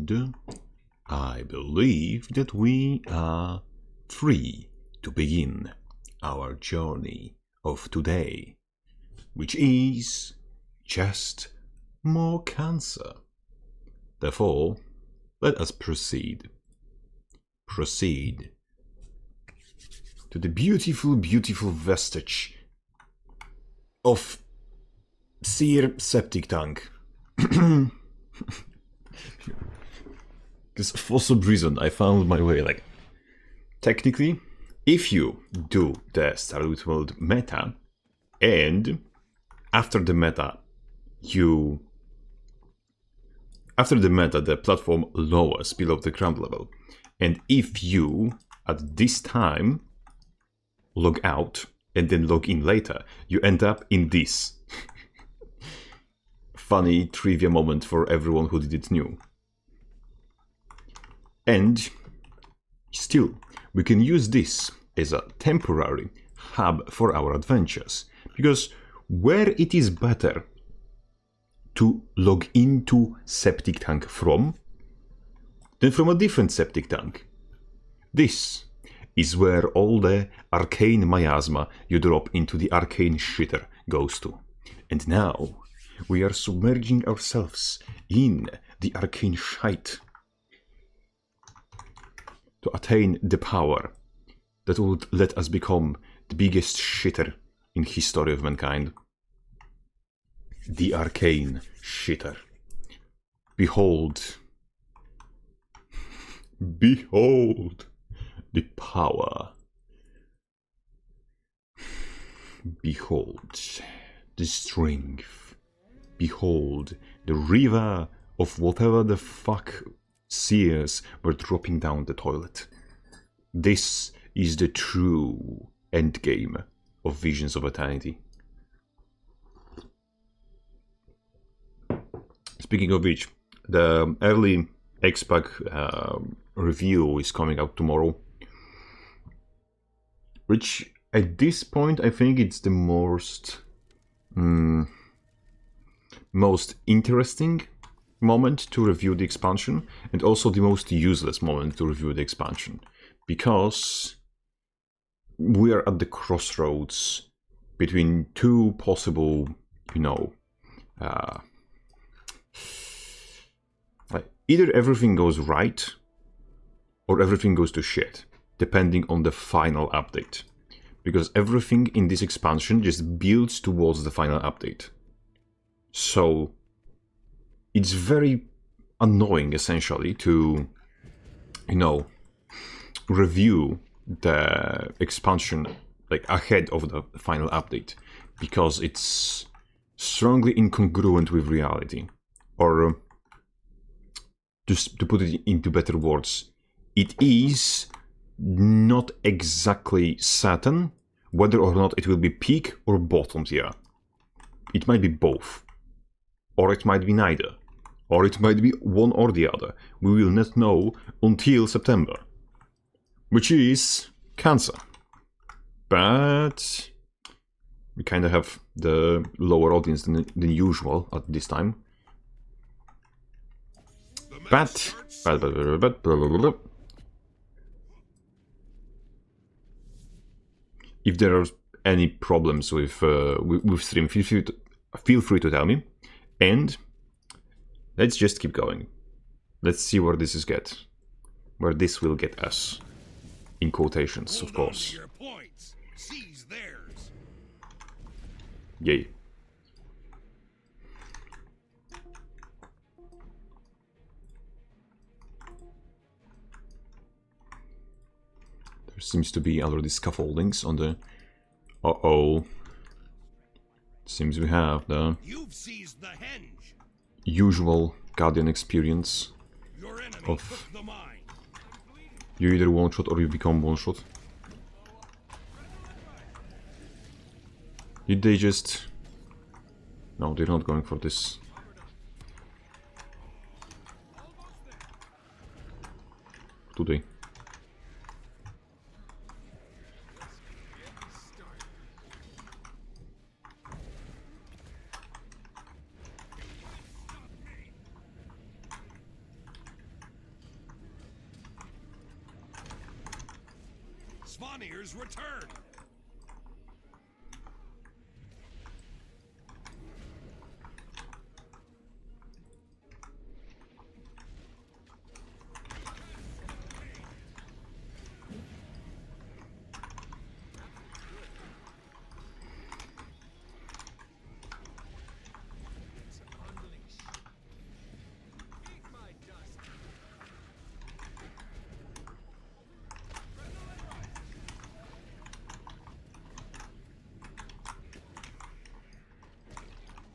And I believe that we are free to begin our journey of today, which is just more cancer. Therefore, let us proceed. Proceed to the beautiful, beautiful vestige of Seer Septic tank. Because for some reason I found my way. Like, technically, if you do the Starloot World meta, and after the meta the platform lowers below the ground level, and if you at this time log out and then log in later, you end up in this funny trivia moment for everyone who didn't know. And still, we can use this as a temporary hub for our adventures, because where it is better to log into Septic Tank from than from a different Septic Tank? This is where all the arcane miasma you drop into the arcane shitter goes to. And now we are submerging ourselves in the arcane shite to attain the power that would let us become the biggest shitter in history of mankind. The arcane shitter. Behold. Behold the power. Behold the strength. Behold the river of whatever the fuck Seers were dropping down the toilet. This is the true endgame of Visions of Eternity. Speaking of which, the early X-Pack review is coming out tomorrow, which at this point I think it's the most interesting moment to review the expansion, and also the most useless moment to review the expansion, because we are at the crossroads between two possible, either everything goes right or everything goes to shit, depending on the final update, because everything in this expansion just builds towards the final update. So it's very annoying, essentially, to, review the expansion like ahead of the final update, because it's strongly incongruent with reality. Or, just to put it into better words, it is not exactly certain whether or not it will be peak or bottom tier. It might be both, or it might be neither. Or it might be one or the other. We will not know until September, which is cancer. But we kind of have the lower audience than usual at this time. But if there are any problems with stream, feel free to tell me. And let's just keep going. Let's see where this will get us. In quotations, of course. Yay. There seems to be already scaffoldings on the... Uh-oh. Seems we have the usual Guardian experience of you either one-shot or you become one-shot. Did they just... No, they're not going for this. Do they? Svanir's return.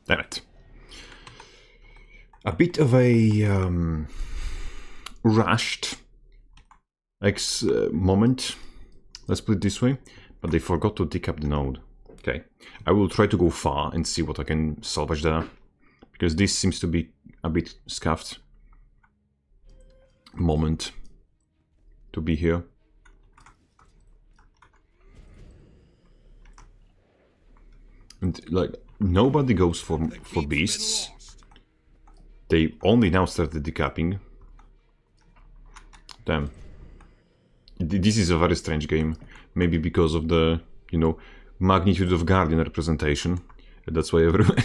Damn it. A bit of a rushed moment, let's put it this way, but they forgot to dig up the node. Okay, I will try to go far and see what I can salvage there, because this seems to be a bit scuffed moment to be here. And like, nobody goes for beasts. They only now started decapping. Damn. This is a very strange game. Maybe because of the, you know, magnitude of Guardian representation. That's why everyone...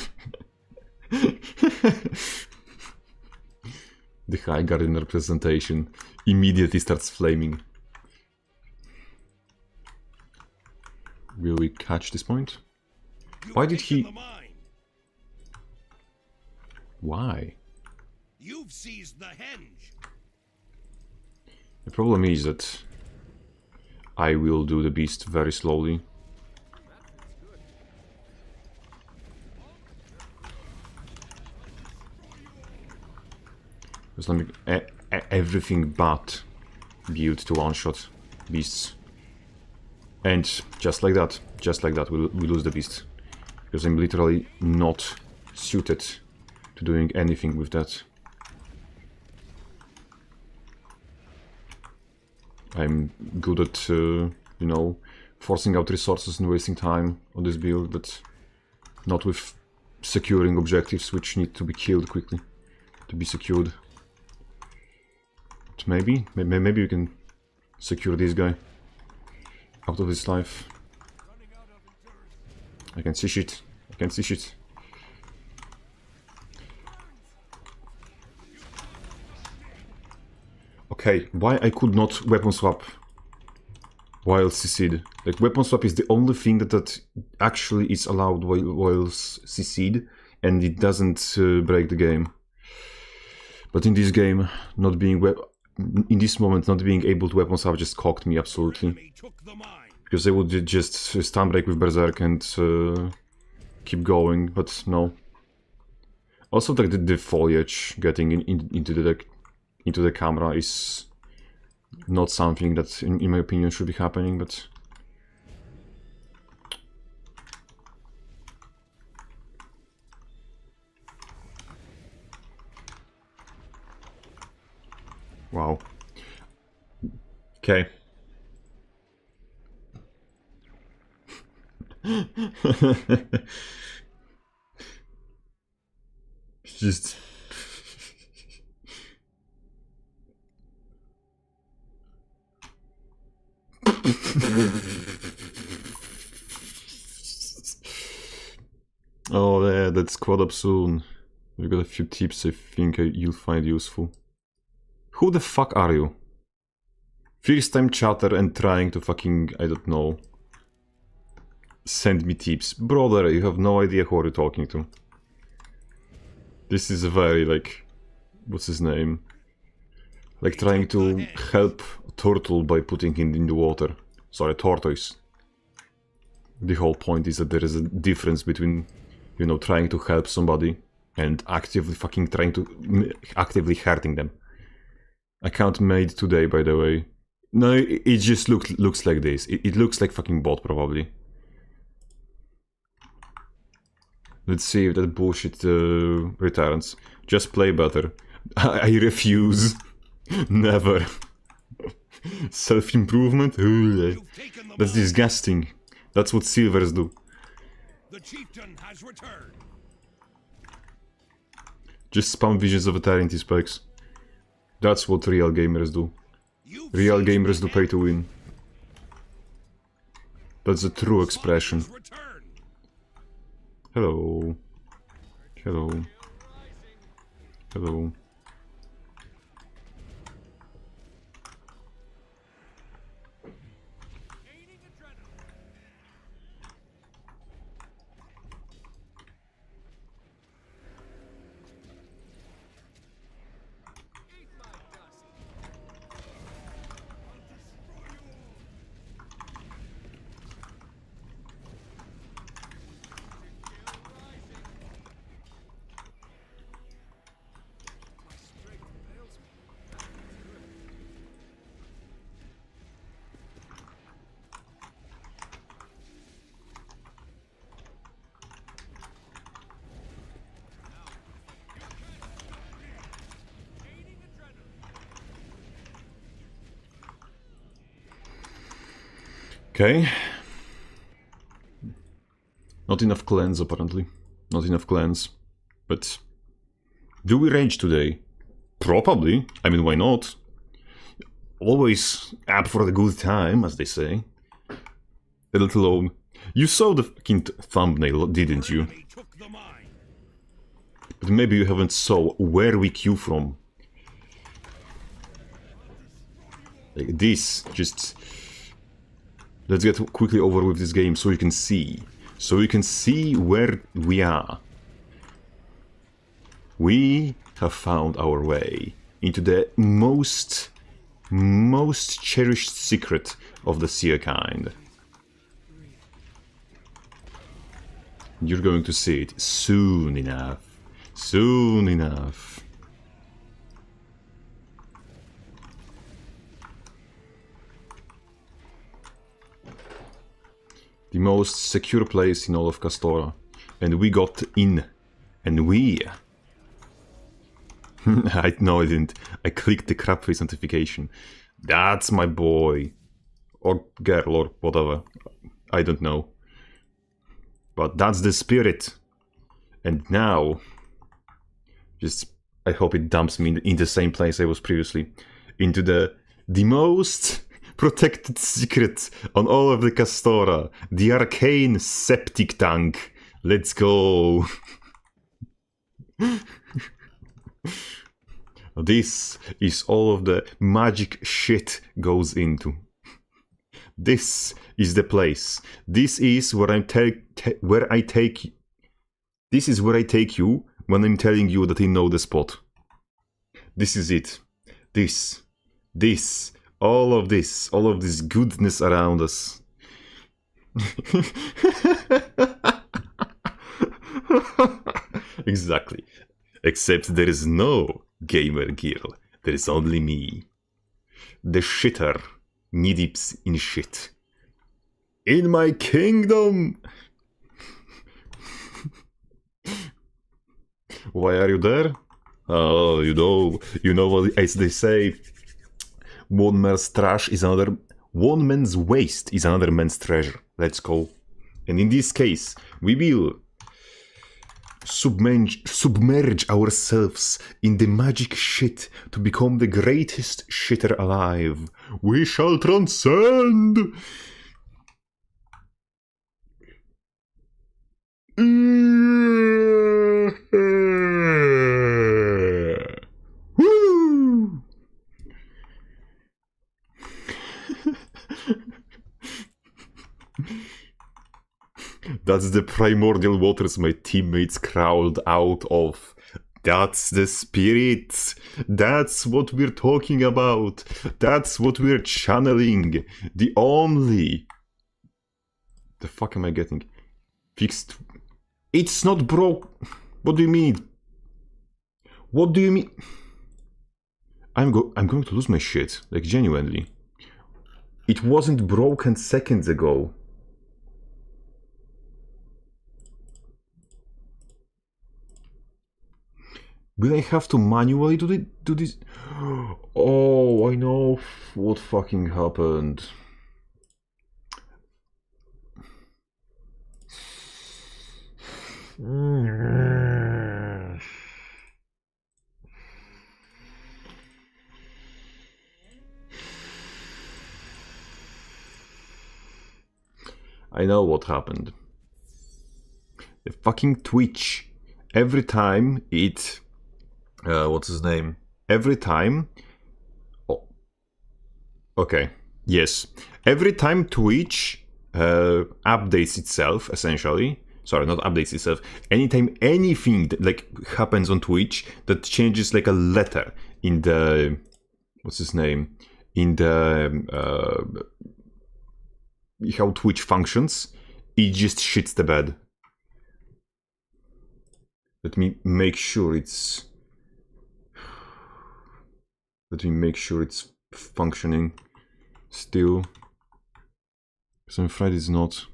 the high Guardian representation immediately starts flaming. Will we catch this point? Why did he... Why? You've seized the henge. The problem is that I will do the beast very slowly. Just let me everything but build to one-shot beasts. And just like that, we lose the beast. Because I'm literally not suited to doing anything with that. I'm good at, you know, forcing out resources and wasting time on this build, but not with securing objectives which need to be killed quickly to be secured. But maybe we can secure this guy out of his life. I can see shit. I can see shit. Okay, why I could not weapon swap while CC'd? Like, weapon swap is the only thing that actually is allowed while CC'd, and it doesn't break the game. But in this game, not being in this moment, not being able to weapon swap just cocked me absolutely. Because I would just stun break with Berserk and keep going, but no. Also, the foliage getting into the camera is not something that, in my opinion, should be happening, but... Wow. Okay. Just... Oh yeah, that's squad up soon. We've got a few tips I think you'll find useful. Who the fuck are you? First time chatter and trying to fucking, I don't know, send me tips. Brother, you have no idea who are you talking to. This is a very, like, what's his name? Like trying to help a turtle by putting him in the water. Sorry, tortoise. The whole point is that there is a difference between, you know, trying to help somebody and actively fucking trying to, actively hurting them. Account made today, by the way. No, it just looks like this. It looks like fucking bot, probably. Let's see if that bullshit returns. Just play better. I refuse. Never. Self-improvement? That's disgusting. That's what silvers do. The chieftain has returned. Just spam Visions of Eternity specs. That's what real gamers do. Real gamers do pay to win. That's a true expression. Slaughter's return. Hello. Hello. Hello. Okay. Not enough clans, apparently. Not enough clans. But do we rage today? Probably. I mean, why not? Always up for the good time, as they say. A little alone. You saw the fucking thumbnail, didn't you? Enemy took the mine. But maybe you haven't saw where we queue from. Like this, just... Let's get quickly over with this game so you can see. So you can see where we are. We have found our way into the most cherished secret of the Seer kind. You're going to see it soon enough. Soon enough. The most secure place in all of Castora. And we got in. And we... No, I didn't. I clicked the crapface notification. That's my boy. Or girl, or whatever. I don't know. But that's the spirit. And now... Just... I hope it dumps me in the same place I was previously. Into the most... protected secret on all of the Castora. The arcane Septic tank. Let's go. This is all of the magic shit goes into. This is the place. This is where I take you when I'm telling you that I know the spot. This is it. This. All of this goodness around us. Exactly. Except there is no gamer girl. There is only me. The shitter. Knee-deeps in shit. In my kingdom! Why are you there? Oh, you know what, as they say, one man's waste is another man's treasure. Let's go. And in this case, we will submerge ourselves in the magic shit to become the greatest shitter alive. We shall transcend! Woo! That's the primordial waters my teammates crawled out of. That's the spirit. That's what we're talking about. That's what we're channeling. The only... The fuck am I getting? Fixed... It's not broke. What do you mean? What do you mean? I'm going to lose my shit. Like, genuinely. It wasn't broken seconds ago. Will I have to manually do this? Oh, I know what fucking happened. I know what happened. The fucking Twitch. Every time it... what's his name? Every time... Oh. Okay. Yes. Every time Twitch updates itself, essentially... Sorry, not updates itself. Anytime anything that, like, happens on Twitch that changes like a letter in the... What's his name? In the... how Twitch functions, it just shits the bed. Let me make sure it's... Let me make sure it's functioning still. Because I'm afraid it's not.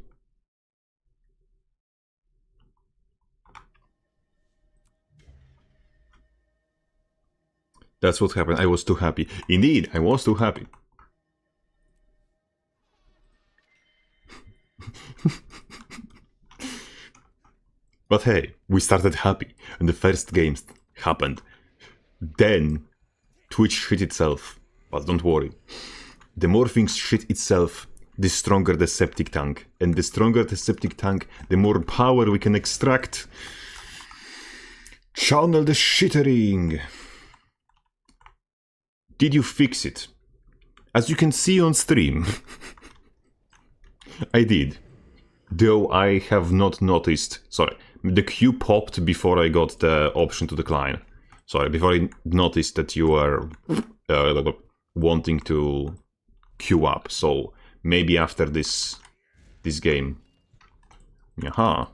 That's what happened. I was too happy. Indeed, I was too happy. But hey, we started happy, and the first games happened. Then, Twitch shit itself. But don't worry. The more things shit itself, the stronger the septic tank. And the stronger the septic tank, the more power we can extract. Channel the shittering! Did you fix it? As you can see on stream, I did. Though I have not noticed... Sorry, the queue popped before I got the option to decline. Sorry, before I noticed that you are wanting to queue up. So maybe after this game. Yaha.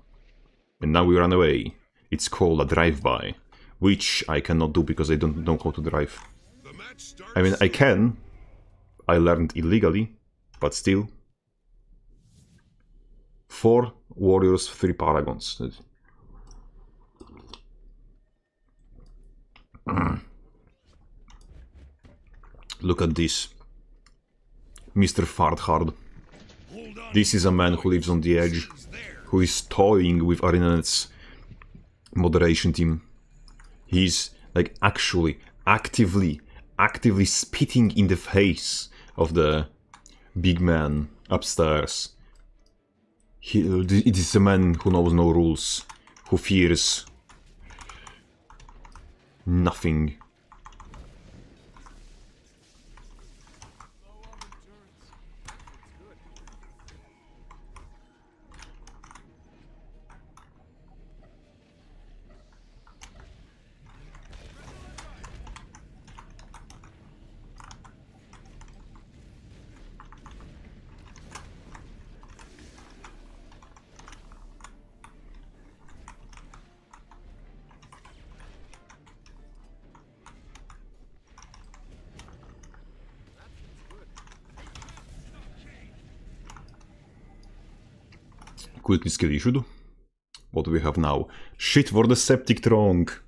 And now we run away. It's called a drive-by, which I cannot do because I don't know how to drive. I mean, I can. I learned illegally, but still. 4 warriors, 3 paragons. Look at this. Mr. Farthard. This is a man who lives on the edge, who is toying with ArenaNet's moderation team. He's like actually, actively spitting in the face of the big man upstairs. It is a man who knows no rules, who fears nothing. Quickly skill issued. What do we have now? Shit for the septic trunk.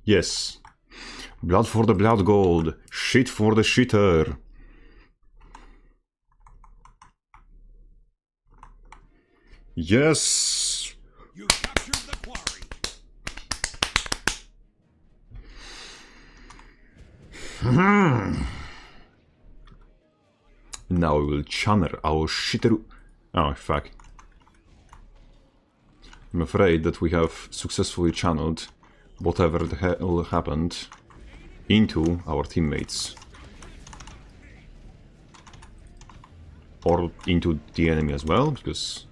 Yes. Blood for the blood gold. Shit for the shitter. Yes. You captured the quarry. Now we will channel our shitter. Oh fuck. I'm afraid that we have successfully channeled whatever the hell happened into our teammates. Or into the enemy as well, because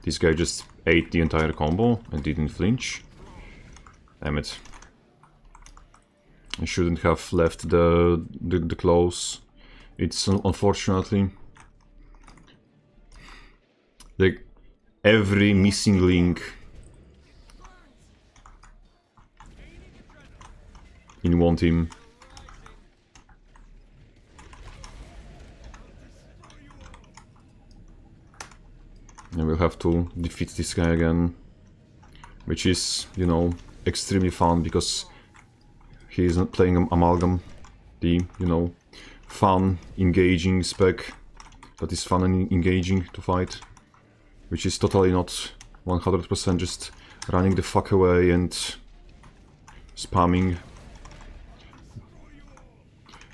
this guy just ate the entire combo and didn't flinch. Damn it. I shouldn't have left the close. It's unfortunately... like, every missing link in one team. And we'll have to defeat this guy again, which is, you know, extremely fun because he isn't playing Amalgam, the, you know, fun, engaging spec that is fun and engaging to fight, which is totally not 100% just running the fuck away and spamming.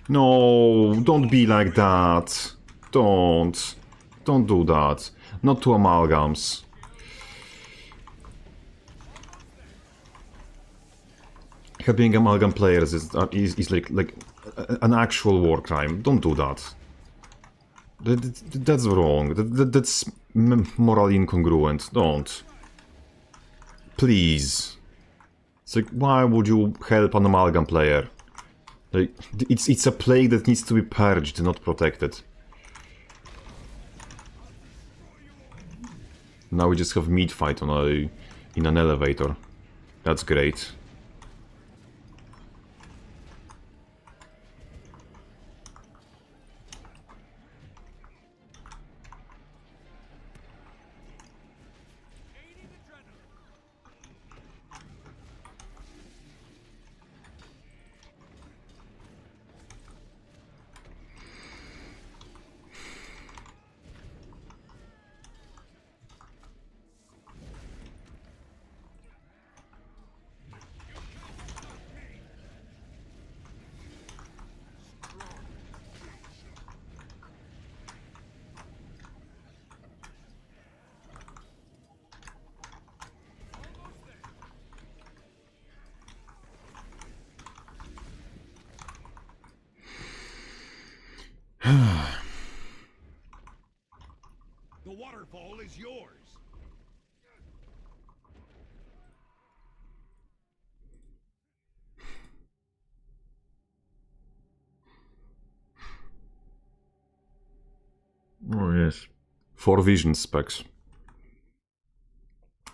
No, don't be like that. Don't do that. not two amalgams. Having amalgam players is like an actual war crime. Don't do that. That's wrong. That's morally incongruent. Don't. Please. It's like, why would you help an amalgam player? Like, it's a plague that needs to be purged, not protected. Now we just have meat fight on in an elevator. That's great. The waterfall is yours. Oh yes. 4 vision specs.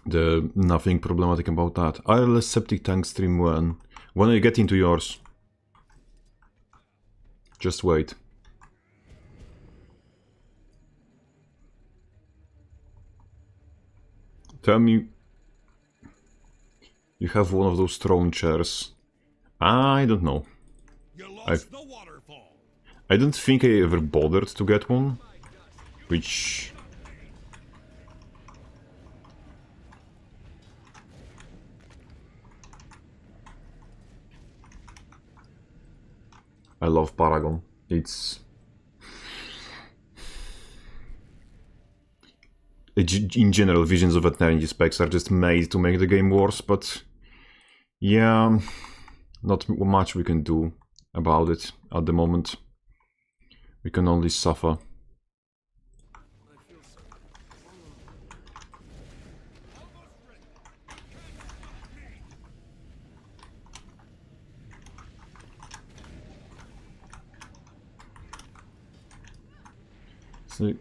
Nothing problematic about that. IRLS Septic tank stream when I get into yours. Just wait. Tell me you have one of those throne chairs. I don't know. You lost the waterfall. I don't think I ever bothered to get one, which... I love Paragon. It's... in general, Visions of Eternity specs are just made to make the game worse, but... yeah, not much we can do about it at the moment. We can only suffer. So...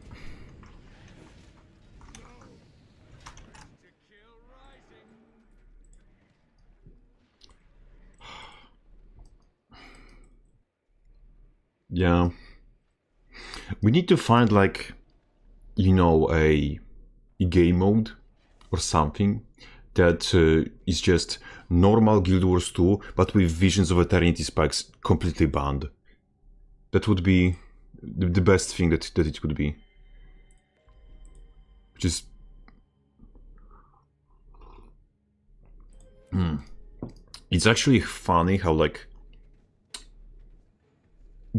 yeah. We need to find, like, you know, a game mode or something that is just normal Guild Wars 2, but with Visions of Eternity specs completely banned. That would be the best thing that it could be. Just... It's actually funny how, like,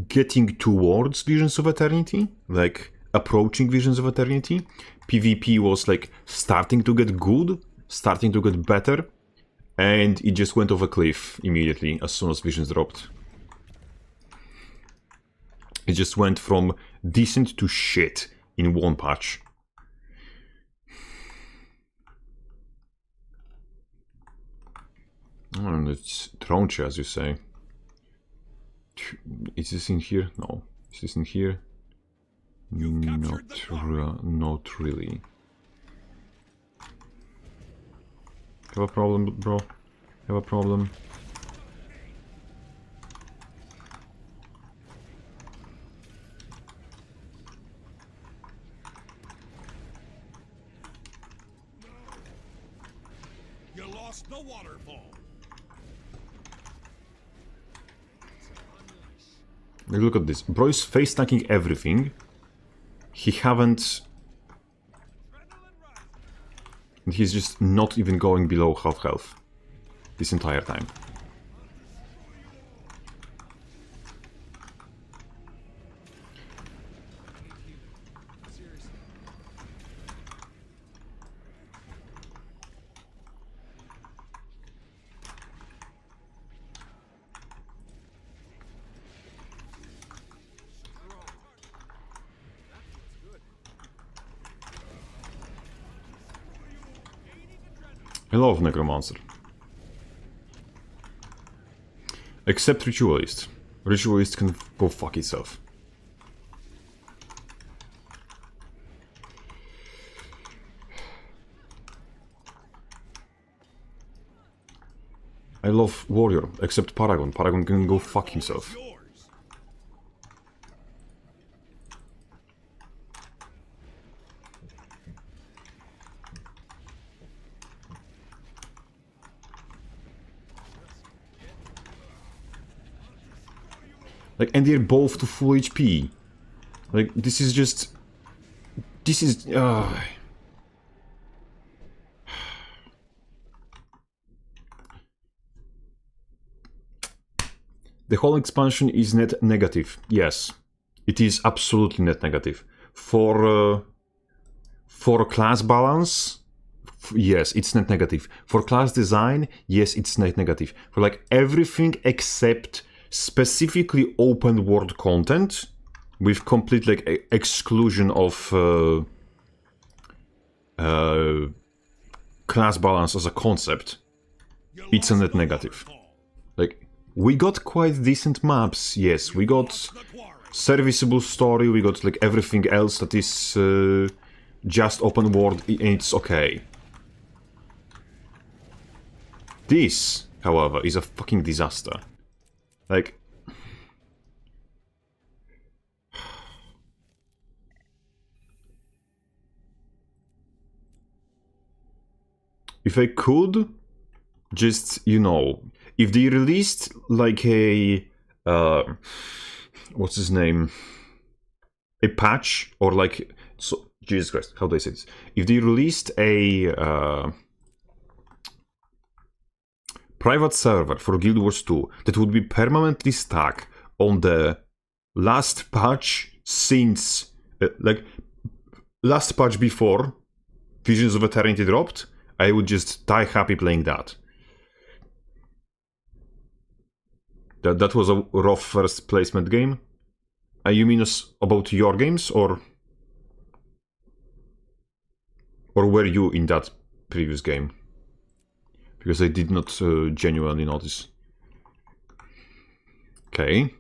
getting towards Visions of Eternity, like approaching Visions of Eternity, PvP was like starting to get good, starting to get better, and it just went off a cliff immediately as soon as Visions dropped. It just went from decent to shit in one patch. Oh, it's throne chair, as you say. Is this in here? No. Is this in here? Not really. Have a problem, bro? Have a problem? You lost the waterfall. Look at this. Bro is face tanking everything. He haven't... He's just not even going below half health this entire time. love Necromancer. Except Ritualist. Ritualist can go fuck itself. I love Warrior, except Paragon. Paragon can go fuck himself. Yours. Like, and they're both to full HP. Like, this is just... This is... The whole expansion is net negative. Yes. It is absolutely net negative. For class balance... Yes, it's net negative. For class design, yes, it's net negative. For, like, everything except... specifically open world content with complete like exclusion of class balance as a concept, it's a net negative. Like, we got quite decent maps, yes, we got serviceable story, we got like everything else that is just open world, and it's okay. This, however, is a fucking disaster. Like, if I could just, you know, if they released like a, what's his name? A patch or like, so, Jesus Christ, how do I say this? If they released a, private server for Guild Wars 2 that would be permanently stuck on the last patch since, like, last patch before Visions of Eternity dropped, I would just die happy playing that. That was a rough first placement game. You mean about your games, or were you in that previous game? Because I did not genuinely notice. Okay.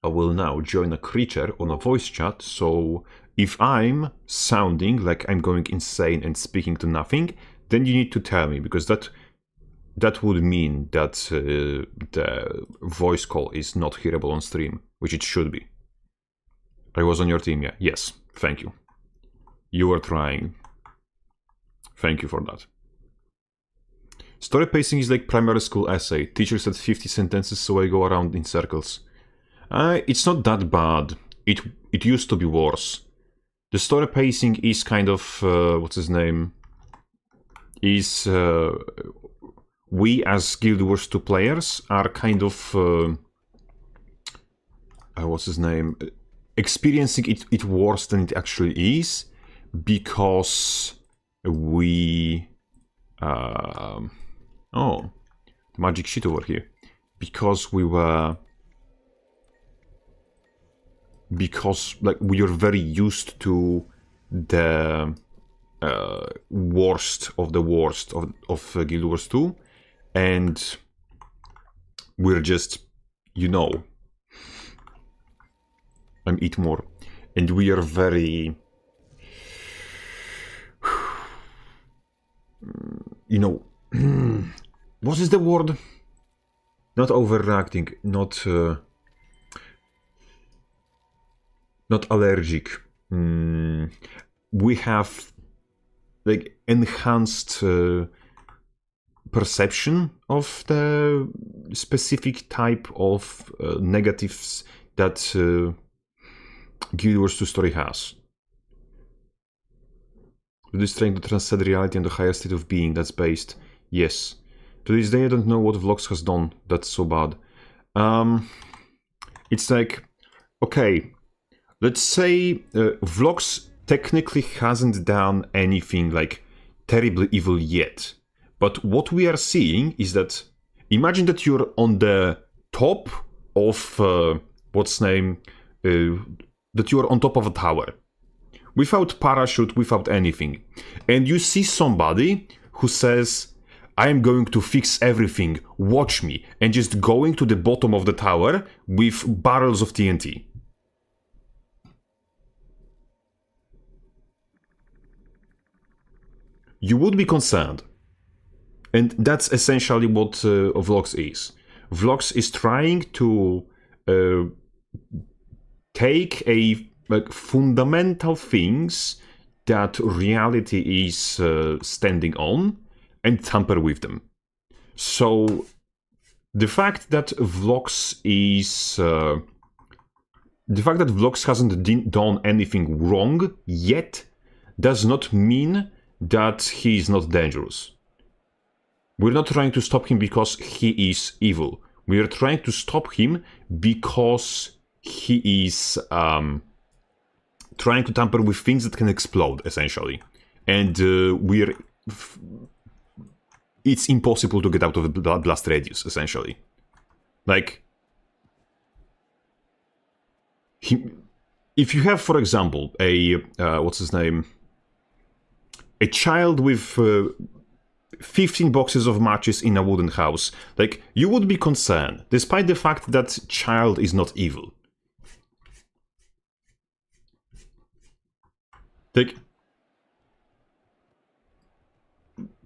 I will now join a creature on a voice chat, so if I'm sounding like I'm going insane and speaking to nothing, then you need to tell me, because that would mean that the voice call is not hearable on stream, which it should be. I was on your team, yeah. Yes, thank you. You were trying. Thank you for that. Story pacing is like primary school essay. Teacher said 50 sentences, so I go around in circles. It's not that bad. It used to be worse. The story pacing is kind of... what's his name? Is... we as Guild Wars 2 players are kind of... what's his name? Experiencing it worse than it actually is. Because... we oh, magic shit over here. Because we were, like, we are very used to the worst of the worst of Guild Wars 2, and we're just, you know, eat more, and we are very, you know, what is the word? Not overreacting, not allergic. We have like enhanced perception of the specific type of negatives that Guild Wars 2 story has. It is trying to transcend reality and the higher state of being that's based. Yes. To this day I don't know what Vlogs has done that's so bad. It's like, okay, let's say Vlogs technically hasn't done anything like terribly evil yet. But what we are seeing is that, imagine that you're on the top of, that you are on top of a tower. without parachute, without anything. And you see somebody who says, I am going to fix everything, watch me, and just going to the bottom of the tower with barrels of TNT. You would be concerned. And that's essentially what Vlogs is. Vlogs is trying to take fundamental things that reality is standing on and tamper with them. So the fact that Vlogs hasn't done anything wrong yet does not mean that he is not dangerous. We're not trying to stop him because he is evil. We are trying to stop him because he is trying to tamper with things that can explode, essentially. And it's impossible to get out of the blast radius, essentially. Like, if you have, for example, a child with 15 boxes of matches in a wooden house, like, you would be concerned, despite the fact that child is not evil. Like,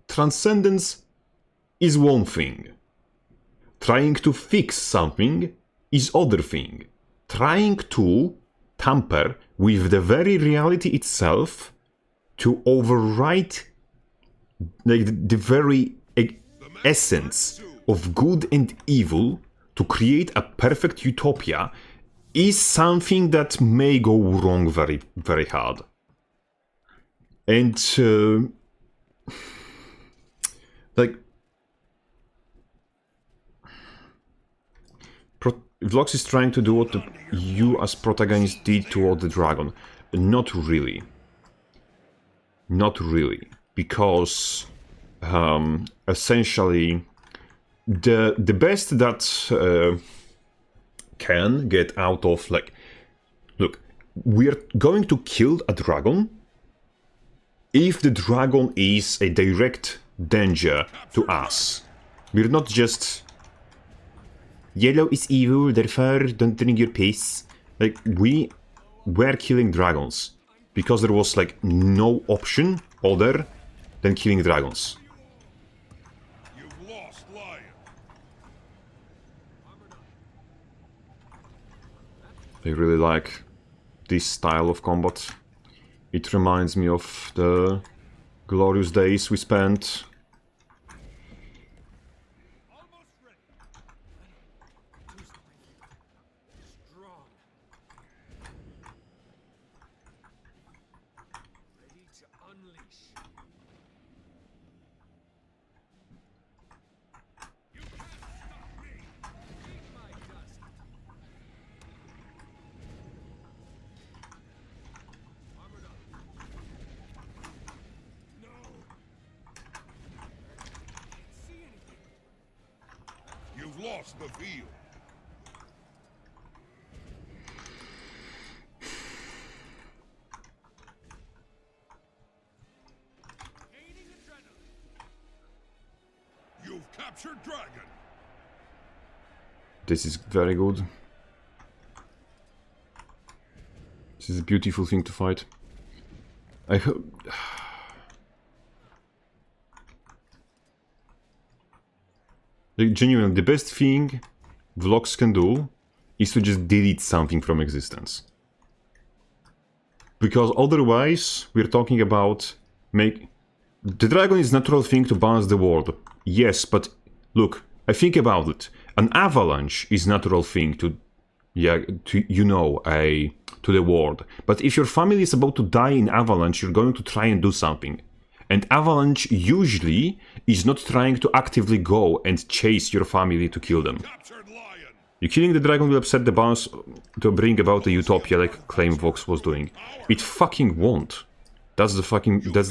transcendence is one thing. Trying to fix something is other thing. Trying to tamper with the very reality itself to overwrite the very essence of good and evil to create a perfect utopia is something that may go wrong very, very hard. And Vlogs is trying to do what you as protagonist did toward the dragon. Not really. Not really. Because essentially the best that can get out of, like, look, we're going to kill a dragon if the dragon is a direct danger to us. We're not just yellow is evil, therefore don't drink your piss. Like, we were killing dragons because there was, like, no option other than killing dragons. You've lost, Lion. I really like this style of combat. It reminds me of the glorious days we spent You've lost the field. You've captured dragon. This is very good. This is a beautiful thing to fight. I hope... Like, genuinely, the best thing Vlogs can do is to just delete something from existence. Because otherwise, we're talking about the dragon is a natural thing to balance the world. Yes, but look, I think about it. An avalanche is a natural thing to the world. But if your family is about to die in avalanche, you're going to try and do something. And avalanche usually is not trying to actively go and chase your family to kill them. You killing the dragon will upset the balance to bring about a utopia like Claim Vox was doing. It fucking won't. That's the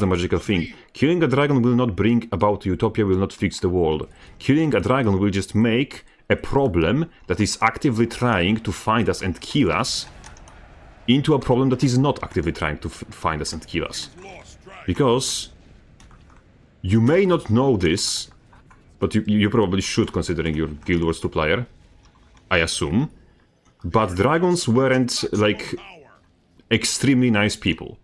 magical thing. Killing a dragon will not bring about a utopia, will not fix the world. Killing a dragon will just make a problem that is actively trying to find us and kill us into a problem that is not actively trying to find us and kill us. Lost dragon. Because you may not know this, but you probably should, considering you're Guild Wars 2 player, I assume. But dragons weren't, like, Power. extremely nice people.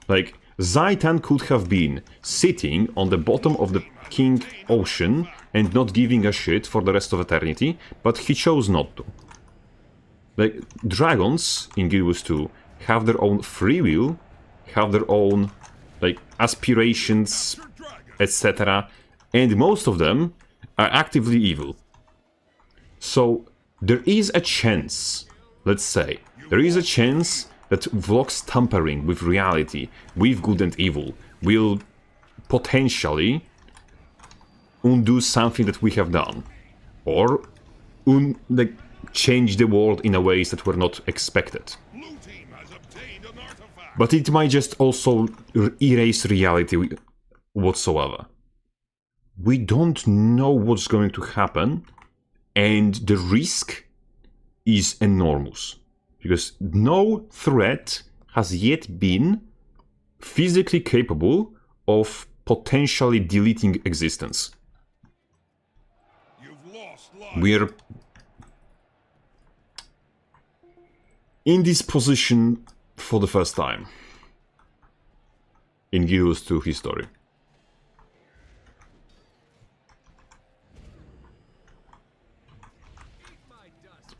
Like, Zaitan could have been sitting on the bottom of the King Ocean and not giving a shit for the rest of eternity, but he chose not to. Like, dragons in Guild Wars 2 have their own free will, have their own, like, aspirations, etc., and most of them are actively evil. So, there is a chance, let's say, there is a chance that Vlog's tampering with reality, with good and evil, will potentially undo something that we have done. Or, like, change the world in a ways that were not expected. Blue team has obtained an artifact. But it might just also erase reality whatsoever. We don't know what's going to happen, and the risk is enormous. Because no threat has yet been physically capable of potentially deleting existence. You've lost life. We're in this position for the first time in Guild Wars 2 history.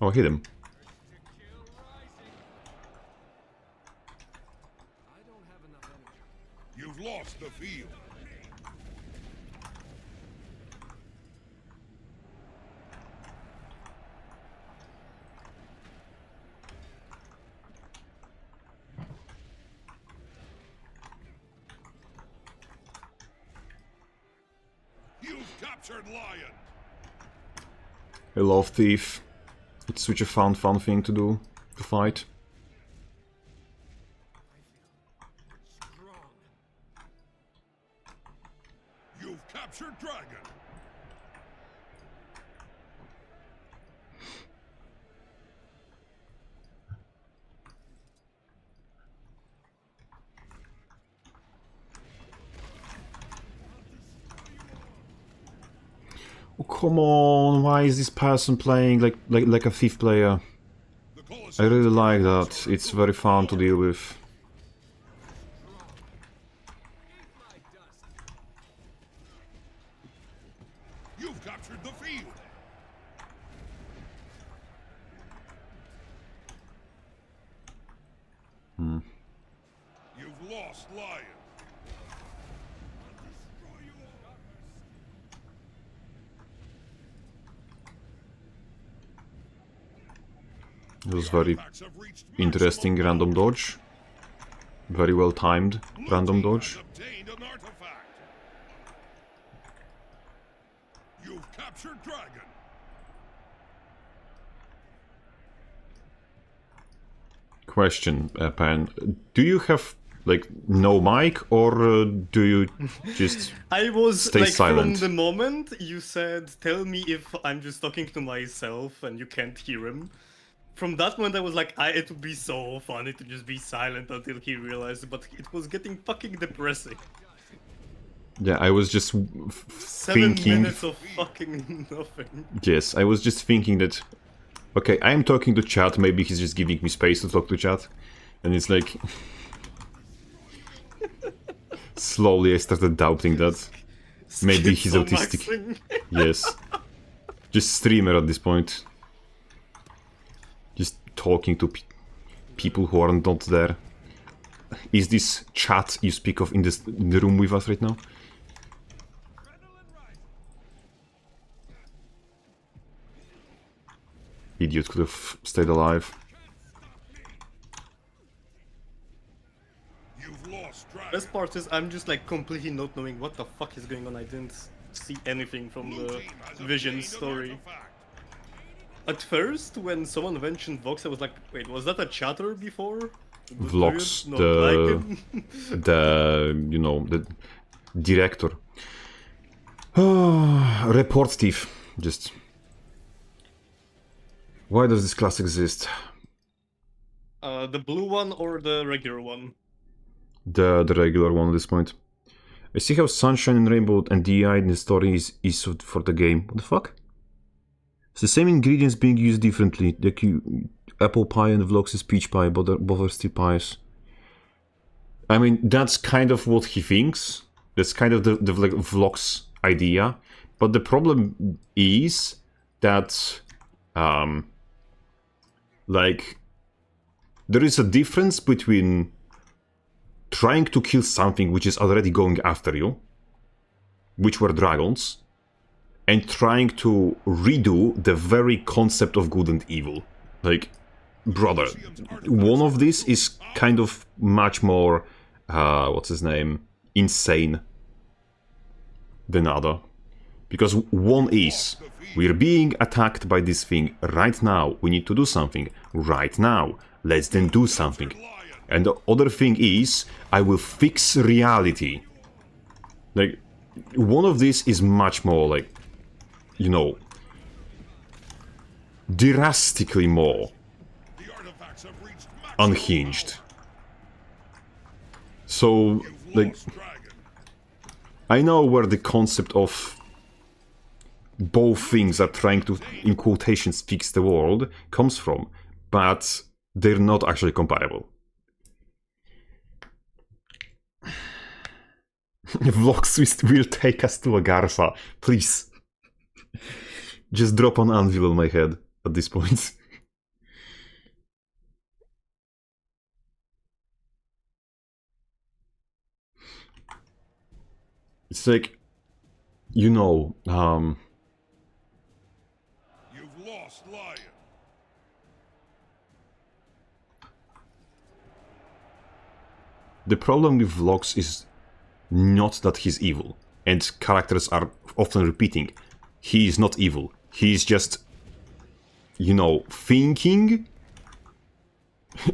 Oh, I hit him. You've lost the field. You've captured lion. I love Thief. It's such a fun thing to do, to fight. You've captured dragon. Oh, come on, why is this person playing like a Thief player? The I Colosseum really like that, it's very fun to deal with. You've captured the field. You've lost lion. It was very Artifacts have reached interesting maximum random dodge. Very well timed Blue random team dodge. has obtained an artifact. You've captured dragon. Question, Pan. Do you have, like, no mic, or do you just I was stay like silent? from the moment you said, "Tell me if I'm just talking to myself and you can't hear him." From that moment, I was like, "It would be so funny to just be silent until he realized." But it was getting fucking depressing. Yeah, I was just 7 thinking... minutes of fucking nothing. Yes, I was just thinking that... Okay, I am talking to chat, maybe he's just giving me space to talk to chat. And it's like... Slowly I started doubting that. Maybe he's autistic. Schizomaxing. Yes. Just streamer at this point. Just talking to people who are not there. Is this chat you speak of in the room with us right now? Idiot could have stayed alive. You've lost dragon. Best part is I'm just like completely not knowing what the fuck is going on. I didn't see anything from Blue the team has vision obtained an story. artifact. At first, when someone mentioned Vox, I was like, wait, was that a chatter before? Do you Vlogs, not the- like him? You know, the director. Report thief. Just... Why does this class exist? The blue one or the regular one? The regular one at this point. I see how Sunshine and Rainbow and DI in the story is for the game. What the fuck? It's the same ingredients being used differently. Like apple pie and Vlogs is peach pie, both are still pies. I mean, that's kind of what he thinks. That's kind of the like, Vlogs idea. But the problem is that, like, there is a difference between trying to kill something which is already going after you, which were dragons, and trying to redo the very concept of good and evil. Like, brother, one of these is kind of much more, what's his name, insane than other. Because one is, we're being attacked by this thing right now, we need to do something right now, let's then do something. And the other thing is, I will fix reality. Like, one of these is much more, like, you know, drastically more unhinged. So, like, I know where the concept of both things are trying to, in quotations, fix the world comes from, but they're not actually comparable. Vlogs will take us to Agartha. Please. Just drop an anvil on my head at this point. It's like, you know, You've lost Lion. the problem with Vlogs is not that he's evil, and characters are often repeating. He is not evil. He's just, you know, thinking,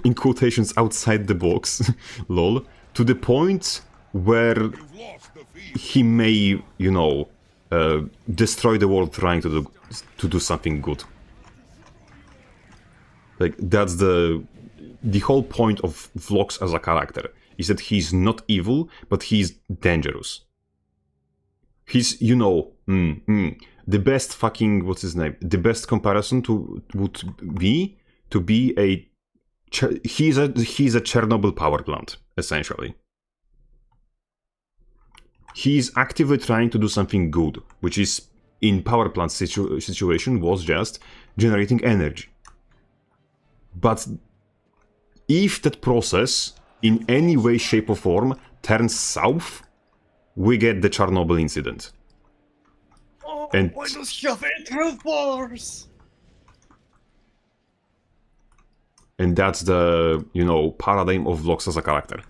in quotations, outside the box, lol, to the point where You've lost the field. he may, you know, destroy the world trying to do something good. Like, that's the whole point of Vlogs as a character, is that he's not evil, but he's dangerous. He's, you know, the best fucking, what's his name? The best comparison would be to be a, he's a Chernobyl power plant, essentially. He's actively trying to do something good, which is, in power plant situation, was just generating energy. But if that process, in any way, shape or form, turns south, we get the Chernobyl incident. Oh, And- why does he have eternal force? And that's the, you know, paradigm of Vlogs as a character.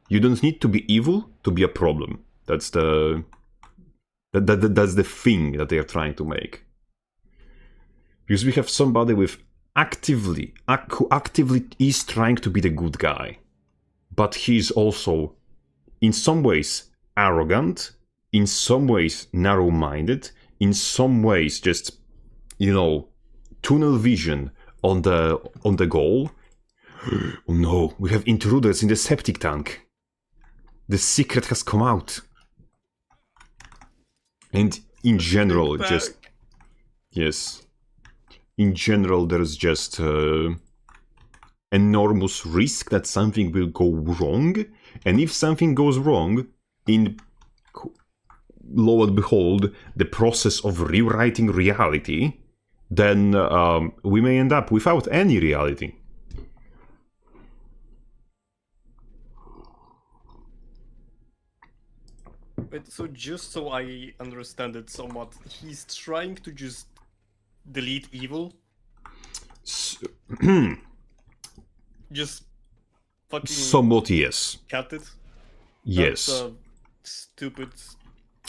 You don't need to be evil to be a problem. That's the... that's the thing that they are trying to make. Because we have somebody with who actively is trying to be the good guy. But he's also, in some ways, arrogant, in some ways, narrow-minded, in some ways, just, you know, tunnel vision on the goal. Oh no, we have intruders in the septic tank. The secret has come out. And in general, just... Yes. In general, there's just enormous risk that something will go wrong. And if something goes wrong, lo and behold, the process of rewriting reality, then we may end up without any reality. Wait, so just so I understand it somewhat, he's trying to just delete evil? Just fucking Somewhat, yes. cut it? Yes. That's a stupid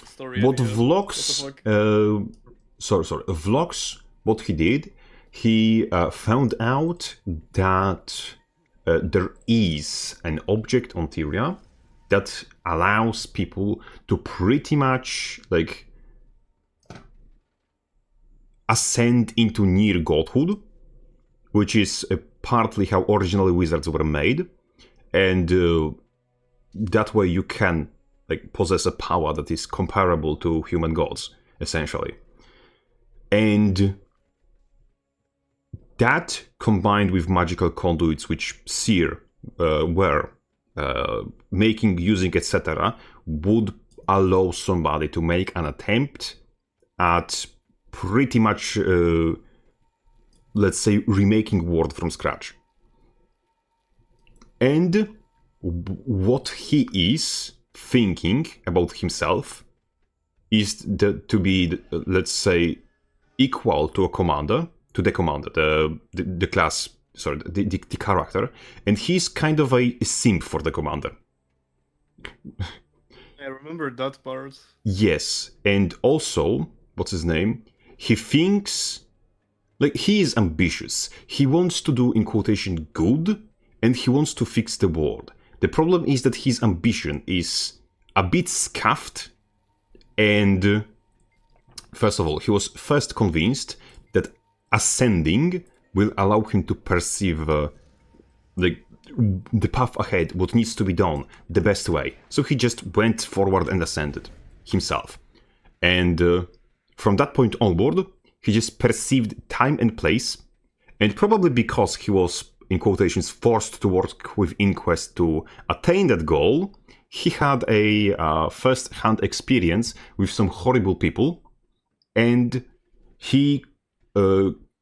story. What idea. Vlogs... What the fuck? sorry. Vlogs, what he did, he found out that there is an object on Tyria that allows people to pretty much, like, ascend into near godhood, which is partly how originally wizards were made, and that way you can like possess a power that is comparable to human gods, essentially. And that, combined with magical conduits which Seer were making, using, etc., would allow somebody to make an attempt at pretty much, let's say, remaking World from scratch. And what he is thinking about himself is to be, let's say, equal to a commander, to the commander, the class, sorry, the character, and he's kind of a simp for the commander. I remember that part. Yes, and also, what's his name? He thinks, like, he is ambitious. He wants to do, in quotation, good, and he wants to fix the world. The problem is that his ambition is a bit scuffed, and first of all, he was first convinced that ascending will allow him to perceive the path ahead, what needs to be done, the best way. So he just went forward and ascended himself. And from that point onward, he just perceived time and place, and probably because he was, in quotations, forced to work with Inquest to attain that goal, he had a first-hand experience with some horrible people, and he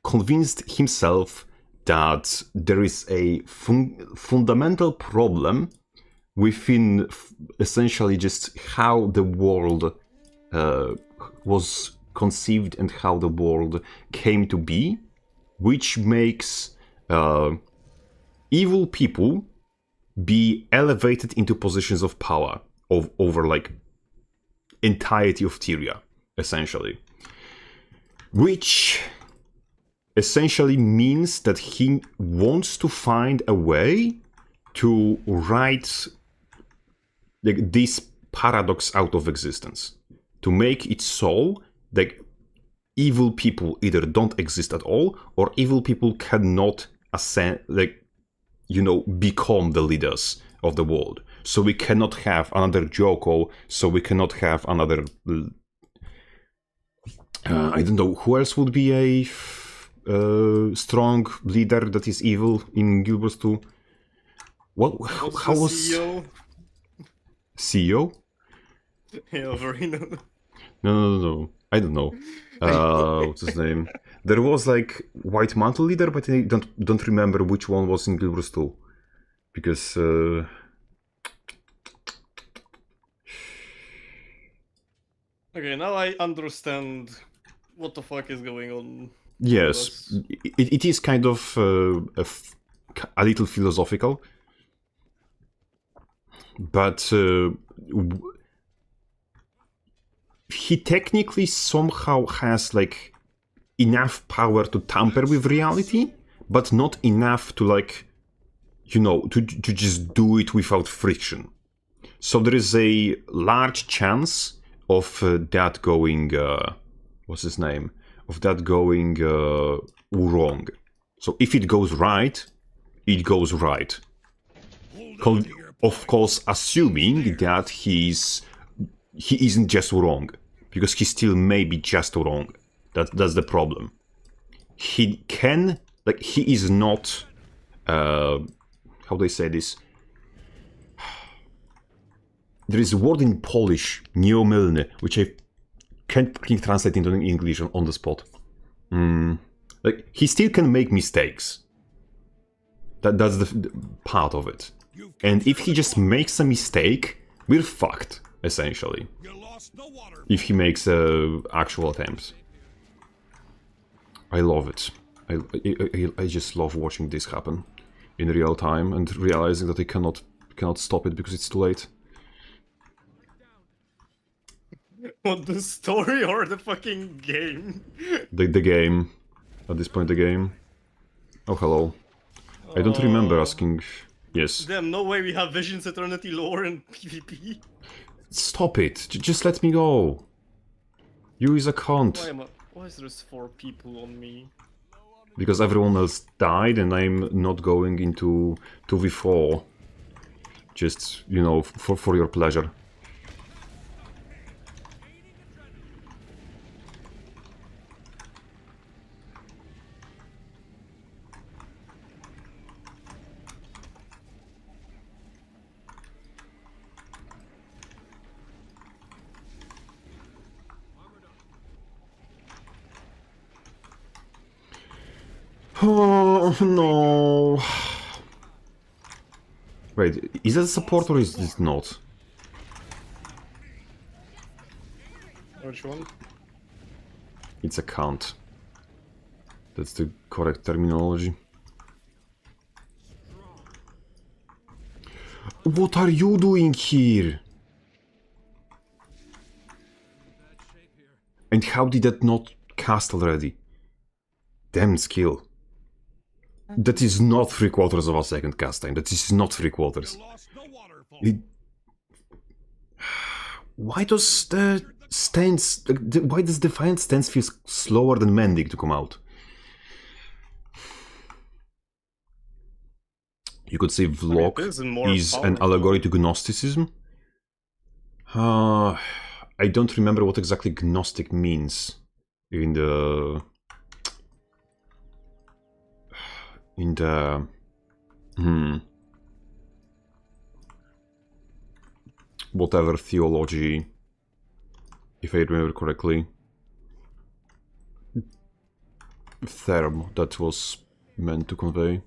convinced himself that there is a fundamental problem within essentially just how the world was conceived and how the world came to be, which makes evil people be elevated into positions of power over like entirety of Tyria, essentially. Which essentially means that he wants to find a way to write this paradox out of existence, to make it so that evil people either don't exist at all, or evil people cannot ascend, like, you know, become the leaders of the world. So we cannot have another Joko, so we cannot have another I don't know, who else would be a strong leader that is evil in Guild Wars 2? What? How was CEO? CEO? Yeah, very no. No. I don't know. What's his name? There was like White Mantle leader, but I don't remember which one was in Guild Wars 2. Because Okay, now I understand what the fuck is going on. yes, it is kind of a little philosophical, but he technically somehow has like enough power to tamper with reality, but not enough to, like, you know, to just do it without friction. So there is a large chance of that going what's his name, of that going wrong. So if it goes right, it goes right. Of course, assuming that he isn't just wrong, because he still may be just wrong. That's the problem. He can, like, he is not how do I say this? There is a word in Polish, nieomylny, which I can't translate into English on the spot. Like, he still can make mistakes. That's the part of it. And if he just makes a mistake, we're fucked, essentially. If he makes actual attempts. I love it. I just love watching this happen in real time and realizing that I cannot stop it because it's too late. What, the story or the fucking game? The game. At this point, the game. Oh, hello. I don't remember asking... Yes. Damn, no way we have Visions Eternity lore in PvP. Stop it. Just let me go. You is a cunt. Why is there 4 people on me? Because everyone else died and I'm not going into 2v4. Just, you know, for your pleasure. Oh, no. Wait, is that a support or is this not? Which one? It's a count. That's the correct terminology. What are you doing here? And how did that not cast already? Damn skill. That is not 3/4 of a second cast time. That is not 3/4. You lost the waterfall. Why does the stance... Why does Defiant stance feel slower than Mending to come out? You could say Vlog is an allegory to Gnosticism. I don't remember what exactly Gnostic means in the... whatever theology, if I remember correctly, term that was meant to convey.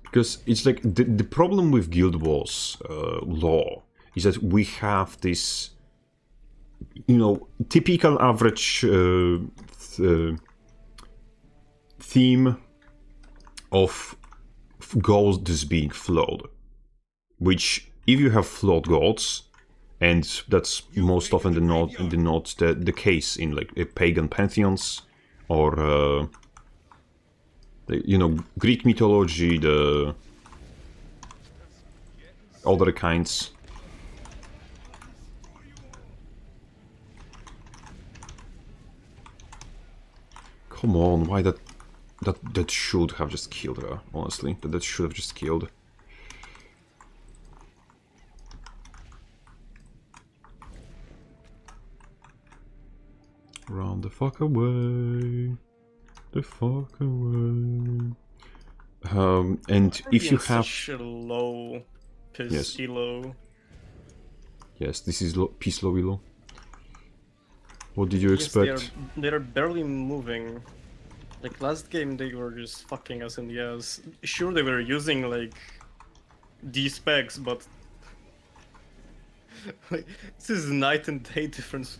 Because it's like the problem with Guild Wars law is that we have this, you know, typical average theme of gods being flawed. Which, if you have flawed gods, and that's most often the case in like pagan pantheons or you know, Greek mythology, the other kinds. Come on, why that should have just killed her, honestly. That should have just killed. Run the fuck away. The fuck away. And if you have such a low piss yes. elo. Yes, this is peace low elo. What did you expect? They're barely moving. Like last game they were just fucking us in the ass. Sure they were using like these specs, but like, this is night and day difference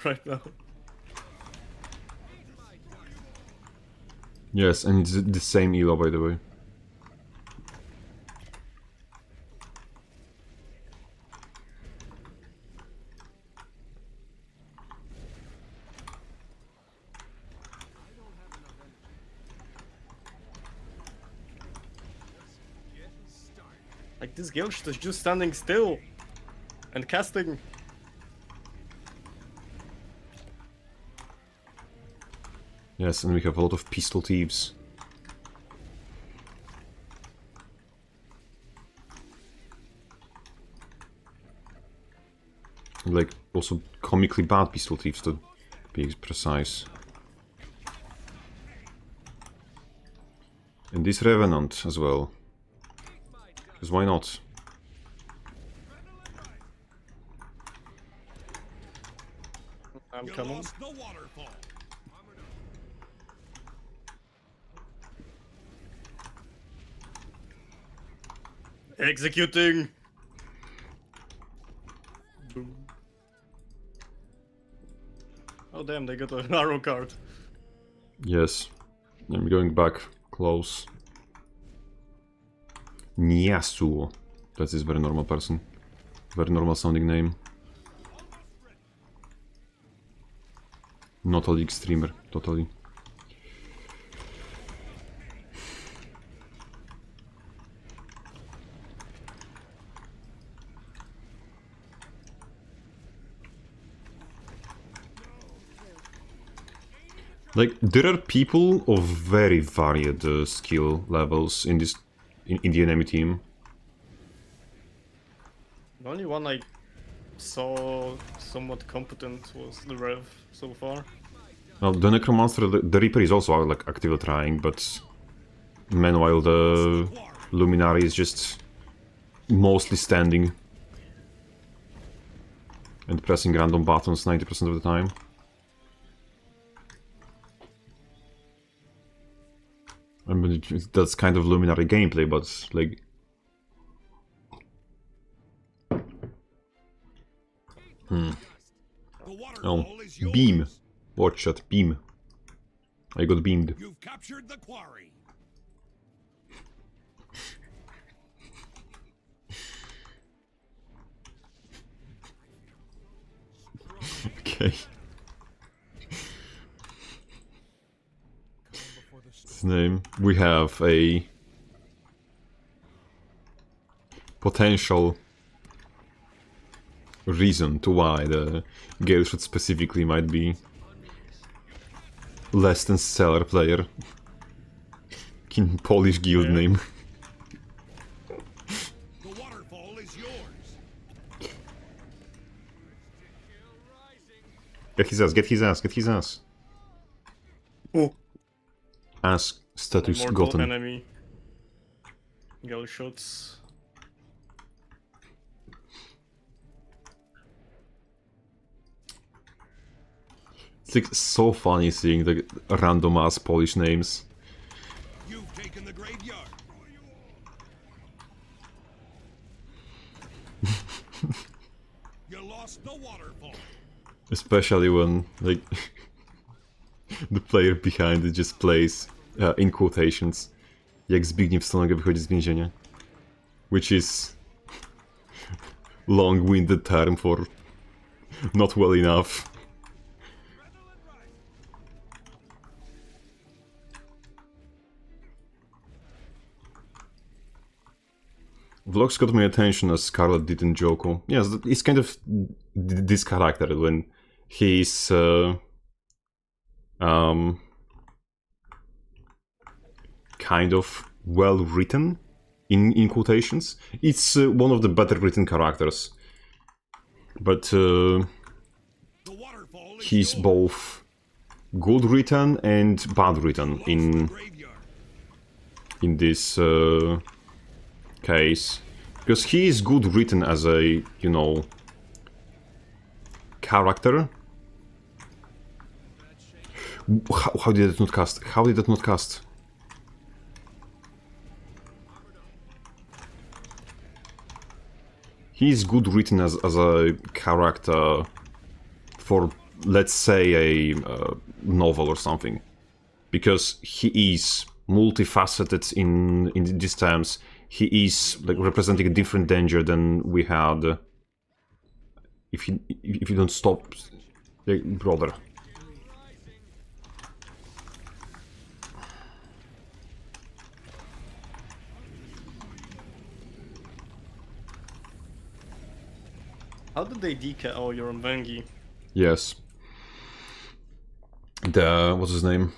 right now. Yes, and it's the same elo, by the way. Like this guild is just standing still and casting. Yes, and we have a lot of pistol thieves. Like, also comically bad pistol thieves, to be precise. And this Revenant as well. Because why not? I'm You coming. lost the waterfall. Executing. Boom. Oh damn, they got an arrow card. Yes. I'm going back close. Niasu. That is very normal person. Very normal sounding name. Not a league streamer, totally. Like, there are people of very varied skill levels in this in the enemy team. The only one I saw somewhat competent was the Rev so far. Well, the Necromancer, the Reaper is also like actively trying, but meanwhile the Luminary is just mostly standing and pressing random buttons 90% of the time. I mean, that's kind of Luminary gameplay, but like... Oh, beam. Watch that, beam. I got beamed. You've captured the quarry. Okay. His name. We have a potential reason to why the Gale Shot specifically might be less than stellar player. In Polish guild name. The waterfall is yours. Get his ass, get his ass, get his ass. Oh, Ass status mortal gotten. enemy. Gale shots. It's like so funny seeing the random ass Polish names. You've taken the graveyard. You lost the waterfall. Especially when, like, the player behind it just plays, in quotations, jak Zbigniew Stonoga wychodzi z więzienia. Which is long-winded term for not well enough. Vlogs got my attention as Scarlet did in Joko. Yes, it's kind of this character when he's kind of well written in quotations. It's one of the better written characters, but The waterfall is he's yours. both good written and bad written Lost the graveyard. in this case, because he is good written as a, you know, character. How did it not cast? How did it not cast? He is good written as a character for, let's say, a novel or something, because he is multifaceted in these terms. He is like representing a different danger than we had. If you don't stop, like, brother. How did they decal? Oh, you're on Vengi. Yes. The what's his name?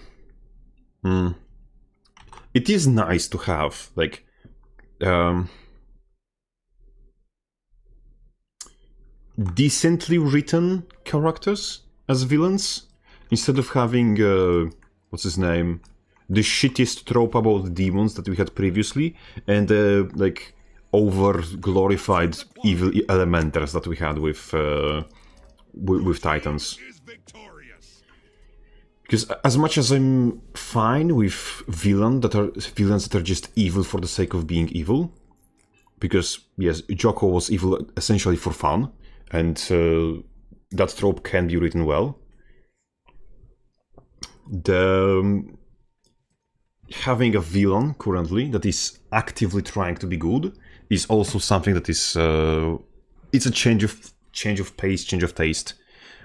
It is nice to have like decently written characters as villains instead of having what's his name? The shittiest trope about demons that we had previously, and like over glorified evil elementals that we had with Titans. Is victorious. Because as much as I'm fine with villains that are just evil for the sake of being evil, because yes, Joko was evil essentially for fun, and that trope can be written well. Having a villain currently that is actively trying to be good is also something that is it's a change of pace, change of taste.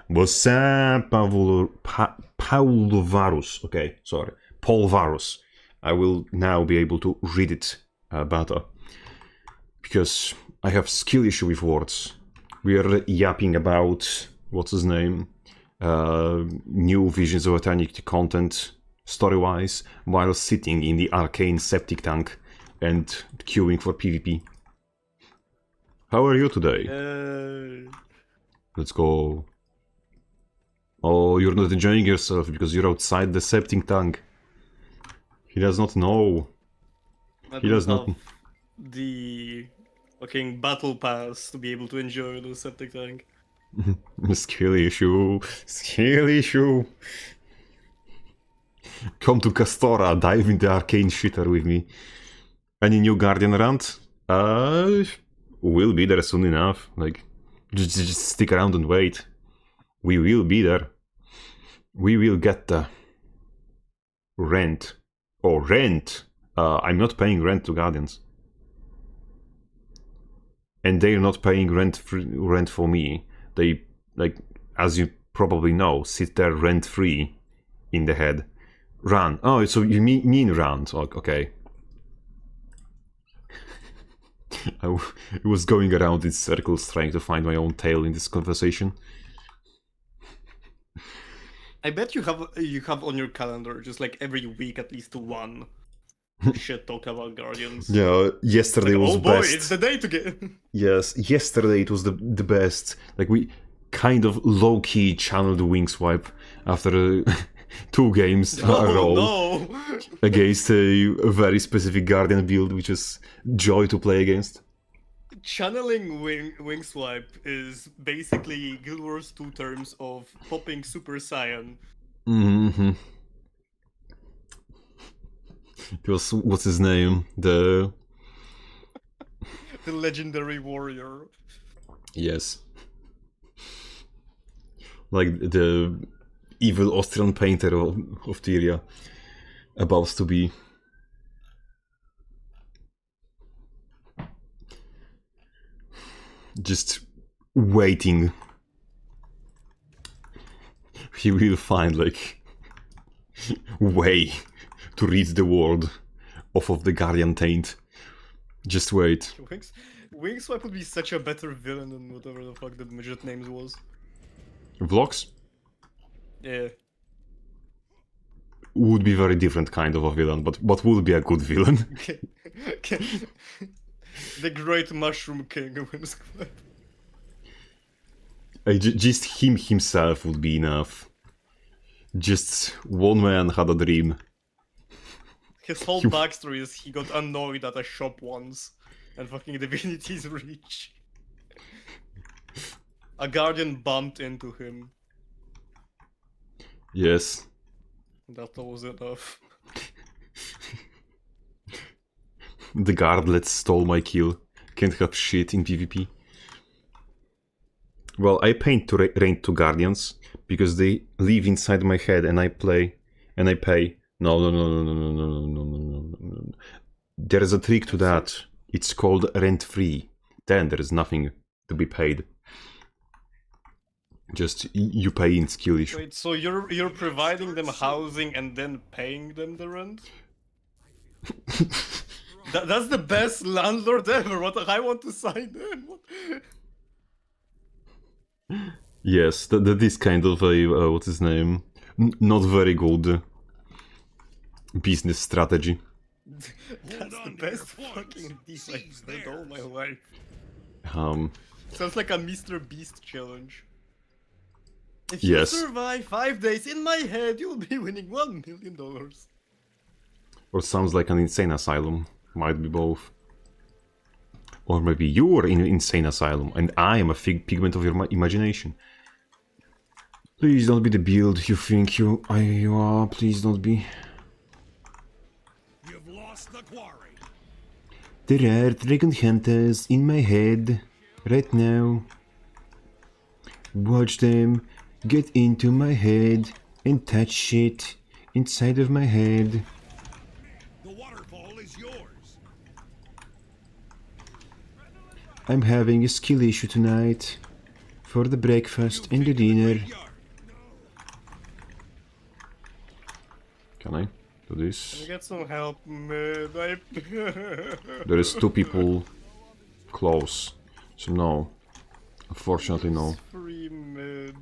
What's up, Paul Varus? Okay, sorry, Paul Varus. I will now be able to read it better because I have skill issue with words. We are yapping about what's his name, new Visions of Eternity content story-wise while sitting in the arcane Septic tank and queuing for PvP. How are you today? Let's go. Oh, you're not enjoying yourself because you're outside the Septic tank. He does not know. He does not. The fucking battle pass to be able to enjoy the Septic tank. Skill issue. Skill issue. Come to Castora, dive in the arcane shitter with me. Any new Guardian rant? We'll be there soon enough. Like, just stick around and wait. We will be there. We will get the rent. Oh, rent! I'm not paying rent to Guardians. And they're not paying rent for me. They, like, as you probably know, sit there rent-free in the head. Run. Oh, so you mean run. Okay. I was going around in circles trying to find my own tail in this conversation. I bet you have on your calendar just like every week at least one shit talk about Guardians. Yeah, yesterday like, was oh boy, best. it's the day to get. Yes, yesterday it was the best. Like, we kind of low-key channeled Wingswipe after 2 games a row against a very specific Guardian build, which is joy to play against. Channeling Wingswipe is basically Guild Wars 2 terms of popping Super Saiyan. Mm-hmm. It was, what's his name? The legendary warrior. Yes. Like the evil Austrian painter of Tyria. About to be. Just waiting. He will find, like, way to rid the world off of the Guardian taint. Just wait. Wingswipe would be such a better villain than whatever the fuck the midget names was. Vlogs? Yeah. Would be very different kind of a villain, but would be a good villain. The Great Mushroom King of Wingswipe. Just him himself would be enough. Just one man had a dream. His whole backstory is he got annoyed at a shop once and fucking divinities reach. A guardian bumped into him. Yes. That was enough. The guardlet stole my kill. Can't have shit in PvP. Well, I paint to rank 2 guardians because they live inside my head and I play and I pay. No. There is a trick to that. It's called rent-free. Then there is nothing to be paid. Just you pay in skill issue. Wait, so you're providing them housing and then paying them the rent? That's the best landlord ever. What I want to sign in. What? Yes, that is kind of a what's his name? Not very good business strategy. That's the best fucking deal I've heard all my life. Sounds like a Mr. Beast challenge. If you survive 5 days in my head, you'll be winning $1 million. Or sounds like an insane asylum. Might be both. Or maybe you're in an insane asylum and I am a figment of your imagination. Please don't be the build you think you are. Please don't be. You've lost the quarry. There are dragon hunters in my head right now. Watch them get into my head and touch shit inside of my head. The waterfall is yours. I'm having a skill issue tonight for the breakfast and the dinner. Can I do this? Can I get some help, man? There is 2 people close, so no. Unfortunately, no. Free mid.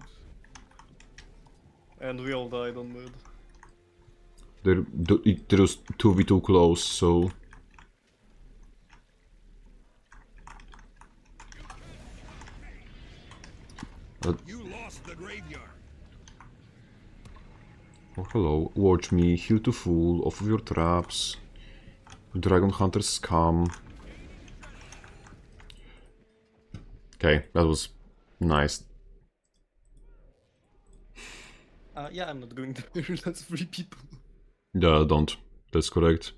And we all died on mid. There was 2v2 close, so... You lost the graveyard. Oh, hello. Watch me. Heal to full. Off of your traps. Dragon Hunter scum. Okay, that was nice. Yeah, I'm not going there. That's 3 people. Yeah, don't. That's correct.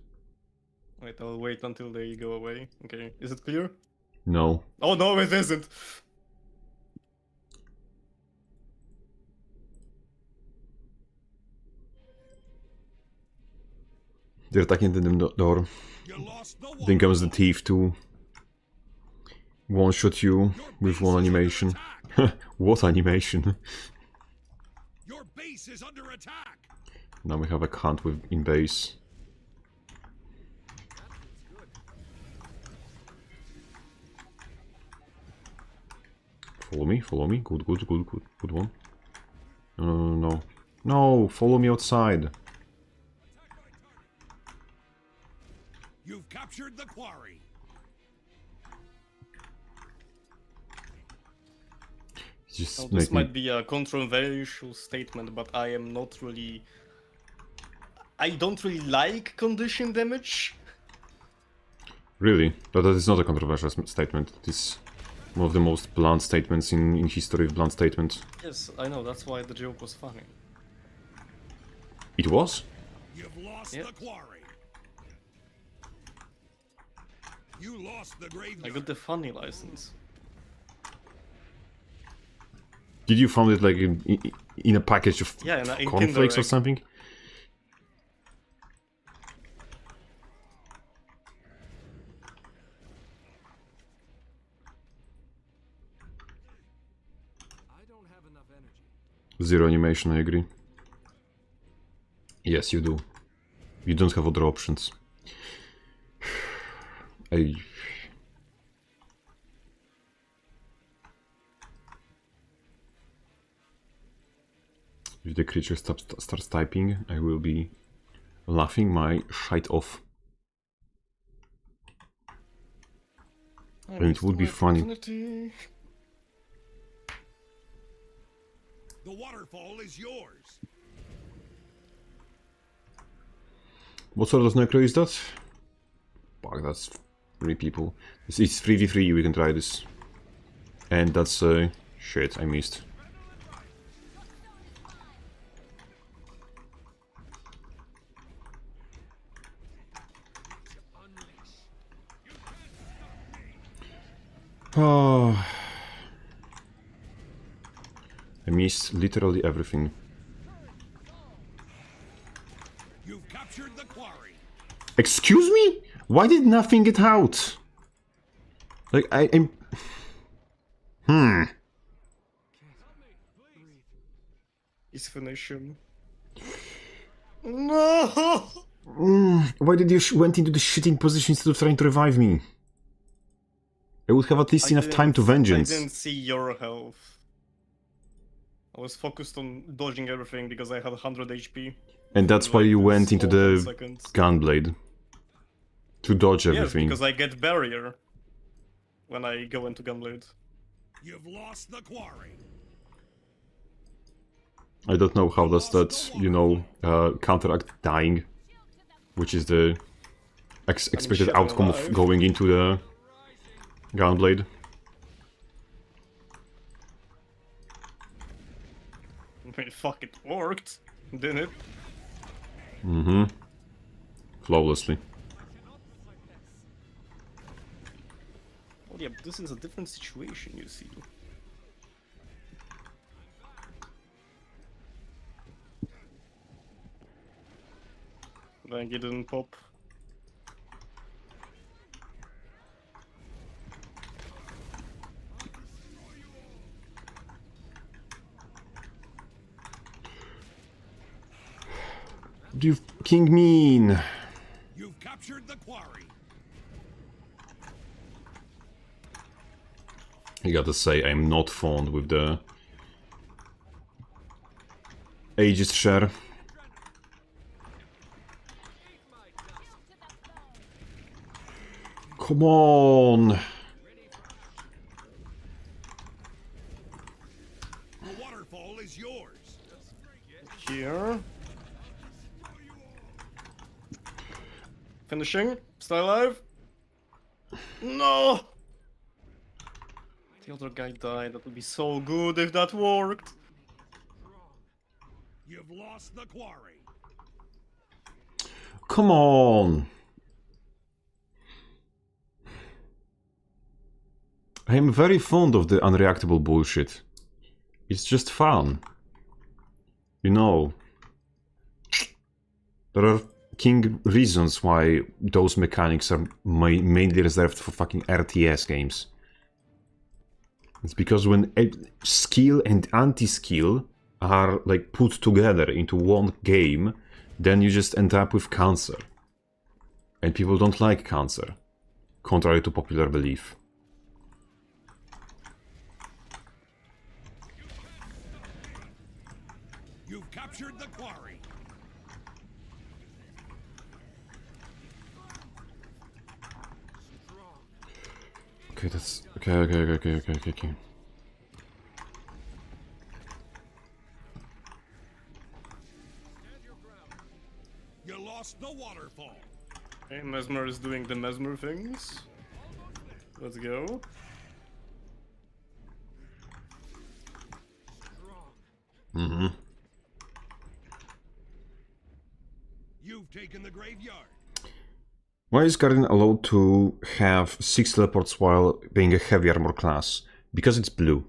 Wait, I'll wait until they go away. Okay, is it clear? No. Oh no, it isn't! They're attacking the door. You lost the water. Then comes the thief to one-shot you with one animation. What animation? Your base is under attack. Now we have a hunt with in base. Follow me, follow me. Good, good, good, good, good one. No. No, follow me outside. You've captured the quarry. Just Now, make this me... might be a controversial statement, but I am not really... I don't really like condition damage. Really? But that is not a controversial statement. It is one of the most blunt statements in history of blunt statements. Yes, I know, that's why the joke was funny. It was? You've lost Yep. the quarry. You lost the graveyard. I got the funny license. Did you find it like in a package of Yeah, in cornflakes or Kinder Egg. something? I don't have enough energy. Zero animation, I agree. Yes, you do. You don't have other options. I... If the creature starts typing, I will be laughing my shite off. And it would be funny. Opportunity. The waterfall is yours. What sort of necro is that? Fuck, that's 3 people. It's 3v3, we can try this. And that's... shit, I missed. Oh. I missed literally everything. You've captured the quarry. Excuse me? Why did nothing get out? Like, I'm... He's finishing. No! Why did you went into the shitting position instead of trying to revive me? I would have at least enough time to vengeance. I didn't see your health. I was focused on dodging everything because I had 100 HP. And that's why Like, you went this into whole 10 the seconds. gunblade. To dodge Yes, everything. because I get barrier when I go into gunblade. You've lost the quarry. I don't know how does that, you know, counteract dying. Which is the expected shit, outcome of alive. going into the gunblade. I mean, fuck, it worked, didn't it? Mm-hmm. Flawlessly. Oh yeah, but this is a different situation, you see. Like, it didn't pop. What do you fucking mean? You've captured the quarry. I gotta say, I'm not fond with the Aegis share. Come on! The waterfall is yours. Here. Finishing. Still alive. No! The other guy died. That would be so good if that worked. You've lost the quarry. Come on! I am very fond of the unreactable bullshit. It's just fun. You know. There are king reasons why those mechanics are mainly reserved for fucking RTS games. It's because when skill and anti-skill are like put together into one game, then you just end up with cancer. And people don't like cancer, contrary to popular belief. You've captured the quarry. Okay, that's okay. You lost the waterfall. Okay, Mesmer is doing the Mesmer things. Let's go. Mm-hmm. You've taken the graveyard. Why is Guardian allowed to have 6 teleports while being a heavy armor class? Because it's blue.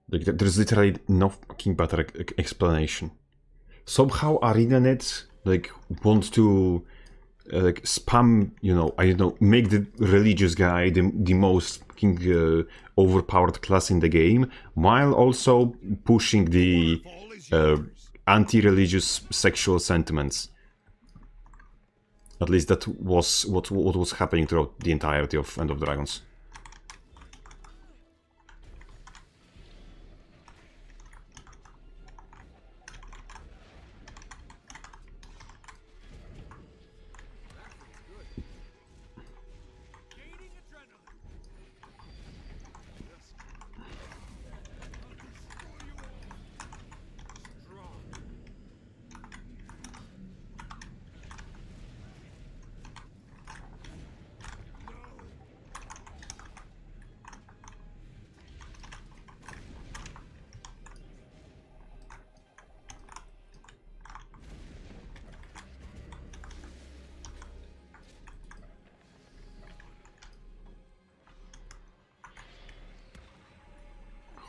Like, there's literally no fucking better explanation. Somehow ArenaNet like want to like spam, you know, I don't know, make the religious guy the most fucking overpowered class in the game, while also pushing the Waterfall is yours. anti-religious sexual sentiments. At least that was what was happening throughout the entirety of End of Dragons. Gaining adrenaline. Strong.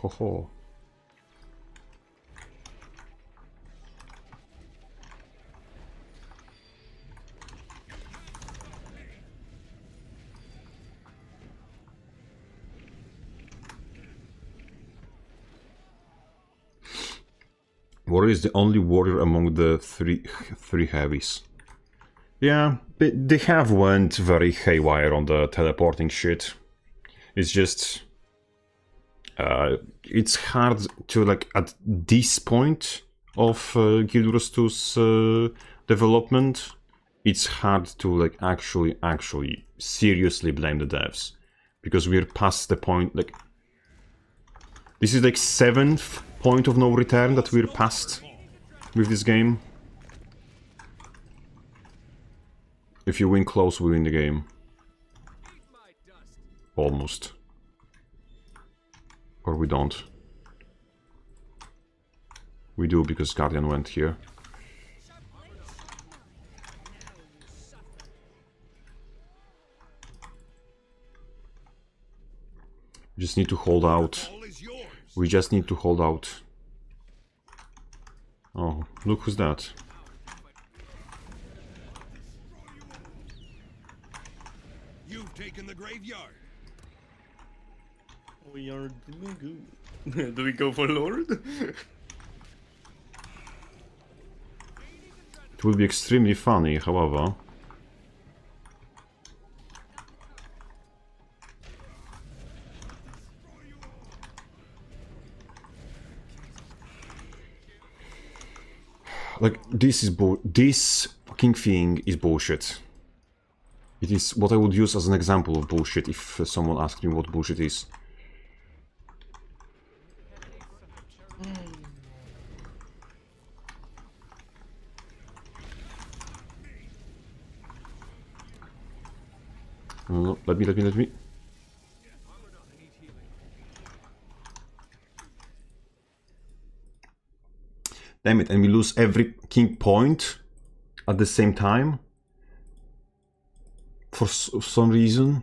Ho ho. Warrior is the only warrior among the three heavies. Yeah, they have went very haywire on the teleporting shit. It's just it's hard to, like, at this point of Guild Wars 2's development, it's hard to like actually seriously blame the devs, because we're past the point. Like, this is like 7th point of no return that we're past with this game. If you win close, we win the game. Eat my dust. Almost. Or we don't. We do, because Guardian went here. We just need to hold out. All is yours. We just need to hold out. Oh, look who's that. You've taken the graveyard. We are doing good. Do we go for Lord? It will be extremely funny, however. Like, this fucking thing is bullshit. It is what I would use as an example of bullshit if someone asked me what bullshit is. No, let me. Damn it, and we lose every king point at the same time? For some reason?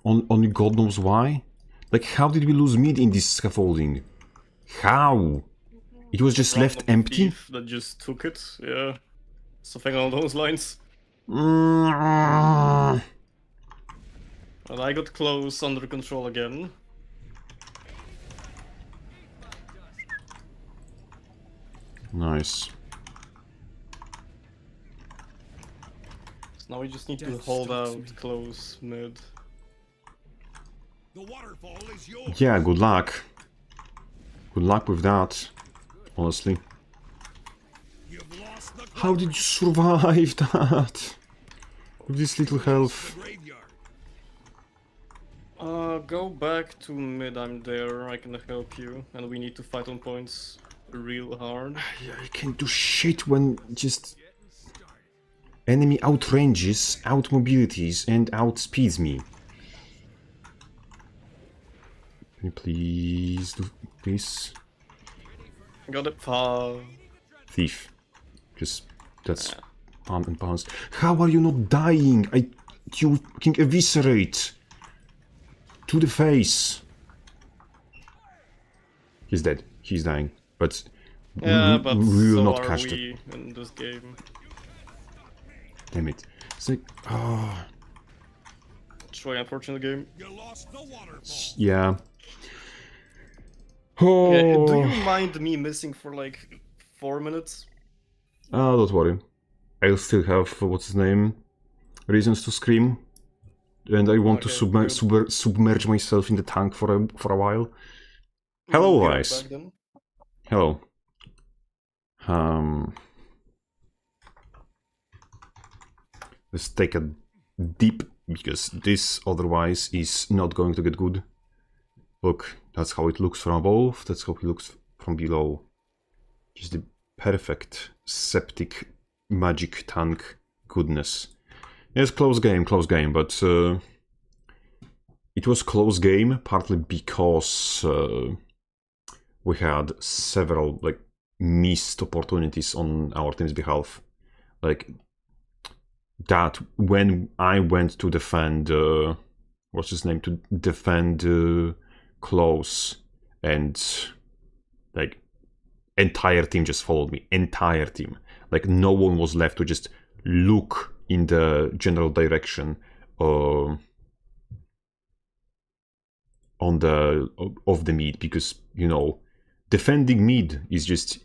Only God knows why? Like, how did we lose mid in this scaffolding? How? It was just left empty? Thief that just took it, yeah. Something along those lines. Mm. And I got close, under control again. Nice. So now we just need to Death hold stalks out me. close mid. The waterfall is yours. Yeah, good luck. Good luck with that, honestly. You've lost the How did you survive that? With this little health. graveyard. Go back to mid, I'm there, I can help you. And we need to fight on points real hard. Yeah, I can't do shit when just enemy outranges, outmobilities, and outspeeds me. Can you please do this? Got it. Thief. Just, that's pound and pounds. How are you not dying? You fucking eviscerate. To the face. He's dead. He's dying. But Yeah, but we will so not are catch we in this game. Damn it. It's like, oh, It's really unfortunate game. You lost the waterfall. yeah. Oh, Yeah, do you mind me missing for like 4 minutes? Don't worry. I'll still have, what's his name, reasons to scream. And I want to Okay, good. submerge myself in the tank for a while. Hello, Be right guys. back then. Hello. Let's take a dip, because this otherwise is not going to get good. Look, that's how it looks from above, that's how it looks from below. Just the perfect septic magic tank goodness. Yes, close game, but it was close game partly because we had several like missed opportunities on our team's behalf. Like that when I went to defend what's his name, to defend close, and like entire team just followed me. Entire team. Like no one was left to just look in the general direction of the mid, because you know defending mid is just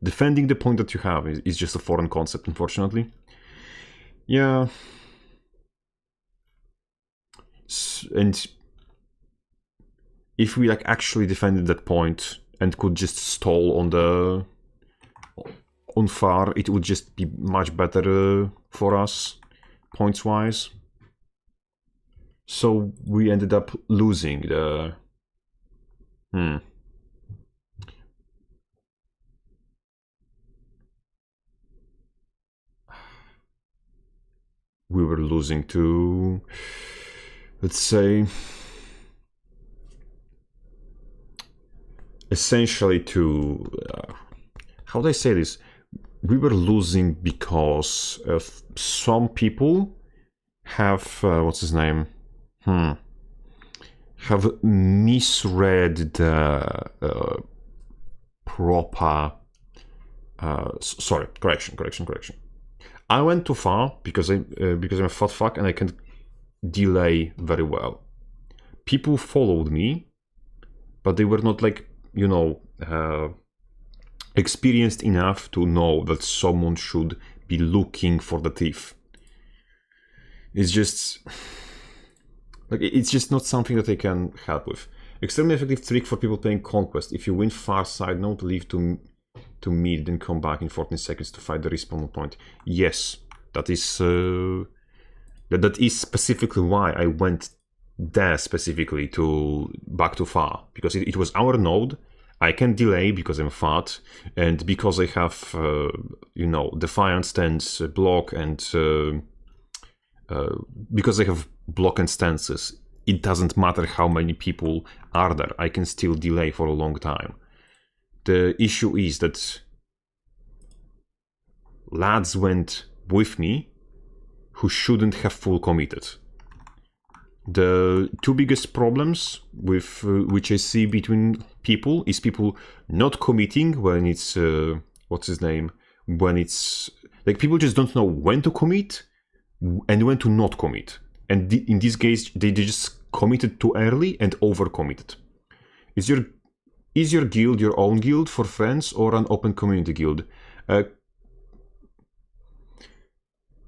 defending the point that you have is just a foreign concept, unfortunately. Yeah. And if we like actually defended that point and could just stall on far, it would just be much better for us points wise. So we ended up losing the we were losing to, let's say, essentially to how do I say this? We were losing because some people have what's his name? Have misread the proper. Sorry, correction. I went too far because I'm a fat fuck and I can delay very well. People followed me, but they were not like, you know, experienced enough to know that someone should be looking for the thief. It's just like it's just not something that I can help with. Extremely effective trick for people playing Conquest. If you win far side node, leave to mid, then come back in 14 seconds to fight the respawn point. Yes, that is that is specifically why I went there specifically to back to far, because it was our node. I can delay because I'm fat, and because I have you know, Defiant stance, block, and because I have block and stances, it doesn't matter how many people are there, I can still delay for a long time. The issue is that lads went with me who shouldn't have full committed. The two biggest problems with which I see between people is people not committing when it's what's his name, when it's like people just don't know when to commit and when to not commit, and in this case they just committed too early and overcommitted. Is your guild your own guild for friends or an open community guild?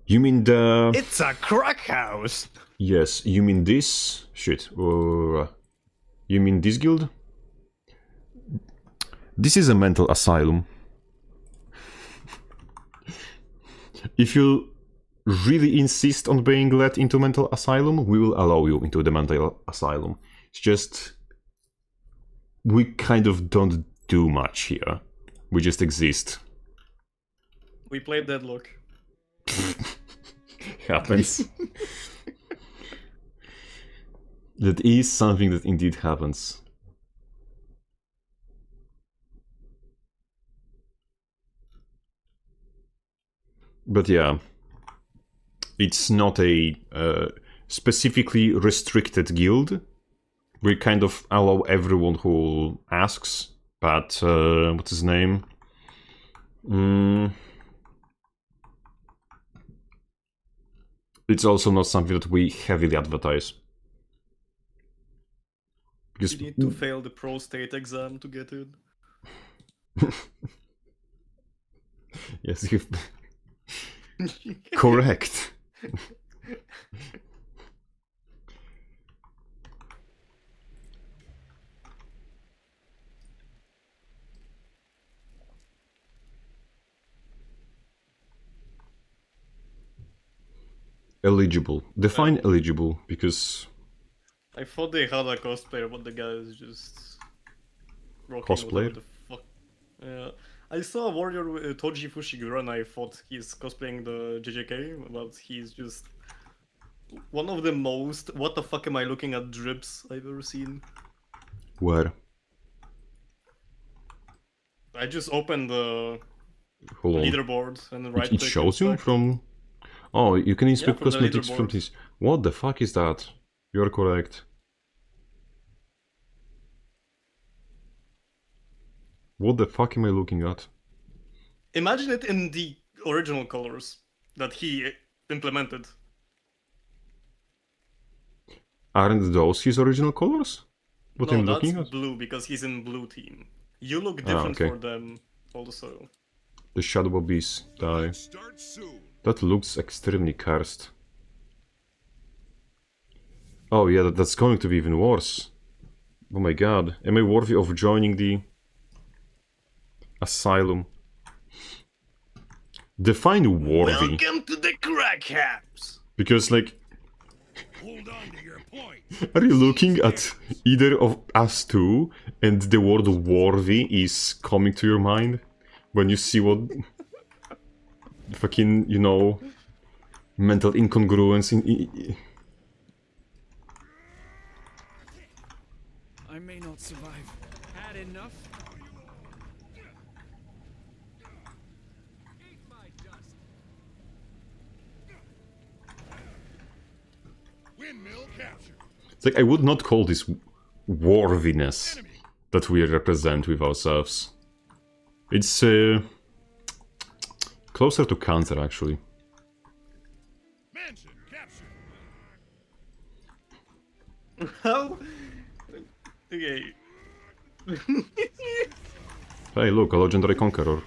You mean the... It's a crack house! Yes, you mean this? Shit. You mean this guild? This is a mental asylum. If you really insist on being let into mental asylum, we will allow you into the mental asylum. It's just... we kind of don't do much here. We just exist. We played Deadlock. Happens. That is something that indeed happens. But yeah, it's not a specifically restricted guild. We kind of allow everyone who asks, but what's his name? It's also not something that we heavily advertise. Because You need to fail the pro state exam to get in. yes, you've... Correct. Eligible. Define eligible, because... I thought they had a cosplayer, but the guy is just... rocking Cosplayer? whatever the fuck. Yeah. I saw a warrior with Toji Fushiguro and I thought he's cosplaying the JJK, but he's just... one of the most what the fuck am I looking at drips I've ever seen. Where? I just opened the Hold on. leaderboard and right It shows you from... Oh, you can inspect from the cosmetics from leaderboard. this. What the fuck is that? You're correct. What the fuck am I looking at? Imagine it in the original colors that he implemented. Aren't those his original colors? What No, I'm that's looking at? blue because he's in blue team. You look different okay. for them also. The Shadow Abyss die. Start soon. That looks extremely cursed. Oh yeah, that's going to be even worse. Oh my god. Am I worthy of joining the... asylum? Define worthy. Welcome to the crack house! Because like... Hold on to your point. Are you looking at either of us two and the word worthy is coming to your mind? When you see what... fucking, you know... mental incongruence in... I may not survive. Had enough? Eat my dust. Windmill capture. It's like, I would not call this worthiness that we represent with ourselves. It's closer to cancer, actually. Mansion capture. How? Okay. Hey, look, a legendary conqueror.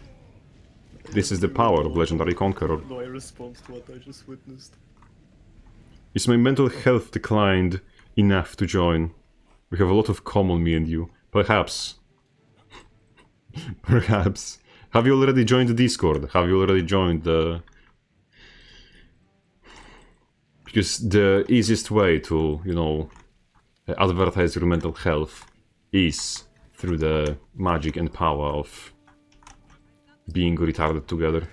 This is the power of legendary conqueror. How do I respond to what I just witnessed? Is my mental health declined enough to join? We have a lot of common, me and you. Perhaps. Perhaps. Have you already joined the Discord? Have you already joined the... Because the easiest way to, you know, advertise your mental health is through the magic and power of being retarded together.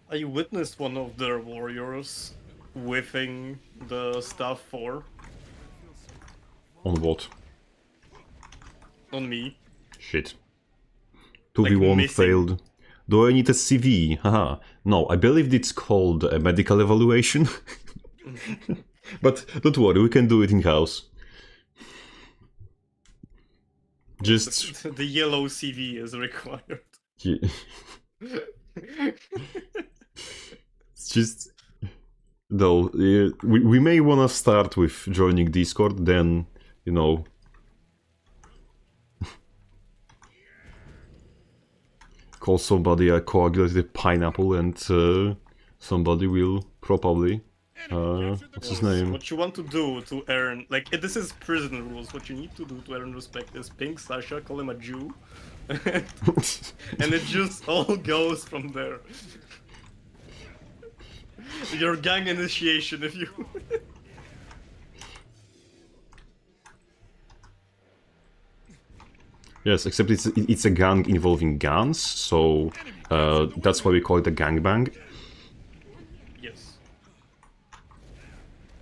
I witnessed one of their warriors whiffing the staff 4 On what? on me. Shit. 2v1 Like missing. failed. Do I need a CV? Haha. No, I believe it's called a medical evaluation. But don't worry, we can do it in-house. Just... The yellow CV is required. Yeah. It's just... Though, we may wanna start with joining Discord, then, you know... call somebody a coagulated pineapple and somebody will probably... what's his name? What you want to do to earn, like, this is prison rules. What you need to do to earn respect is ping Sasha, call him a Jew, and it just all goes from there. Your gang initiation, if you. Yes, except it's a gang involving guns, so that's why we call it a gangbang. Yes.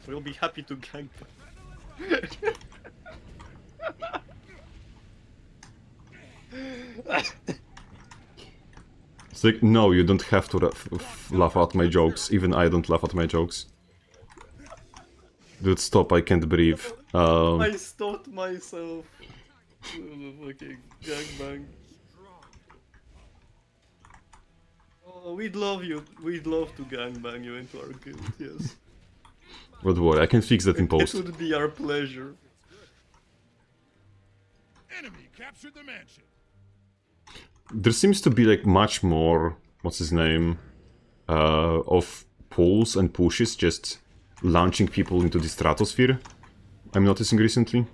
We'll be happy to gang. It's like, no, you don't have to laugh at my jokes. Even I don't laugh at my jokes. Dude, stop, I can't breathe. I stopped myself. Fucking gangbang. Oh, we'd love you. We'd love to gangbang you into our guild, yes. Don't worry, I can fix that in It post. would be our pleasure. Enemy captured the mansion. There seems to be like much more, what's his name, of pulls and pushes, just launching people into the stratosphere. I'm noticing recently.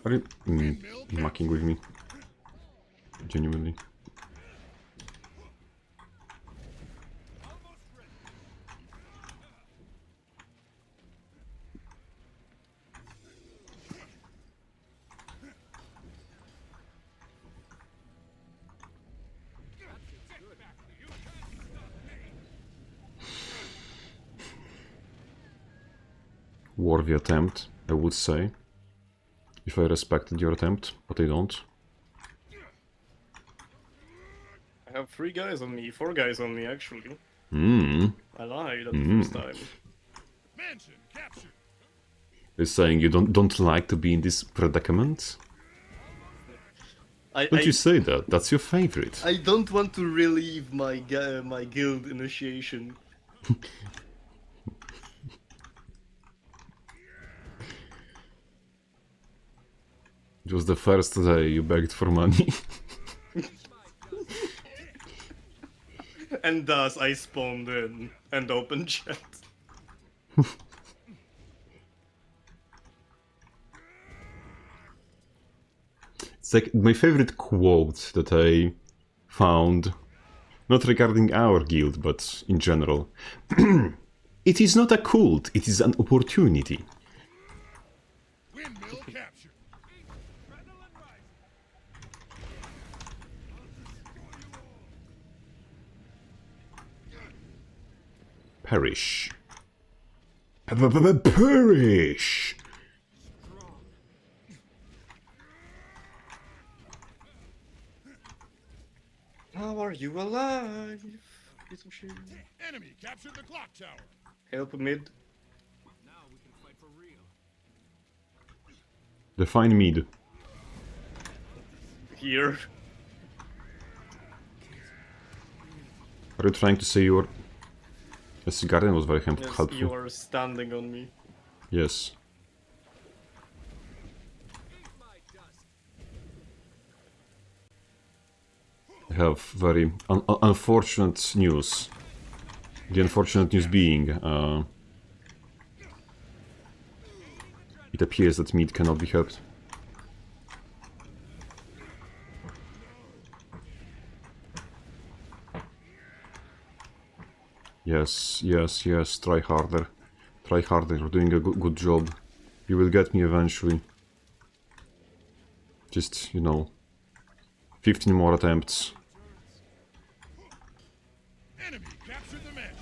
Are you mucking with me? Genuinely. Worthy attempt, I would say. If I respected your attempt, but I don't. I have 3 guys on me, 4 guys on me actually. I lied at the first time. Mansion captured. Is saying you don't like to be in this predicament? Don't you say that? That's your favorite. I don't want to relieve my my guild initiation. It was the first day you begged for money. And thus I spawned in and opened chat. It's like my favorite quote that I found, not regarding our guild, but in general. It is not a cult, it is an opportunity. Windmill captured. Perish. Perish! How are you alive? Piece of shit. Enemy captured the clock tower. Help mid. Now we can fight for real. Define mid. here. Are you trying to say your... Yes, garden was very Yes, helpful. you are standing on me. Yes. I have very unfortunate news. The unfortunate news being, it appears that meat cannot be helped. Yes, yes, yes, try harder. Try harder, you're doing a good job. You will get me eventually. Just, you know, 15 more attempts. Enemy captured the mansion.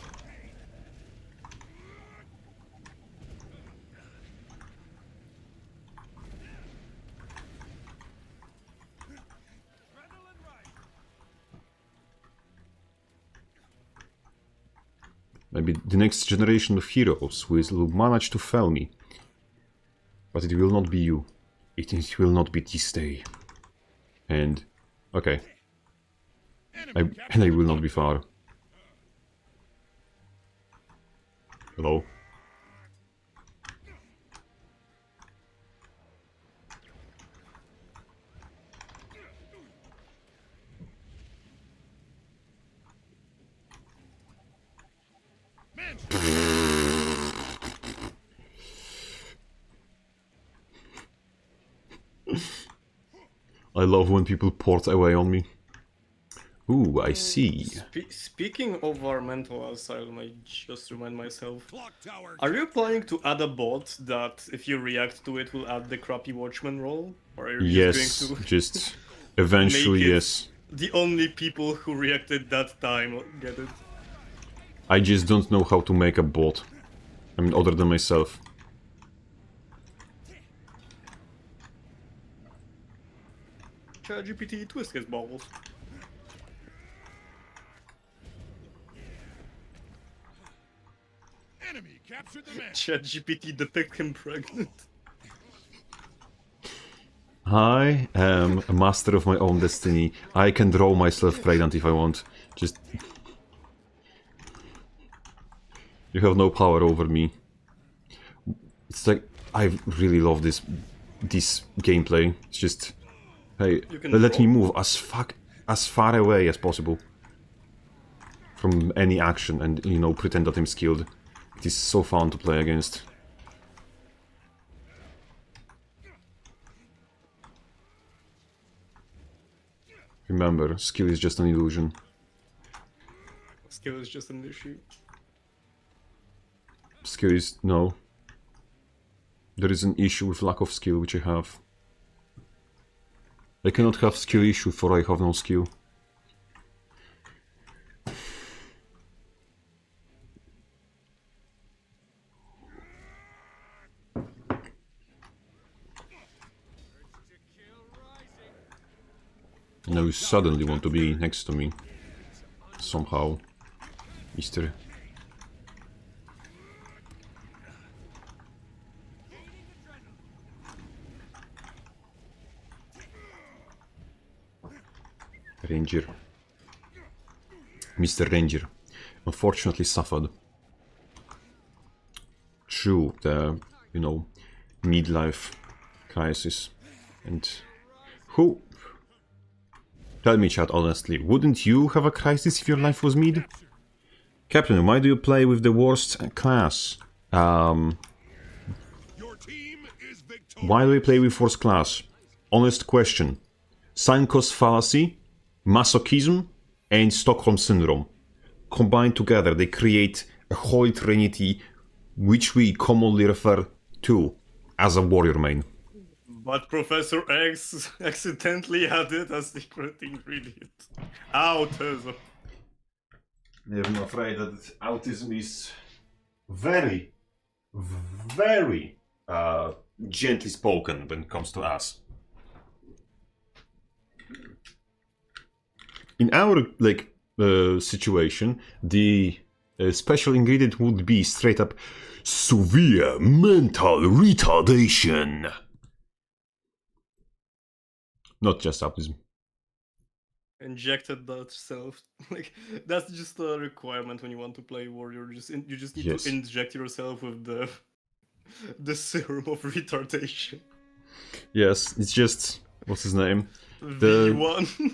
Maybe the next generation of heroes will manage to fell me. But it will not be you. It will not be this day. And... okay. And I will not be far. Hello? I love when people port away on me. Ooh, I see. Speaking of our mental asylum, I just remind myself. Clock tower. Are you planning to add a bot that, if you react to it, will add the crappy watchman roll? Or are you Yes, just going to just eventually, make it yes. the only people who reacted that time get it? I just don't know how to make a bot. I mean, other than myself. ChatGPT twist his balls. Enemy captured the mansion. ChatGPT detect him pregnant. I am a master of my own destiny. I can draw myself pregnant if I want. Just... you have no power over me. It's like... I really love this gameplay. It's just... hey, let me move as far away as possible from any action and, you know, pretend that I'm skilled. It is so fun to play against. Remember, skill is just an illusion. Skill is just an issue. Skill is... no. There is an issue with lack of skill, which I have. I cannot have skill issue for I have no skill. Now you suddenly want to be next to me. Somehow. Mister. Ranger. Mr. Ranger. Unfortunately suffered. True, the, you know, midlife crisis. And who... tell me, chat, honestly, wouldn't you have a crisis if your life was mid? Captain, why do you play with the worst class? Your team is victorious. Why do I play with worst class? Honest question. Sine cost fallacy, masochism, and Stockholm syndrome. Combined together, they create a holy trinity, which we commonly refer to as a warrior main. But Professor X accidentally added a secret ingredient. Autism. I'm afraid that autism is very, very gently spoken when it comes to us. In our situation, the special ingredient would be straight up severe mental retardation. Not just autism. Injected that self. Like that's just a requirement when you want to play warrior. You just need Yes. to inject yourself with the serum of retardation. Yes, it's just... What's his name? V1.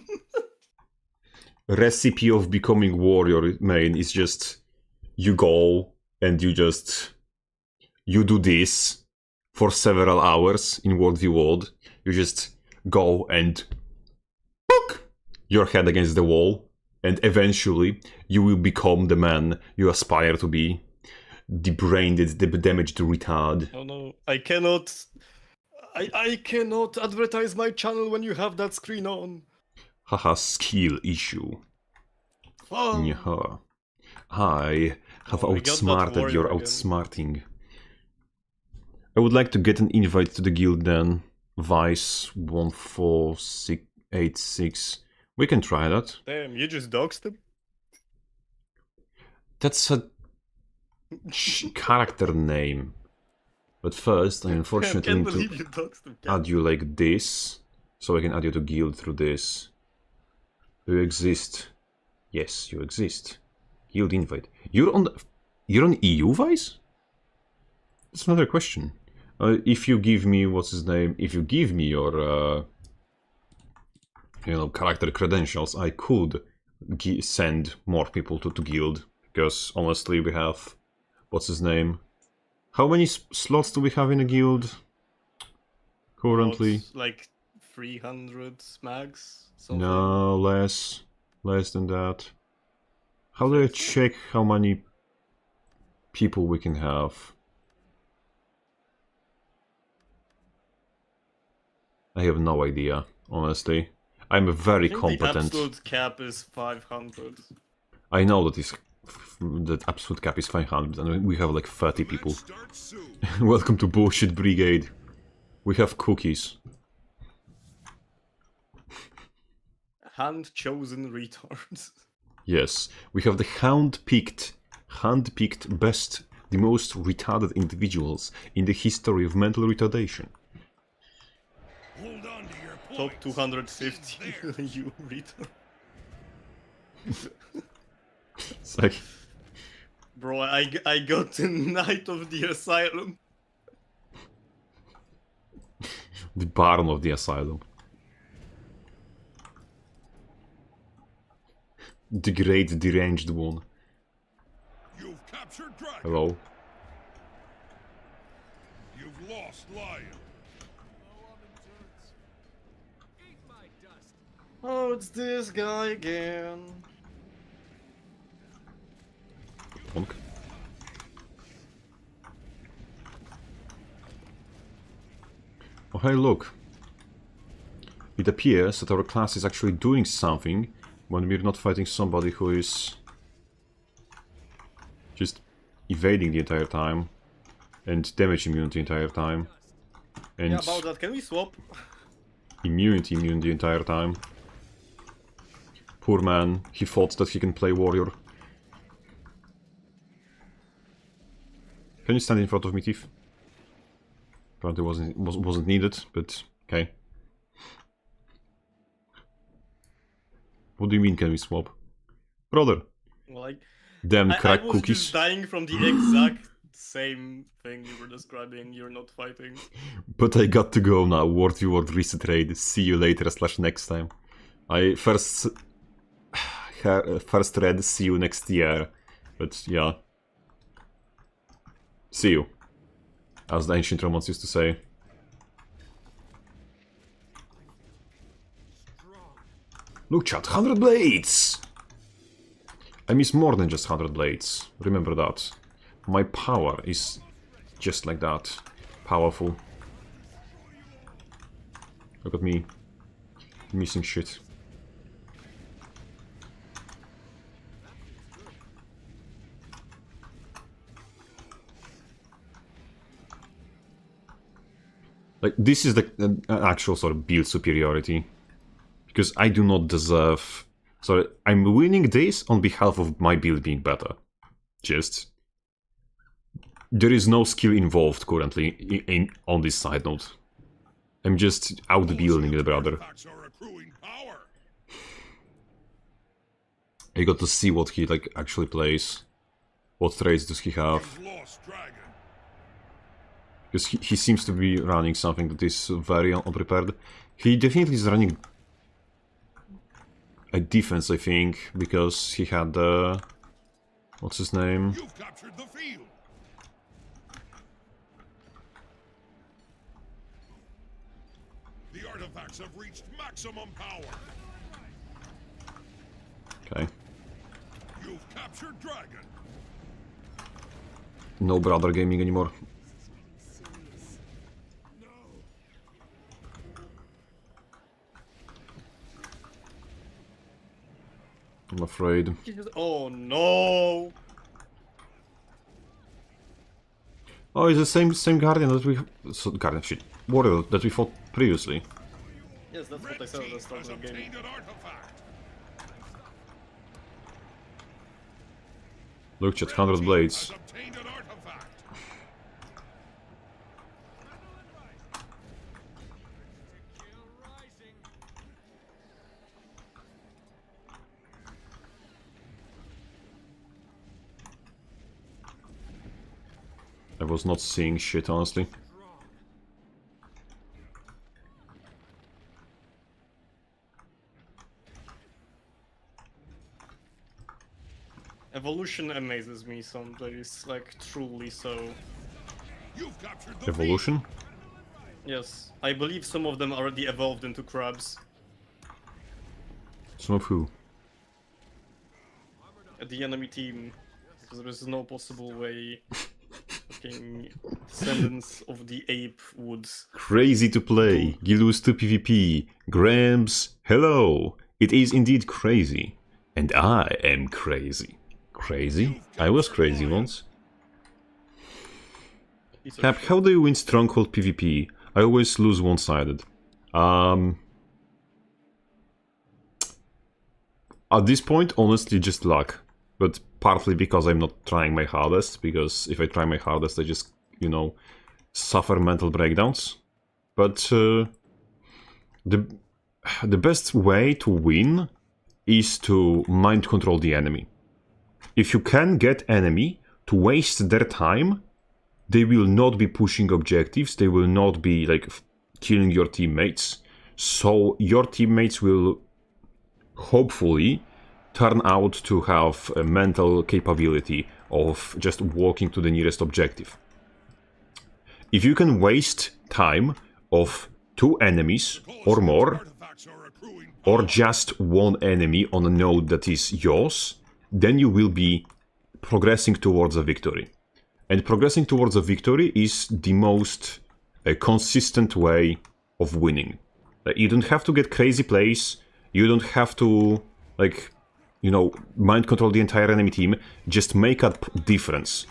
Recipe of becoming warrior main is just... You go and you do this for several hours in World v World. You just go and... Poke! Your head against the wall. And eventually you will become the man you aspire to be. The brained, the damaged retard. Oh no, I cannot. I cannot advertise my channel when you have that screen on. Haha, skill issue. Oh. Nyaha. I have Oh, we got that outsmarted your warrior again. outsmarting. I would like to get an invite to the guild then. Vice 14686. We can try that. Damn, you just doxed him? That's a character name. But first, I I unfortunately can't need believe to you doxed him. add you like this. So I can add you to guild through this. Do you exist? Yes, you exist. Guild invite. You're on EU, Vice? That's another question. If you give me, what's his name? If you give me your, character credentials, I could send more people to guild. Because honestly, we have, what's his name? How many slots do we have in a guild currently? What's, like 300 max? Something? No, less than that. How do I check how many people we can have? I have no idea, honestly. I'm very I think competent. The absolute cap is 500. I know that absolute cap is 500 and we have like 30 people. Let's start soon. Welcome to Bullshit Brigade. We have cookies. Hand-chosen retards. Yes, we have the handpicked best, the most retarded individuals in the history of mental retardation. Hold on to your Top points. 250, you retard. It's like, Bro, I got the Knight of the Asylum. the Baron of the Asylum. The great deranged one. You've captured Dragon. Hello. You've lost Lion. Eat my dust. Oh, it's this guy again. Bonk. Oh hey, look. It appears that our class is actually doing something when we're not fighting somebody who is just evading the entire time and damage immune the entire time and Yeah, about that, can we swap? immunity immune the entire time. Poor man, he thought that he can play warrior. Can you stand in front of me, Tiff? Apparently wasn't needed, but okay. What do you mean, can we swap? Brother, Like, damn I crack was cookies. just dying from the exact same thing you were describing. You're not fighting. But I got to go now. Word to word reset raid. See you later / next time. I first read see you next year. But yeah. See you. As the ancient Romans used to say. Look chat, 100 blades! I miss more than just 100 blades. Remember that. My power is just like that. Powerful. Look at me. Missing shit. Like, this is the actual sort of build superiority. Because I do not deserve... Sorry, I'm winning this on behalf of my build being better. Just... There is no skill involved currently on this side note. I'm just outbuilding the brother. Artifacts are accruing power. I got to see what he like actually plays. What traits does he have? You've lost dragon. Because he seems to be running something that is very unprepared. He definitely is running a defense, I think, because he had what's his name? You've captured the field. The artifacts have reached maximum power. Okay. You've captured dragon. No brother gaming anymore. I'm afraid. Oh no! Oh, it's the same guardian that we guardian shit warrior that we fought previously. Yes, that's what I Red said at team the start has of the game. obtained an artifact. Look, chat, Red 100 team blades. has obtained an artifact. Kill rising. I was not seeing shit, honestly. Evolution amazes me some days, like truly so. You've captured the Evolution? Yes, I believe some of them already evolved into crabs. Some of who? The enemy team, because there is no possible way fucking descendants of the ape would. Crazy to play. GW2 PvP. Grams, hello. It is indeed crazy. And I am crazy. Crazy? I was crazy once. Cap, how do you win Stronghold PvP? I always lose one-sided. At this point, honestly, just luck. But partly because I'm not trying my hardest, because if I try my hardest, I just, you know, suffer mental breakdowns. But the best way to win is to mind control the enemy. If you can get enemy to waste their time, they will not be pushing objectives, they will not be like killing your teammates. So your teammates will hopefully turn out to have a mental capability of just walking to the nearest objective. If you can waste time of 2 enemies or more, artifacts are accruing or just 1 enemy on a node that is yours, then you will be progressing towards a victory. And progressing towards a victory is the most consistent way of winning. You don't have to get crazy plays, you don't have to, like, you know, mind control the entire enemy team, just make a difference.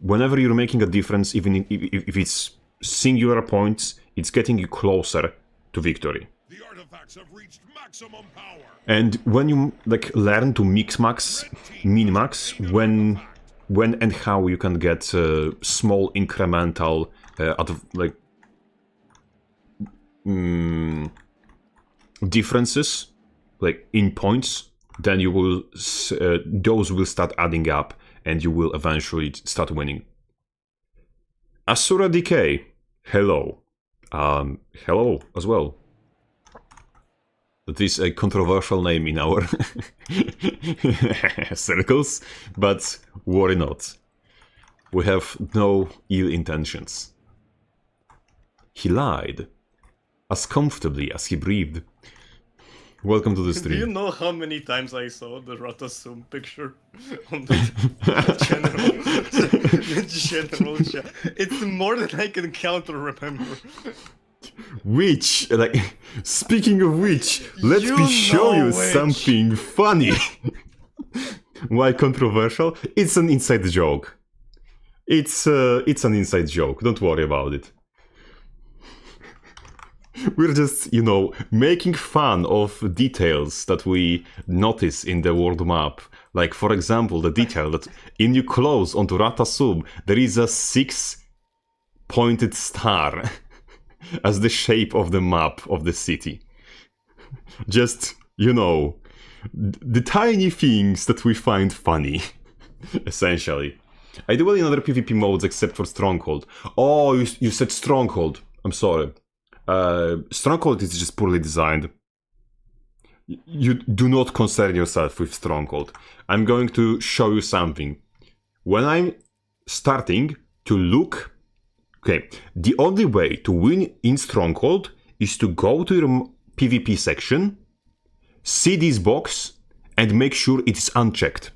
Whenever you're making a difference, even if it's singular points, it's getting you closer to victory. The artifacts have reached maximum power. And when you like learn to mix-max, min-max, when and how you can get small incremental differences, like in points, then you will those will start adding up, and you will eventually start winning. Asura Decay, hello, hello as well. That is a controversial name in our circles, but worry not. We have no ill intentions. He lied as comfortably as he breathed. Welcome to the Do you stream. know how many times I saw the Ratasum picture on the general chat? It's more than I can count or remember. Which, like, speaking of which, let You me show know you which. something funny. Why controversial? It's an inside joke. It's an inside joke. Don't worry about it. We're just, you know, making fun of details that we notice in the world map. Like, for example, the detail that in you close onto Ratasum, there is a 6-pointed star as the shape of the map of the city. Just, you know, The tiny things that we find funny, essentially. I do well in other PvP modes except for Stronghold. Oh, you said Stronghold. I'm sorry. Stronghold is just poorly designed. You do not concern yourself with Stronghold. I'm going to show you something. When I'm starting to look... Okay, the only way to win in Stronghold is to go to your PvP section, see this box, and make sure it is unchecked.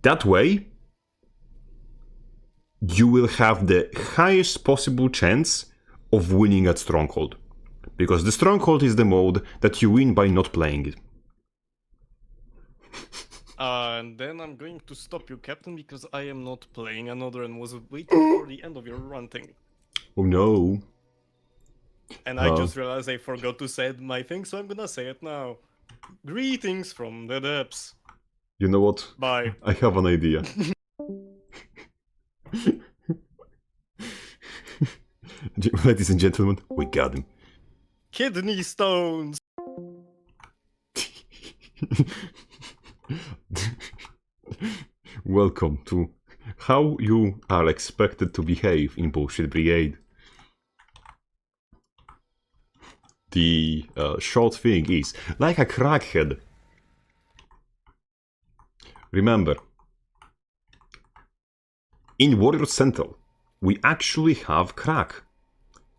That way, you will have the highest possible chance of winning at Stronghold. Because the Stronghold is the mode that you win by not playing it. And then I'm going to stop you, Captain, because I am not playing another and was waiting for the end of your ranting. Oh no. And I just realized I forgot to say my thing, so I'm gonna say it now. Greetings from the depths. You know what? Bye. I have an idea. Ladies and gentlemen, we got him. Kidney stones. Welcome to how you are expected to behave in Bullshit Brigade. The short thing is, like a crackhead. Remember, in Warrior Central, we actually have crack.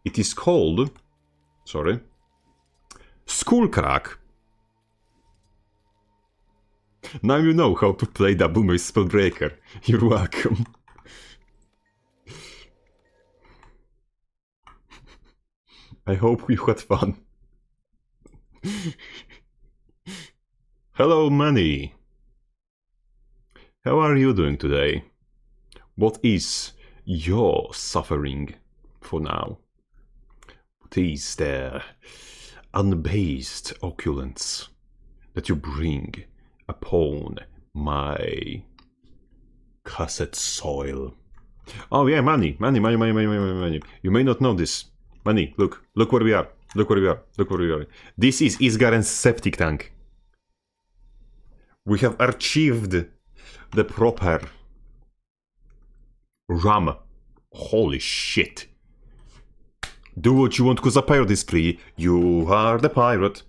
It is called, School Crack. Now you know how to play the Boomer Spellbreaker. You're welcome. I hope you had fun. Hello, Manny. How are you doing today? What is your suffering for now? What is the unbased opulence that you bring upon my cursed soil? Oh yeah, Manny. You may not know this. Manny, look where we are. Look where we are. This is Isgaren's septic tank. We have achieved the proper ram. Holy shit. Do what you want, because a pirate is free. You are the pirate.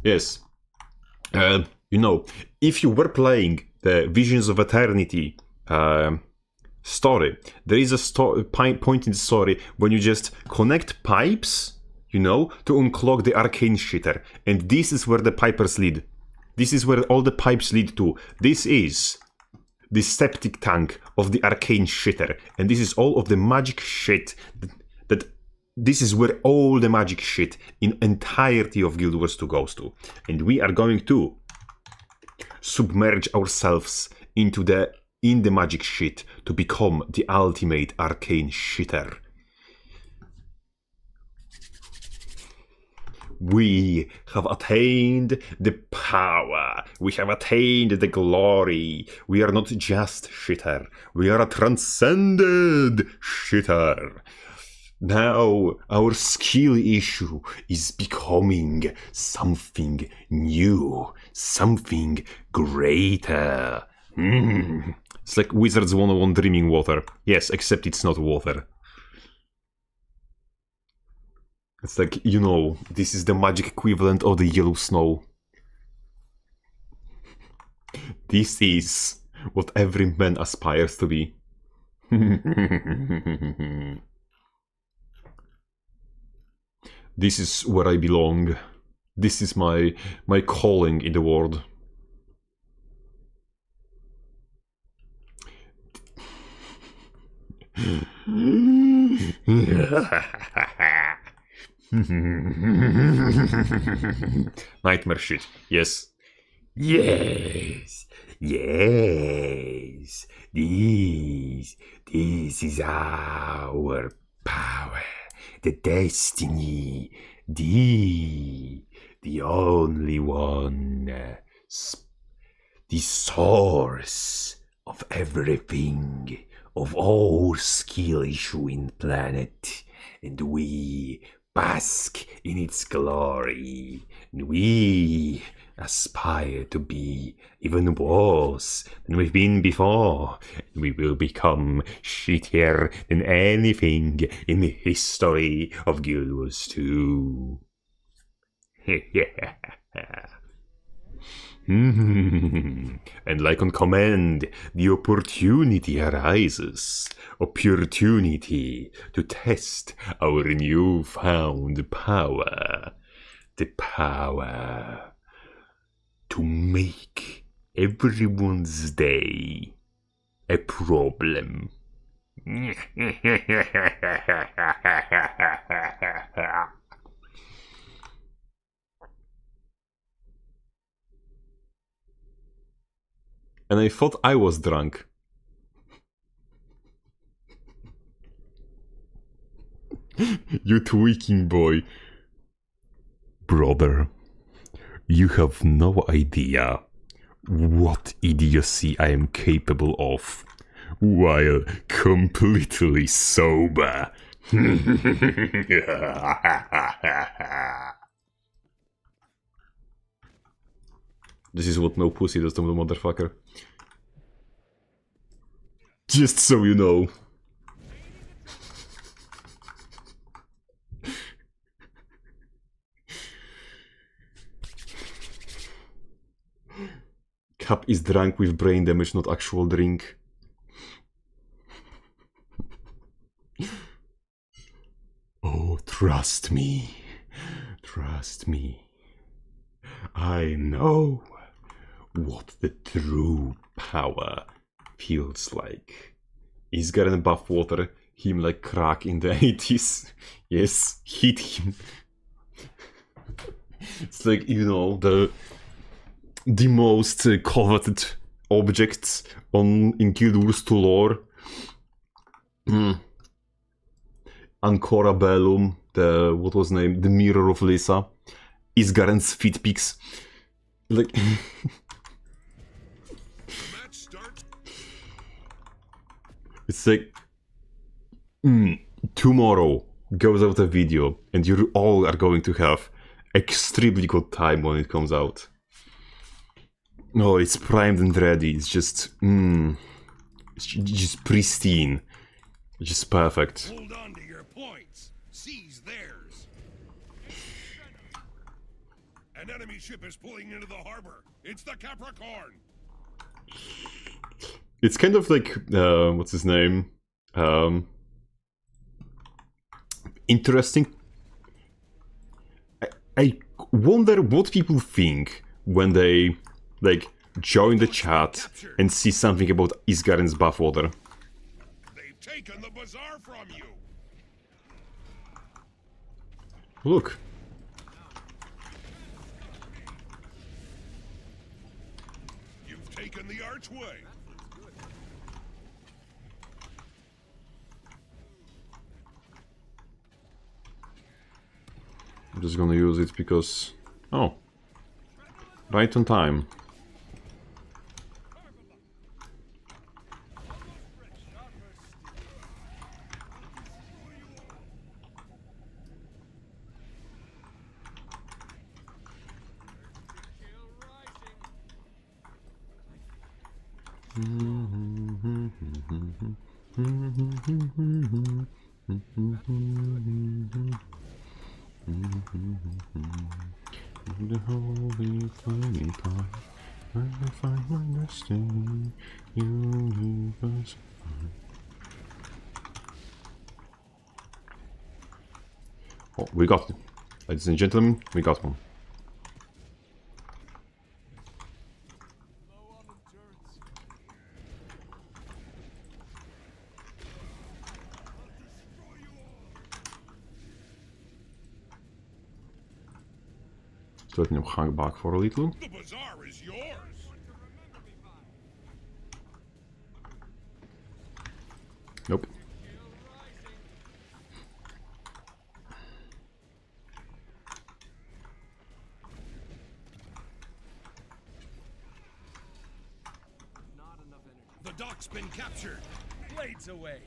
Yes. You know, if you were playing the Visions of Eternity story, there is a point in the story when you just connect pipes, you know, to unclog the arcane shitter. And this is where the pipers lead. This is where all the pipes lead to. This is the septic tank of the arcane shitter. And this is all of the magic shit that this is where all the magic shit in entirety of Guild Wars 2 goes to. And we are going to submerge ourselves into the magic shit to become the ultimate arcane shitter. We have attained the power. We have attained the glory. We are not just shitter. We are a transcended shitter. Now our skill issue is becoming something new, something greater. It's like Wizards 101 Dreaming Water. Yes, except it's not water. It's like, you know, this is the magic equivalent of the yellow snow. This is what every man aspires to be. This is where I belong. This is my calling in the world. Nightmare shit. Yes. Yes. Yes. This is our power. The destiny. The only one. The source of everything. Of all skill issue in planet. And we bask in its glory. And we aspire to be even worse than we've been before. And we will become shittier than anything in the history of Guild Wars 2. And like on command, the opportunity arises. Opportunity to test our newfound power. The power to make everyone's day a problem. And I thought I was drunk. You tweaking boy. Brother, you have no idea what idiocy I am capable of while completely sober. This is what no pussy does to the motherfucker. Just so you know. Cap is drunk with brain damage, not actual drink. Oh, trust me. Trust me. I know what the true power feels like. Isgaren above water, him like crack in the 80s. Yes, hit him. It's like, you know, the most coveted objects in Guild Wars 2 lore. Ancora Bellum, what was named? The Mirror of Lisa. Isgaren's feet pics. Like... It's like... tomorrow goes out a video and you all are going to have extremely good time when it comes out. Oh, it's primed and ready. It's just... it's just pristine. It's just perfect. Hold on to your points. Seize theirs. An enemy ship is pulling into the harbor. It's the Capricorn. It's kind of like, what's his name? Interesting. I wonder what people think when they, like, join the chat and see something about Isgaren's bathwater. They've taken the bazaar from you. Look. You've taken the archway. I'm just gonna use it because... Oh. Right on time. The holy tiny pie, where I find my destiny, universe. Oh, we got it. Ladies and gentlemen, we got one. Let me hang back for a little. The bazaar is yours. Nope. The dock's been captured. Blades away.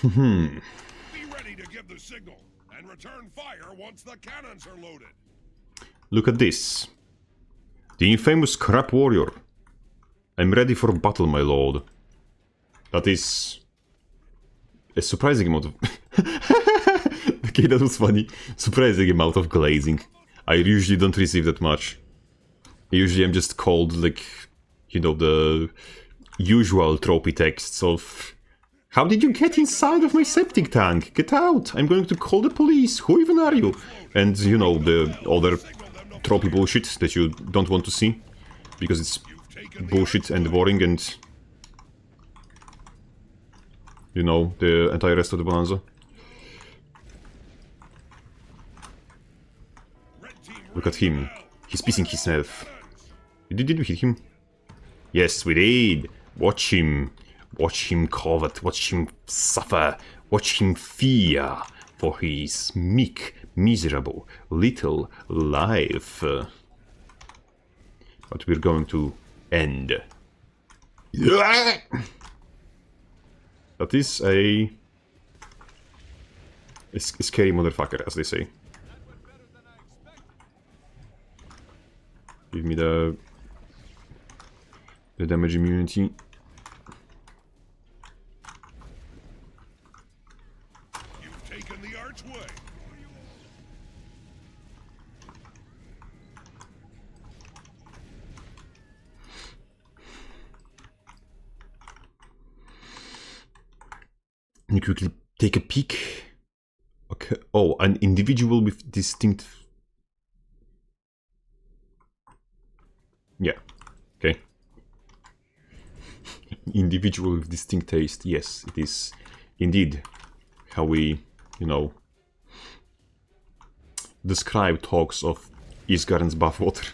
Be ready to give the signal and return fire once the cannons are loaded. Look at this. The infamous crap warrior. I'm ready for battle, my lord. That is a surprising amount of... Okay, that was funny. Surprising amount of glazing. I usually don't receive that much. Usually I'm just called, like, you know, the usual trophy texts of... How did you get inside of my septic tank? Get out! I'm going to call the police! Who even are you? And, you know, the other trophy bullshit that you don't want to see. Because it's bullshit and boring and... You know, the entire rest of the bonanza. Look at him. He's pissing himself. Did we hit him? Yes, we did. Watch him. Watch him covet. Watch him suffer. Watch him fear for his meek, miserable, little life. But we're going to end. That is a scary motherfucker, as they say. Give me the damage immunity. You've taken the archway. Let me quickly take a peek. Okay. Oh, an individual with distinct... Yeah. Okay. Individual with distinct taste. Yes, it is indeed how we, you know, describe talks of Isgaren's bathwater.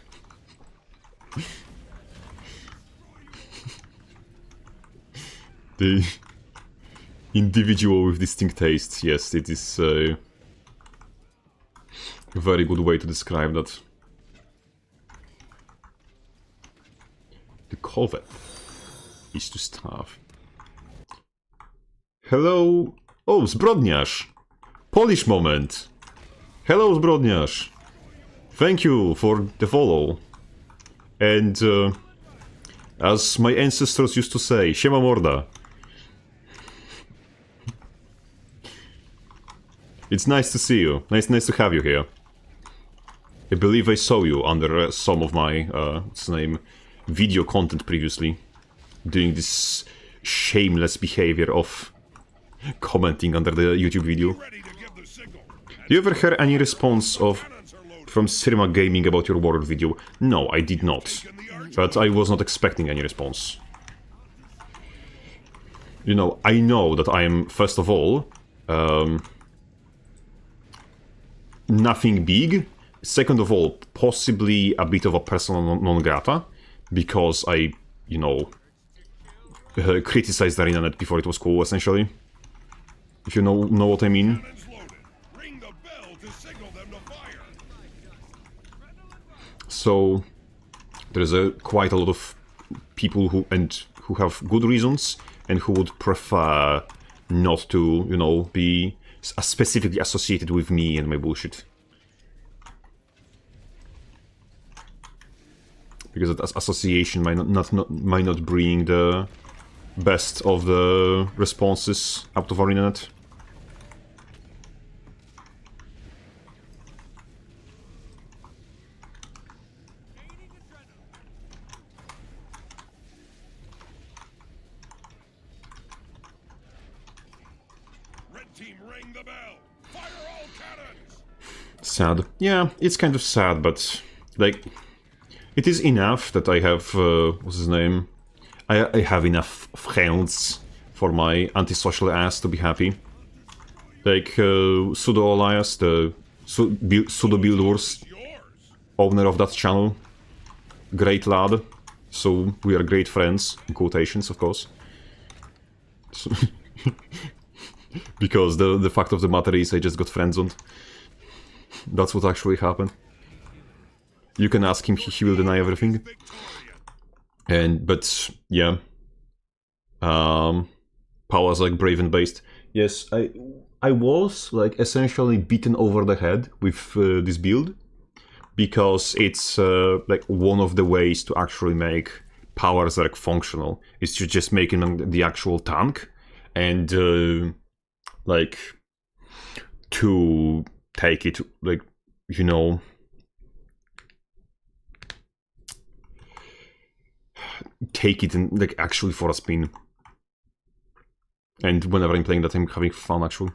The individual with distinct tastes. Yes, it is a very good way to describe that. The covet is to starve. Hello. Oh, Zbrodniarz. Polish moment. Hello, Zbrodniarz. Thank you for the follow. And as my ancestors used to say, siema morda. It's nice to see you. Nice to have you here. I believe I saw you under some of my, what's the name, video content previously. Doing this shameless behavior of commenting under the YouTube video. Do you ever hear any response from Sirma Gaming about your Warlord video? No, I did not. But I was not expecting any response. You know, I know that I am, first of all, nothing big. Second of all, possibly a bit of a persona non grata, because I, you know, criticized ArenaNet before it was cool, essentially. If you know what I mean. So there's quite a lot of people who have good reasons and who would prefer not to, you know, be specifically associated with me and my bullshit. Because that association might not bring the best of the responses out of ArenaNet. Sad. Yeah, it's kind of sad, but, like, it is enough that I have, what's his name? I have enough friends for my antisocial ass to be happy. Like, Sudo Elias, the Sudo Build Wars owner of that channel. Great lad. So, we are great friends, in quotations, of course. So because the fact of the matter is I just got friendzoned. That's what actually happened. You can ask him, he will deny everything. But yeah. Power's like Braven based. Yes, I was like essentially beaten over the head with this build because it's like one of the ways to actually make Power Zerg functional is to just make him the actual tank and like to take it like you know take it and like actually for a spin. And whenever I'm playing that, I'm having fun, actually.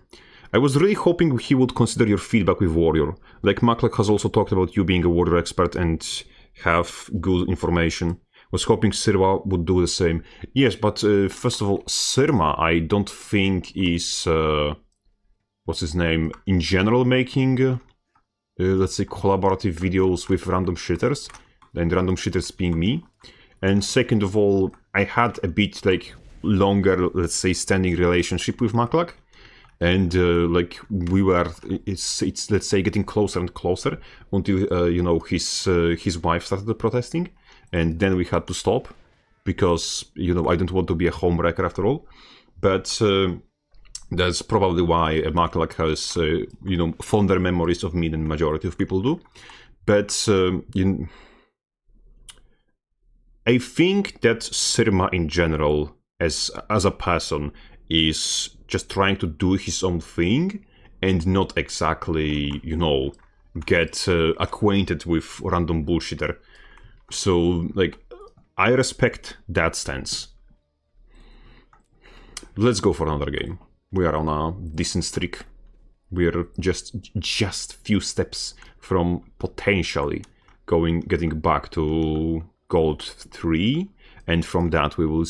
I was really hoping he would consider your feedback with Warrior. Like, Maklak has also talked about you being a Warrior expert and have good information. Was hoping Sirma would do the same. Yes, but first of all, Sirma, I don't think is... what's his name? In general making, let's say, collaborative videos with random shitters. And random shitters being me. And second of all, I had a bit, like... longer, let's say, standing relationship with Maklak, and like we were, it's let's say getting closer and closer until you know his wife started protesting, and then we had to stop because you know I don't want to be a homewrecker after all. But that's probably why Maklak has you know fonder memories of me than majority of people do. But I think that Sirma in general, as a person, is just trying to do his own thing and not exactly, you know, get acquainted with random bullshitter. So, like, I respect that stance. Let's go for another game. We are on a decent streak. We're just few steps from potentially getting back to Gold 3. And from that we will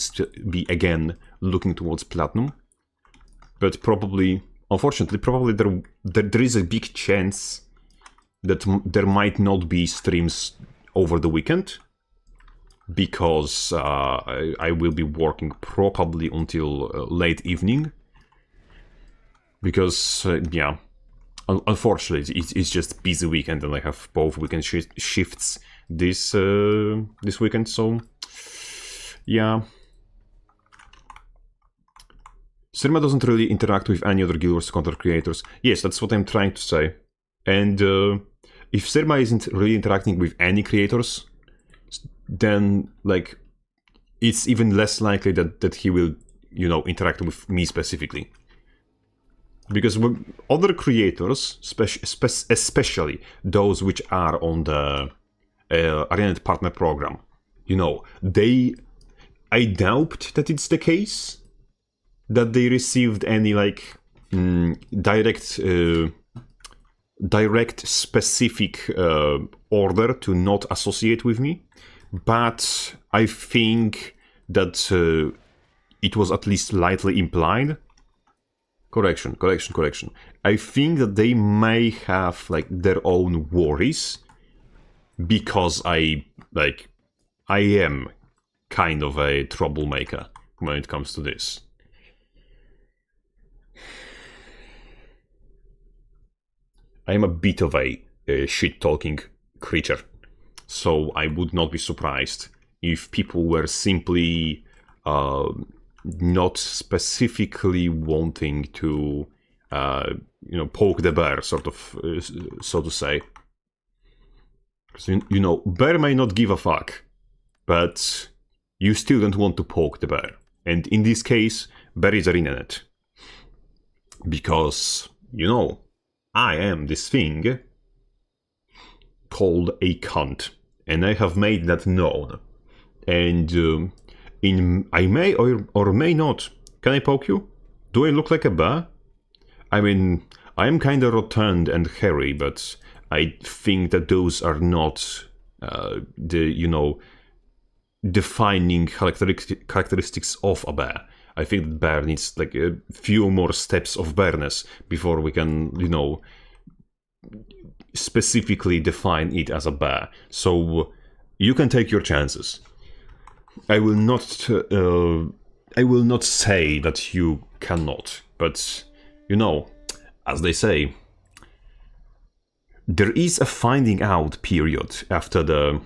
be again looking towards Platinum. But probably, unfortunately, probably there is a big chance that there might not be streams over the weekend. Because I will be working probably until late evening. Because, yeah, unfortunately, it's just busy weekend and I have both weekend shifts this weekend, so... yeah. Sirma doesn't really interact with any other Guild Wars content creators. Yes, that's what I'm trying to say. And if Sirma isn't really interacting with any creators, then, like, it's even less likely that he will, you know, interact with me specifically. Because other creators, especially those which are on the Arena Partner Program, you know, I doubt that it's the case that they received any like direct specific order to not associate with me, but I think that it was at least lightly implied. Correction. I think that they may have like their own worries because I am kind of a troublemaker when it comes to this. I am a bit of a shit-talking creature, so I would not be surprised if people were simply not specifically wanting to, you know, poke the bear, sort of, so to say. Because, you know, bear may not give a fuck, but you still don't want to poke the bear. And in this case, bear is in it. Because, you know, I am this thing called a cunt. And I have made that known. And I may or may not. Can I poke you? Do I look like a bear? I mean, I am kind of rotund and hairy, but I think that those are not the, you know, defining characteristics of a bear. I think that bear needs like a few more steps of bearness before we can, you know, specifically define it as a bear. So you can take your chances. I will not say that you cannot, but you know, as they say, there is a finding out period after the,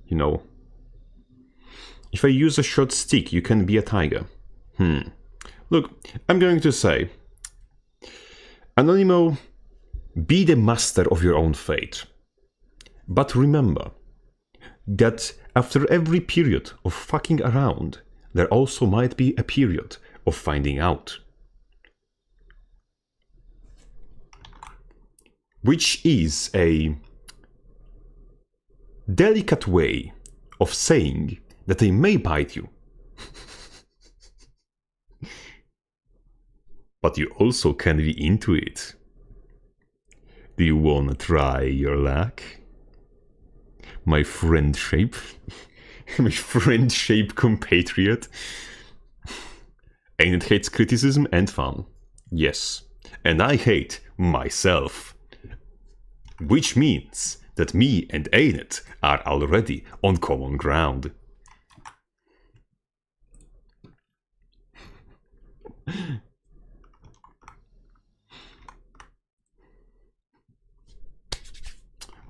you know, if I use a short stick, you can be a tiger. Look, I'm going to say, Anonimo, be the master of your own fate. But remember that after every period of fucking around, there also might be a period of finding out. Which is a delicate way of saying that they may bite you. But you also can be into it. Do you wanna try your luck? My friendship? My friendship compatriot? Ain't hates criticism and fun. Yes. And I hate myself. Which means that me and Ain't are already on common ground.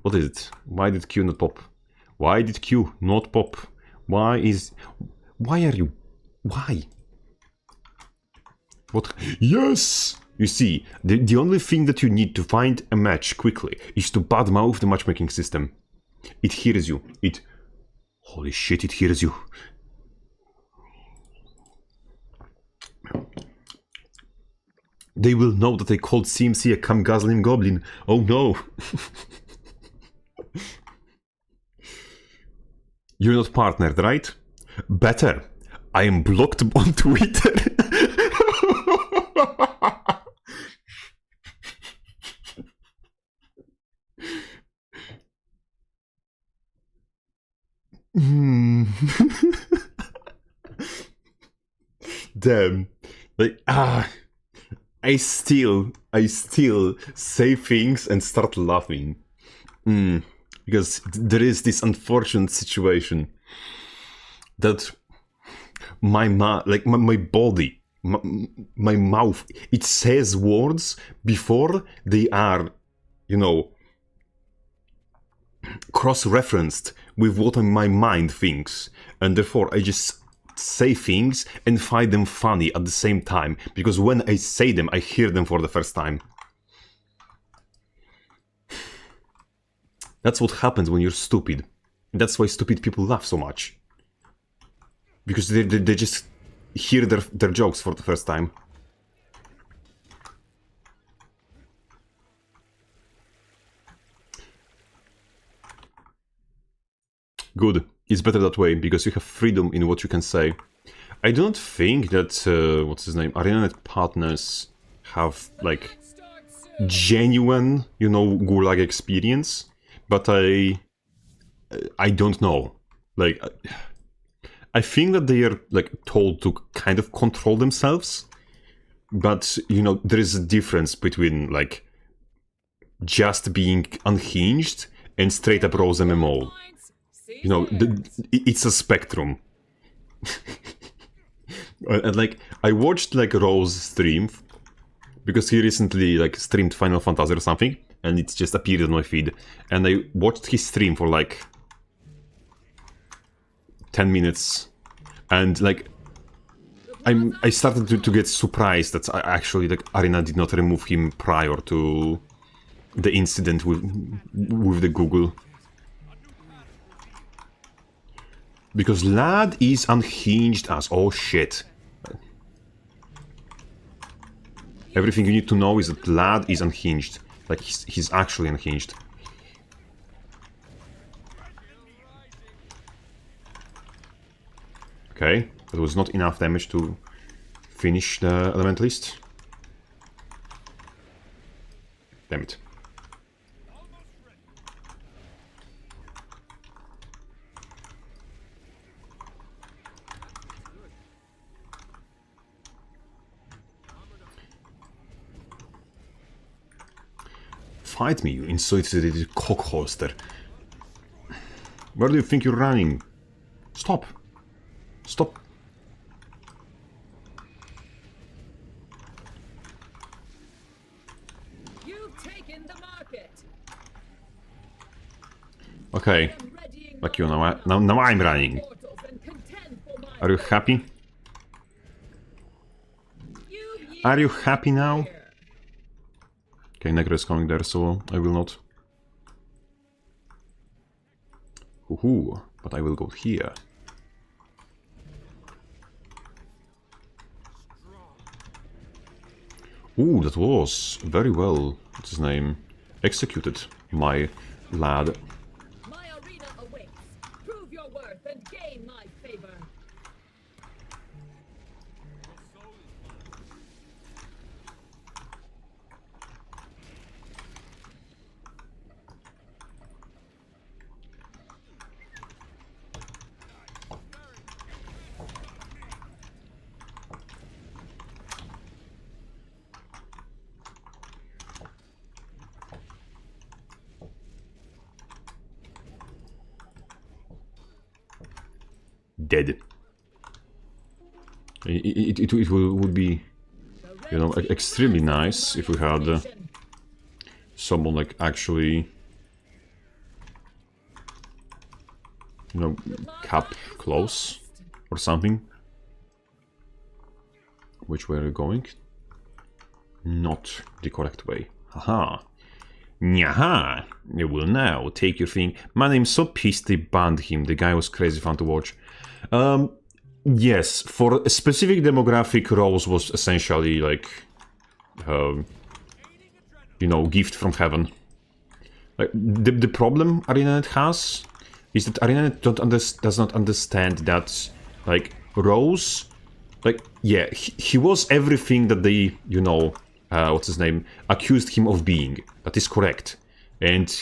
What is it? Why did Q not pop? Why did Q not pop? Why are you... Why? What? Yes! You see, the only thing that you need to find a match quickly is to badmouth the matchmaking system. It hears you. Holy shit, it hears you. They will know that I called CMC a cum-guzzling goblin. Oh no! You're not partnered, right? Better. I am blocked on Twitter. Damn. Like, I still say things and start laughing. Because there is this unfortunate situation that my body, my mouth, it says words before they are, you know, cross-referenced with what my mind thinks, and therefore I just say things and find them funny at the same time, because when I say them, I hear them for the first time. That's what happens when you're stupid. That's why stupid people laugh so much. Because they just hear their jokes for the first time. Good. It's better that way, because you have freedom in what you can say. I don't think that, what's his name, ArenaNet partners have, like, genuine, you know, Gulag experience. But I don't know. Like, I think that they are, like, told to kind of control themselves. But, you know, there is a difference between, like, just being unhinged and straight up Rose MMO. You know, it's a spectrum. And, like, I watched, like, Rose stream, because he recently, like, streamed Final Fantasy or something. And it just appeared on my feed. And I watched his stream for like 10 minutes. And like I started to get surprised that actually like Arena did not remove him prior to the incident with the Google. Because lad is unhinged as oh shit. Everything you need to know is that lad is unhinged. Like, he's actually unhinged. Okay, that was not enough damage to finish the Elementalist. Damn it. Fight me, you insulated cockholster. Where do you think you're running? Stop. Stop. You've taken the market. Okay. Fuck you, now I'm running. Are you happy? Are you happy now? Okay, Negro is coming there, so I will not. Ooh, but I will go here. Ooh, that was very well, what's his name, executed, my lad. My arena awaits. Prove your worth and gain my favor. Dead. It would be, you know, extremely nice if we had someone like actually, you know, cap close or something. Which way are you going? Not the correct way. Haha. Nyaha! You will now take your thing. Man, I'm so pissed they banned him. The guy was crazy fun to watch. Yes, for a specific demographic, Rose was essentially like, you know, gift from heaven. Like, the problem ArenaNet has is that ArenaNet does not understand that, like, Rose, like, yeah, he was everything that they, you know, what's his name, accused him of being. That is correct. And,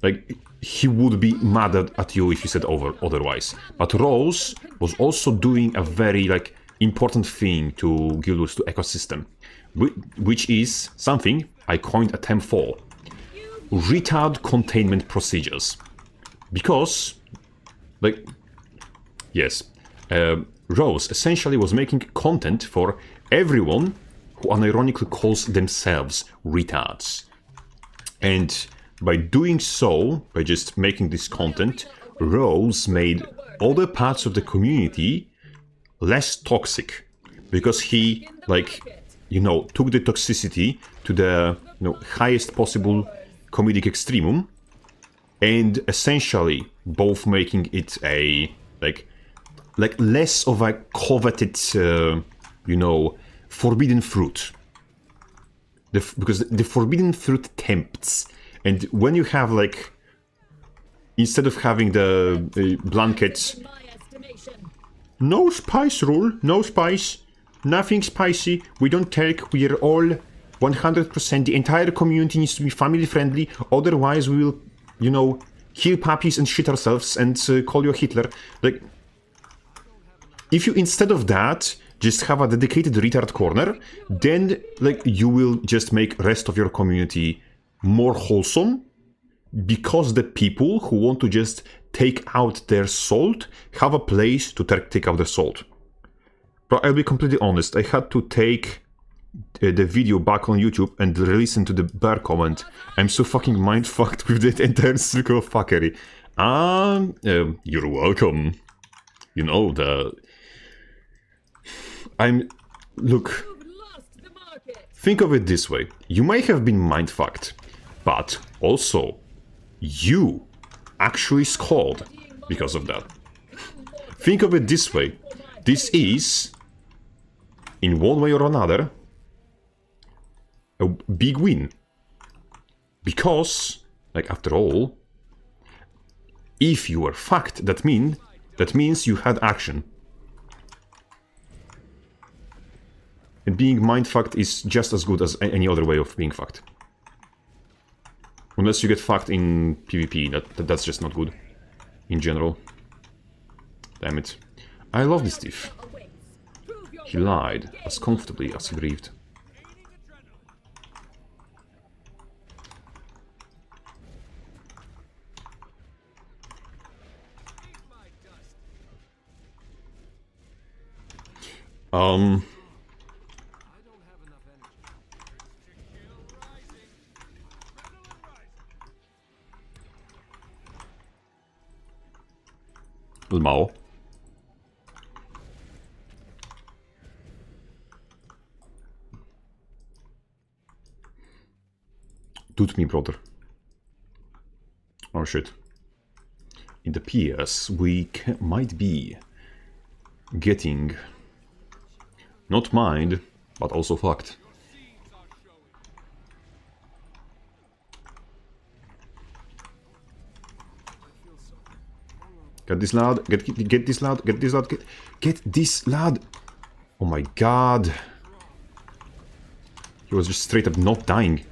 like, he would be mad at you if you said otherwise. But Rose was also doing a very, like, important thing to Guild Wars 2 ecosystem, which is something I coined a term for. Retard containment procedures. Because, like, yes, Rose essentially was making content for everyone who unironically calls themselves retards. And by doing so, by just making this content, Rose made other parts of the community less toxic. Because he, like, you know, took the toxicity to the, you know, highest possible comedic extremum, and essentially both making it a, like less of a coveted, you know, forbidden fruit. Because the forbidden fruit tempts. And when you have, like, instead of having the blanket, In my estimation. no spice rule, no spice, nothing spicy, we don't take, we're all 100%, the entire community needs to be family friendly, otherwise we will, you know, kill puppies and shit ourselves and call you Hitler. Like, if you instead of that just have a dedicated retard corner, then, like, you will just make rest of your community more wholesome, because the people who want to just take out their salt have a place to take out the salt. But I'll be completely honest, I had to take the video back on YouTube and listen to the bear comment. I'm so fucking mind-fucked with that entire circle of fuckery. You're welcome. You know, Look, You've lost the market. think of it this way. You may have been mind-fucked, but also, you actually scored because of that. Think of it this way. This is, in one way or another, a big win. Because, like, after all, if you were fucked, that means you had action. And being mind-fucked is just as good as any other way of being fucked. Unless you get fucked in PvP, that's just not good. In general. Damn it. I love this thief. Awaits. Prove your He worth lied and as gain comfortably as he breathed. Mao. Toot me, brother. Oh shit. It appears we might be getting not mined, but also fucked. Get this lad, get this lad, get this lad, get this lad! Oh my god. He was just straight up not dying.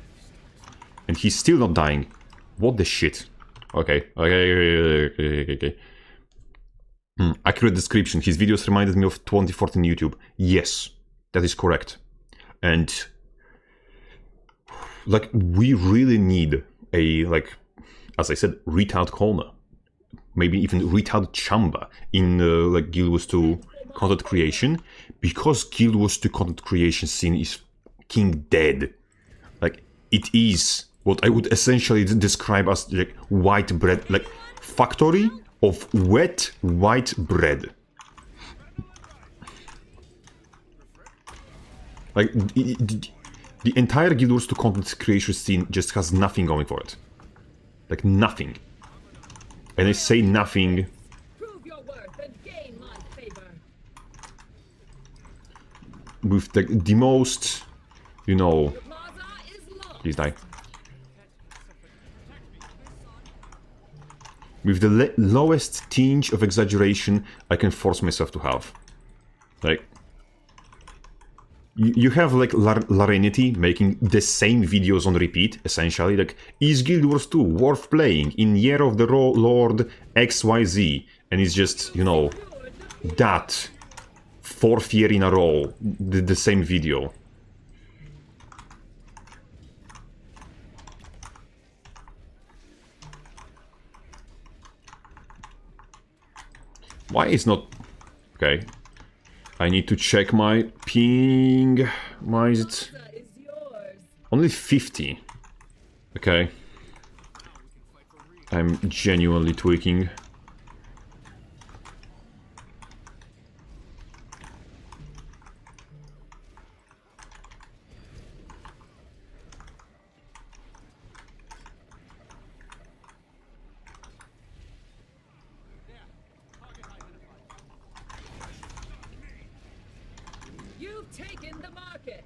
And he's still not dying. What the shit? Okay. Accurate description. His videos reminded me of 2014 YouTube. Yes, that is correct. And like, we really need a, like, as I said, retard corner. Maybe even retard chamber in like Guild Wars 2 content creation, because Guild Wars 2 content creation scene is fucking dead. Like, it is what I would essentially describe as like white bread, like factory of wet white bread. Like the entire Guild Wars 2 content creation scene just has nothing going for it. Like nothing. And I say nothing. Prove your worth and gain my favor. With the most, you know. Plaza is lost. Please die. With the lowest tinge of exaggeration I can force myself to have. Like, you have like Larenity making the same videos on repeat, essentially. Like, is Guild Wars 2 worth playing in Year of the Lord XYZ? And it's just, you know, that 4th year in a row, the same video. Why is not... Okay. I need to check my ping. Why is it... Plaza is yours. Only 50. Okay. I'm genuinely tweaking. You've taken the market.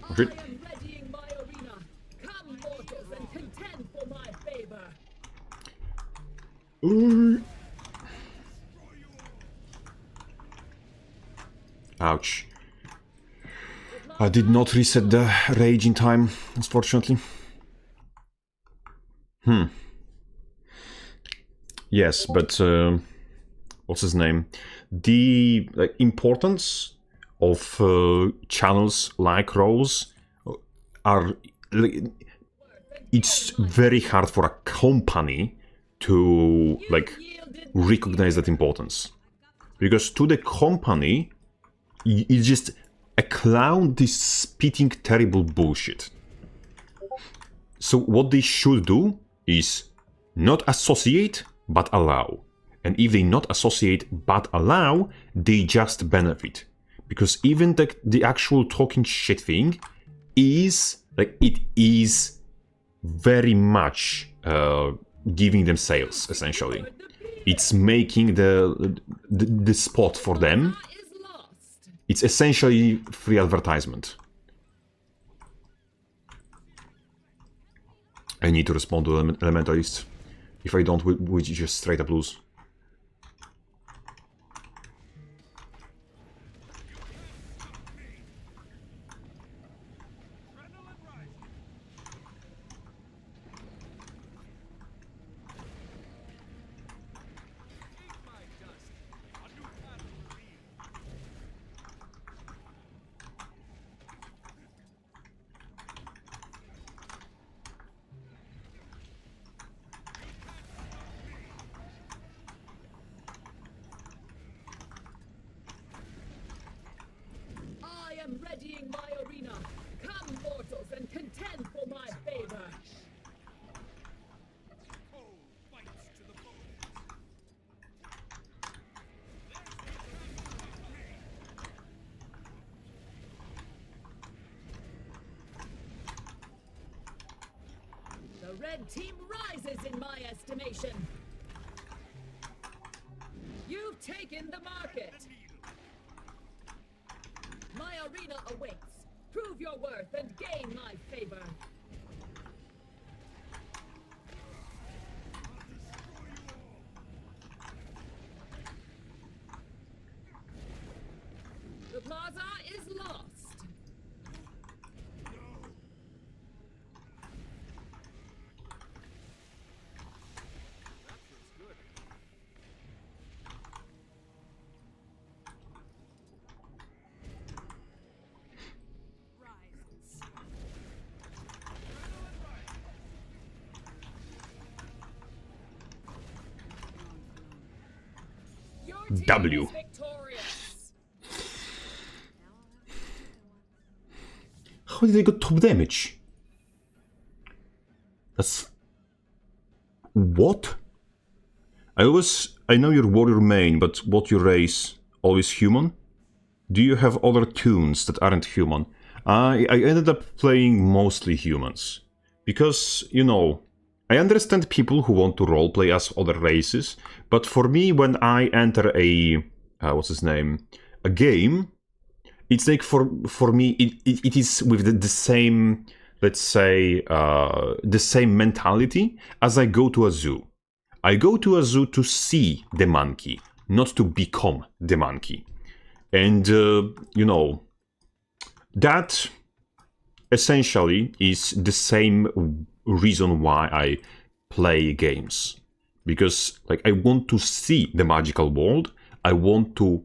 Oh, shit. I am readying my arena. Come, mortals, and contend for my favor. Ouch. I did not reset the rage in time, unfortunately. Yes, but what's his name? The importance of channels like Rose are... it's very hard for a company to recognize that importance, because to the company it's just a clown is spitting terrible bullshit. So what they should do is not associate but allow, and if they not associate but allow, they just benefit, because even the actual talking shit thing is it is very much giving them sales. Essentially, it's making the spot for them. Is lost. It's essentially free advertisement. I need to respond to Elementalist. If I don't, we just straight up lose. The red team rises in my estimation. You've taken the market. My arena awaits. Prove your worth and gain my favor. The plaza is lost. Your team W. is victorious. How did they got top damage? That's... What? I know you're warrior main, but what your race? Always human? Do you have other tunes that aren't human? I ended up playing mostly humans. Because, you know, I understand people who want to roleplay as other races, but for me, when I enter a... what's his name? A game, it's like for me, it is with the same, let's say, the same mentality as I go to a zoo. I go to a zoo to see the monkey, not to become the monkey. And, you know, that essentially is the same reason why I play games. Because, like, I want to see the magical world, I want to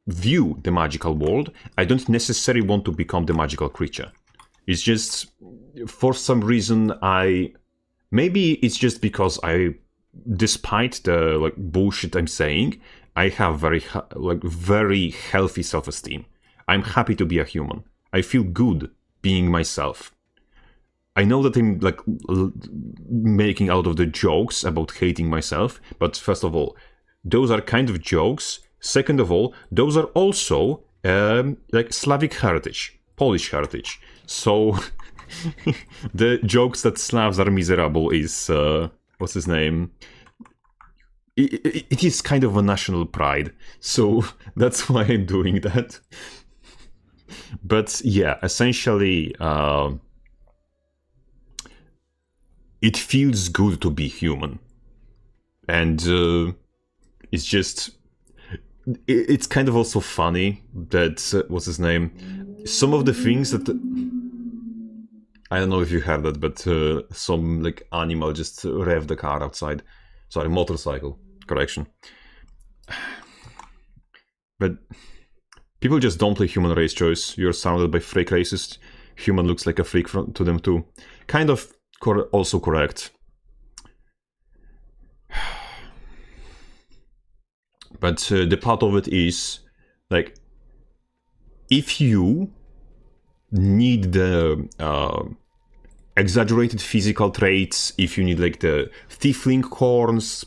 view the magical world, I don't necessarily want to become the magical creature. It's just, for some reason, maybe it's just because despite the like bullshit I'm saying, I have very healthy self-esteem. I'm happy to be a human. I feel good being myself. I know that I'm like making out of the jokes about hating myself, but first of all, those are kind of jokes. Second of all, those are also like Slavic heritage, Polish heritage. So the jokes that Slavs are miserable is what's his name? It is kind of a national pride, so that's why I'm doing that. But yeah, essentially, it feels good to be human, and it's just, it's kind of also funny that what's his name? Some of the things that I don't know if you heard that, but some like animal just revved the car outside. Sorry, motorcycle. Correction. But people just don't play human race choice. You're surrounded by freak racists. Human looks like a freak to them too. Kind of also correct. But the part of it is, like, if you need the exaggerated physical traits, if you need like the tiefling horns,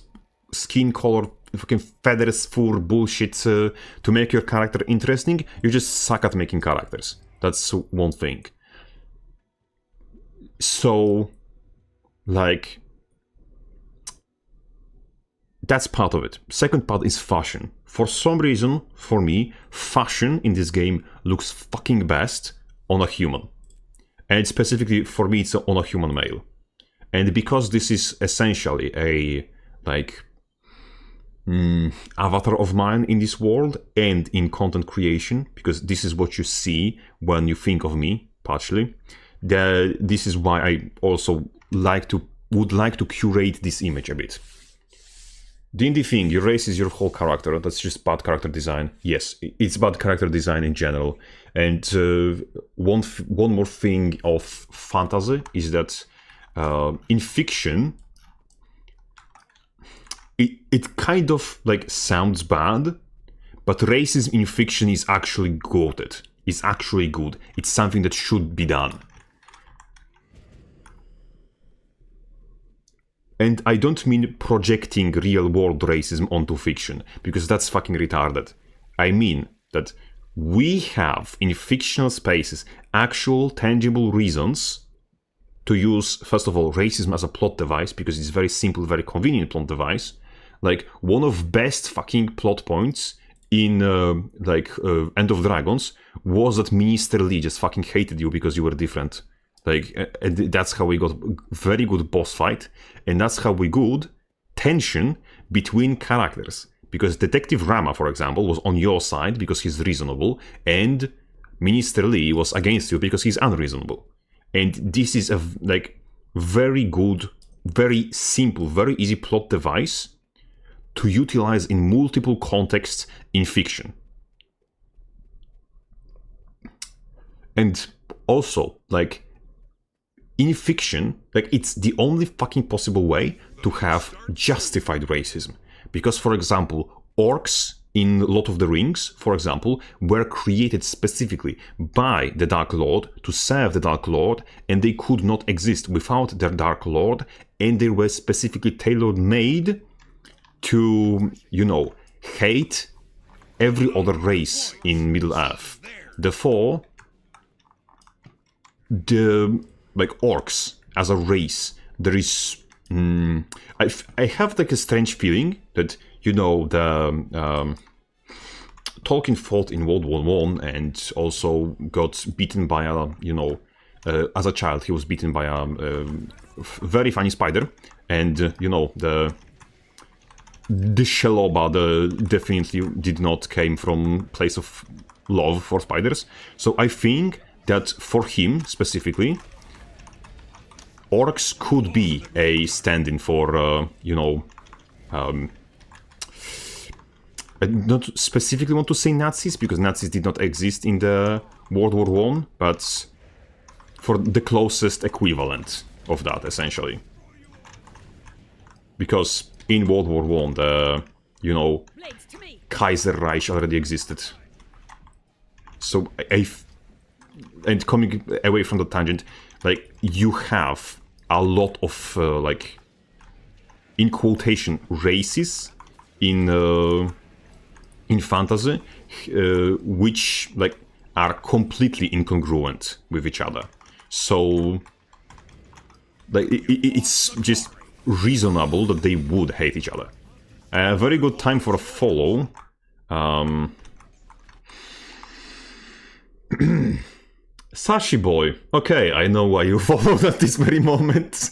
skin color, fucking feathers, fur, bullshit to make your character interesting, you just suck at making characters. That's one thing. So, like, that's part of it. Second part is fashion. For some reason, for me, fashion in this game looks fucking best on a human. And specifically, for me, it's on a human male. And because this is essentially a, like, avatar of mine in this world and in content creation, because this is what you see when you think of me, partially, this is why I also would like to curate this image a bit. D&D thing, your race is your whole character. That's just bad character design. Yes, it's bad character design in general. And one more thing of fantasy is that in fiction, it kind of like sounds bad, but racism in fiction is actually goated. It's actually good. It's something that should be done. And I don't mean projecting real-world racism onto fiction, because that's fucking retarded. I mean that we have, in fictional spaces, actual tangible reasons to use, first of all, racism as a plot device, because it's very simple, very convenient plot device. Like, one of best fucking plot points in, End of Dragons was that Minister Lee just fucking hated you because you were different. Like, and that's how we got very good boss fight, and that's how we got tension between characters. Because Detective Rama, for example, was on your side because he's reasonable, and Minister Lee was against you because he's unreasonable. And this is a very good, very simple, very easy plot device to utilize in multiple contexts in fiction. And also, like, in fiction, like, it's the only fucking possible way to have justified racism. Because, for example, orcs in Lord of the Rings, for example, were created specifically by the Dark Lord to serve the Dark Lord, and they could not exist without their Dark Lord, and they were specifically tailor-made to, you know, hate every other race in Middle-earth. Therefore, the, like, orcs as a race, there is... I have, like, a strange feeling that, you know, the Tolkien fought in World War I and also got beaten by a, you know, as a child he was beaten by a very funny spider, and you know, the Sheloba definitely did not came from place of love for spiders. So I think that for him specifically, orcs could be a stand-in for, you know, I don't specifically want to say Nazis, because Nazis did not exist in the World War I, but for the closest equivalent of that, essentially. Because in World War I, the, you know, Kaiserreich already existed. So, and coming away from the tangent, like, you have a lot of, like, in quotation, races in fantasy, which, like, are completely incongruent with each other. So, like, it's just reasonable that they would hate each other. A very good time for a follow. Sashi boy. Okay, I know why you followed at this very moment.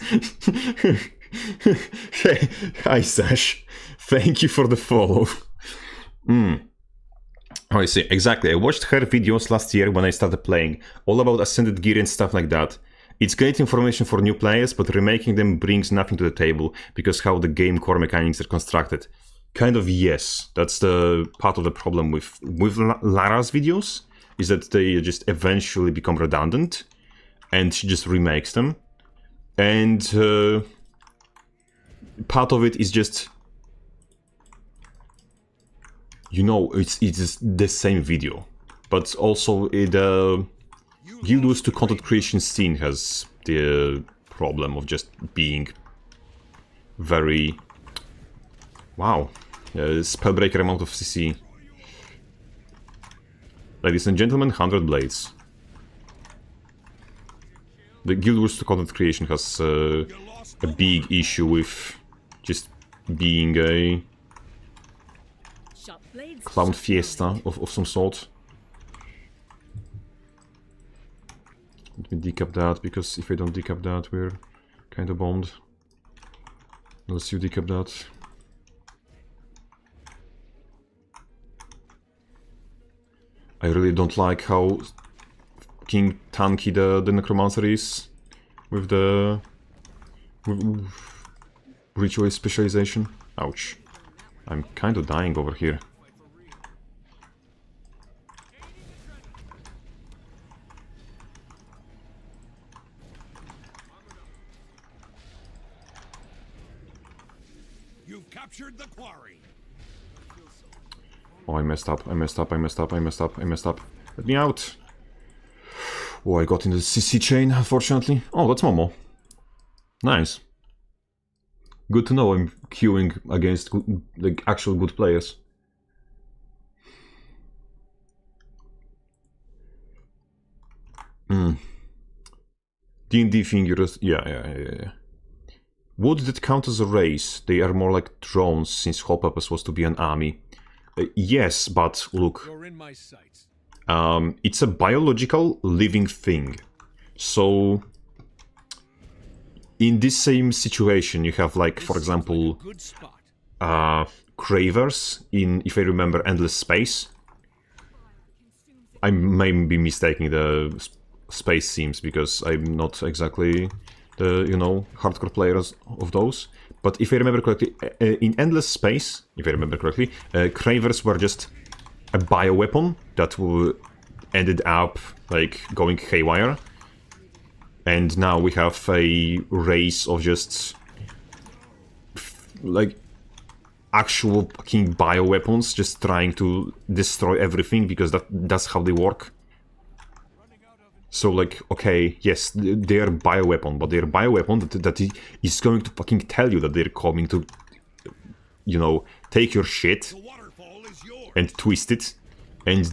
Hey, hi Sash. Thank you for the follow. Oh, I see. Exactly. I watched her videos last year when I started playing, all about Ascended Gear and stuff like that. It's great information for new players, but remaking them brings nothing to the table, because how the game core mechanics are constructed. Kind of yes. That's the part of the problem with Lara's videos, is that they just eventually become redundant, and she just remakes them. And part of it is just, you know, it's just the same video, but also the Guild Wars 2 content creation scene has the problem of just being very, wow, spellbreaker amount of CC. Ladies and gentlemen, 100 blades. The Guild Wars 2 content creation has a big issue with just being a clown fiesta of some sort. Let me decap that, because if I don't decap that, we're kind of bombed. Unless you decap that. I really don't like how King tanky the Necromancer is with the ritual specialization. Ouch. I'm kind of dying over here. You've captured the quarry. Oh, I messed up, I messed up, I messed up, I messed up, I messed up. Let me out. Oh, I got in the CC chain, unfortunately. Oh, that's Momo. Nice. Good to know I'm queuing against good, like, actual good players. D&D fingers, yeah. Would that count as a race? They are more like drones, since whole purpose was to be an army. Yes, but look, You're in my sights. it's a biological living thing. So, in this same situation, you have like, for example, Good spot. Cravers in, if I remember, Endless Space. I may be mistaking the space themes because I'm not exactly the, you know, hardcore players of those. But if I remember correctly, in Endless Space, if I remember correctly, Cravers were just a bioweapon that ended up like going haywire. And now we have a race of just like actual fucking bioweapons just trying to destroy everything because that's how they work. So like, okay, yes, they're bioweapon, but they're bioweapon that is going to fucking tell you that they're coming to, you know, take your shit The waterfall is yours. and twist it. And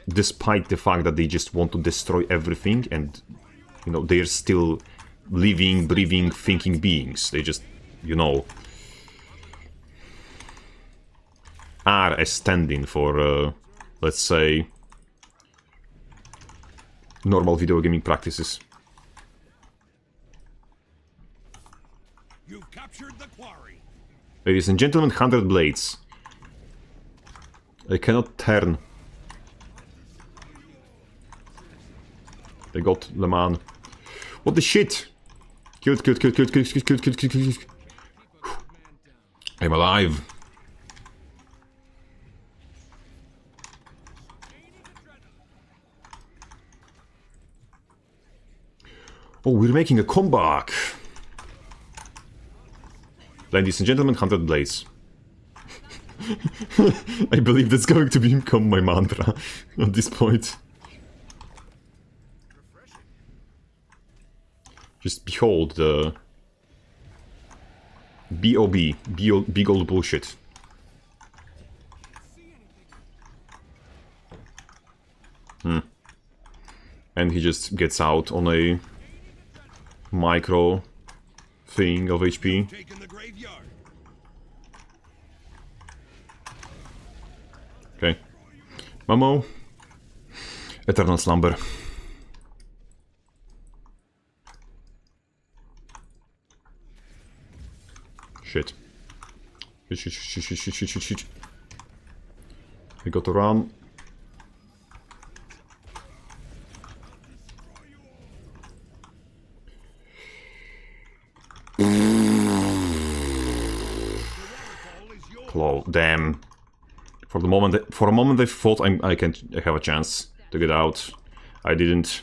despite the fact that they just want to destroy everything and, you know, they're still living, breathing, thinking beings. They just, you know, are a stand-in for, let's say, normal video gaming practices. You've captured the quarry. Ladies and gentlemen, 100 blades. I cannot turn. They got Le Mans. What the shit? Killed. I'm alive. Oh, we're making a comeback. Ladies and gentlemen, 100 blades. I believe that's going to become my mantra at this point. Just behold the B.O.B. Big old bullshit. And he just gets out on a micro thing of HP. Taken the graveyard. Okay. Mamo. Eternal slumber. Shit. Shit. We got to run. Claw, damn. For a moment I thought I can have a chance to get out. I didn't.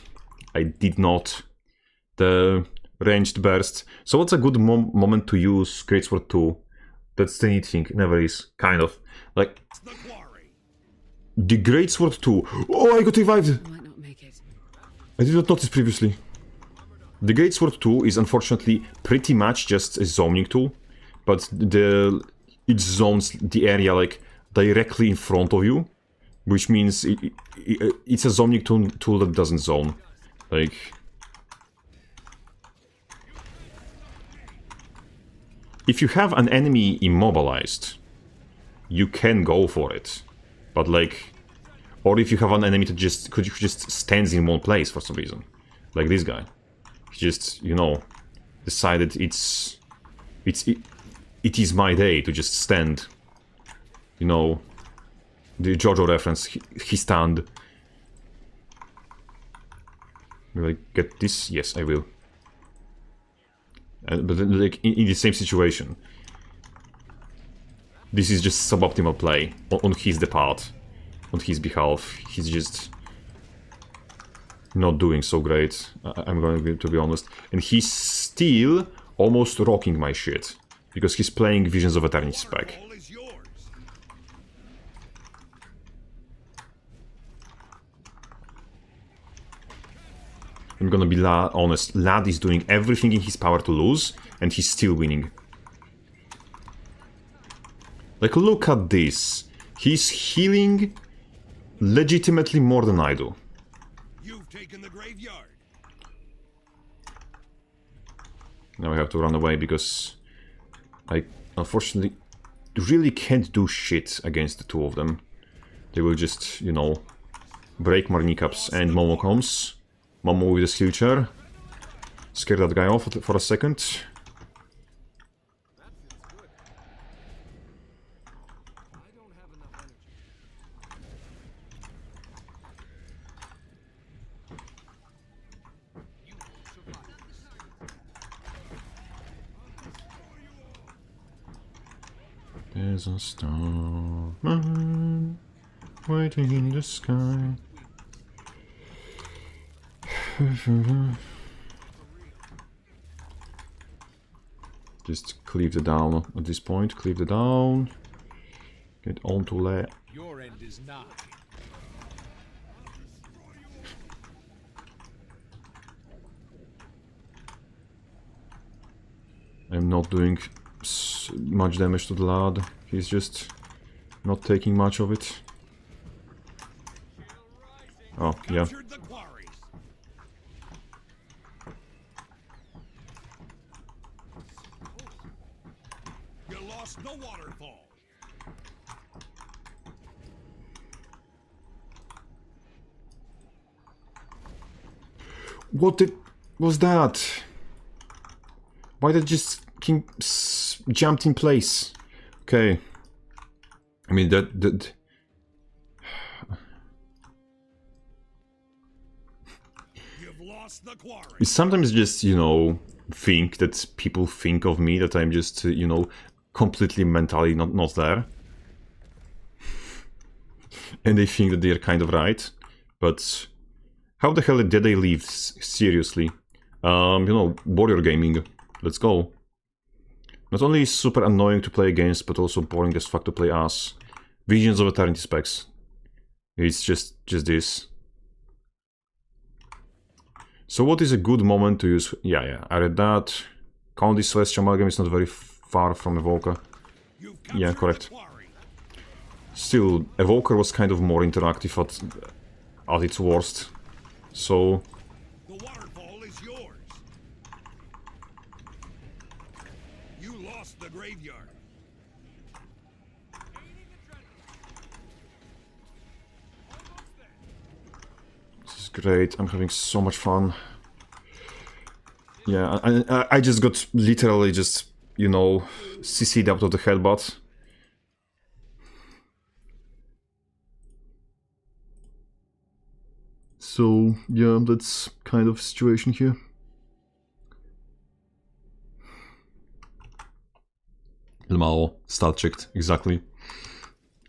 I did not. The ranged burst. So what's a good moment to use Greatsword 2? That's the neat thing. Never is. Kind of. Like, The quarry. the Greatsword 2. Oh, I got revived! Might not make it. I did not notice previously. The Greatsword 2 is unfortunately pretty much just a zoning tool, but it zones the area like directly in front of you, which means it's a zoning tool that doesn't zone. Like, if you have an enemy immobilized, you can go for it, but like, or if you have an enemy that just stands in one place for some reason, like this guy. He just, you know, decided it is my day to just stand. You know, the JoJo reference, he stand. Will I get this? Yes, I will. But like in the same situation, this is just suboptimal play on his part, on his behalf. He's just not doing so great, I'm going to be honest. And he's still almost rocking my shit, because he's playing Visions of Eternity spec. Waterfall is yours. I'm gonna be honest, Lad is doing everything in his power to lose, and he's still winning. Like, look at this. He's healing legitimately more than I do. You've taken the graveyard. Now I have to run away because I unfortunately really can't do shit against the two of them. They will just, you know, break my kneecaps. And Momo comes. Momo with a skill chair. Scare that guy off for a second. There's a star man waiting in the sky. Just cleave the down at this point. Cleave the down. Get onto left. Your end is nigh. I'm not doing much damage to the lad. He's just not taking much of it. Oh, yeah. Captured the quarries. You lost the waterfall. What was that? Why did just King jumped in place? Okay. I mean that You've lost the quarry. it's sometimes just, you know, think that people think of me that I'm just, you know, completely mentally not there. And they think that they're kind of right. But how the hell did they leave? Seriously. You know, warrior gaming. Let's go. Not only super annoying to play against, but also boring as fuck to play as. Visions of Eternity specs. It's just this. So what is a good moment to use? Yeah, I read that. County Celestial Amalgam is not very far from Evoker. You've Yeah, captured correct. the quarry. Still, Evoker was kind of more interactive at its worst. So, The waterfall is yours. You lost the graveyard. this is great. I'm having so much fun. Yeah, I just got literally just, you know, CC'd out of the headbutt. So, yeah, that's kind of situation here. Lemao, start checked, exactly.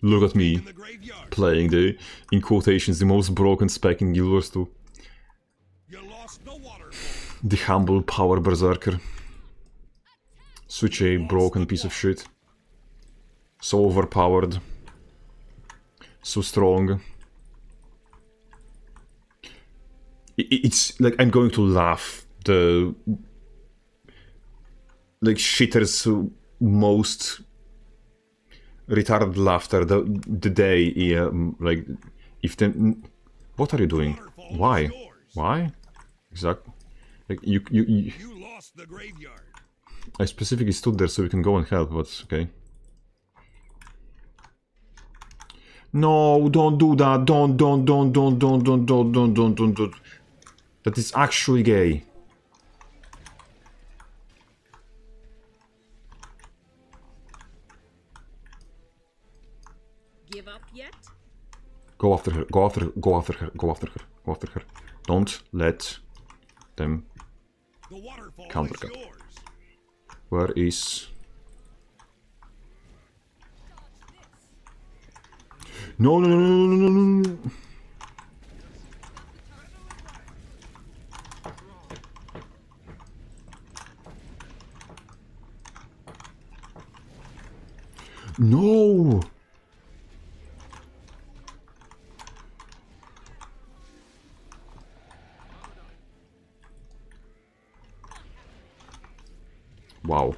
Look at me, In the graveyard. playing the, in quotations, the most broken spec in Guild Wars 2. You lost the waterfall. The humble power berserker. Such a broken piece of shit. So overpowered. So strong. It's like I'm going to laugh. The like shitter's most retarded laughter the day like if them. What are you doing? Waterfall Why? is yours. Why? Exactly. Like you You lost the graveyard. I specifically stood there so we can go and help, but okay. No, don't do that. Don't. That is actually gay. Give up yet? Go after her. Go after her. Go after her. Go after her. Go after her. Don't let them. The waterfall Countercut. is yours. Where is? No. No. Wow.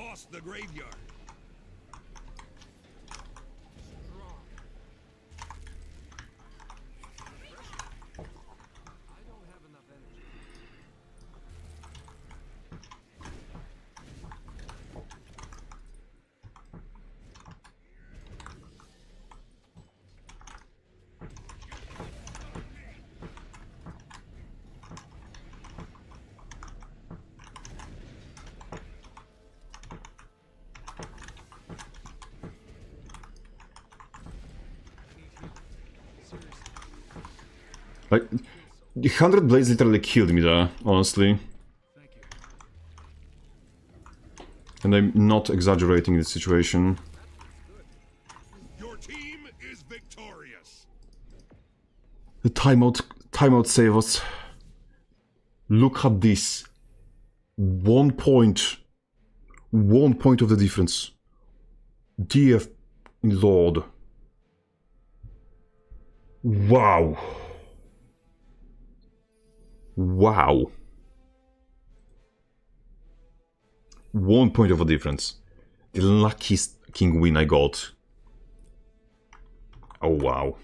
lost the graveyard. I don't have enough energy. Like, 100 blades literally killed me there, honestly. Thank you. And I'm not exaggerating the situation. Your team is victorious. The timeout save us. Look at this. 1 point. 1 point of the difference. Dear Lord. Wow. Wow. 1 point of a difference. The luckiest king win I got. Oh wow.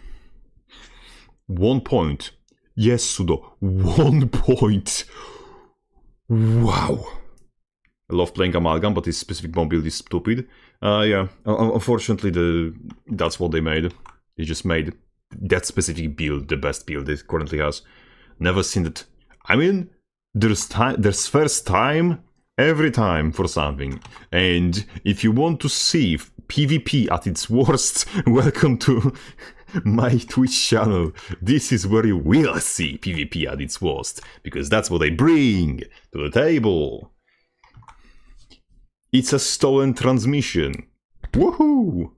1 point. Yes, Sudo. 1 point. Wow. I love playing Amalgam, but this specific bomb build is stupid. Yeah. Unfortunately, that's what they made. They just made that specific build the best build it currently has. Never seen it. I mean, there's first time every time for something. And if you want to see PvP at its worst, welcome to my Twitch channel. This is where you will see PvP at its worst, because that's what I bring to the table. It's a stolen transmission. Woohoo!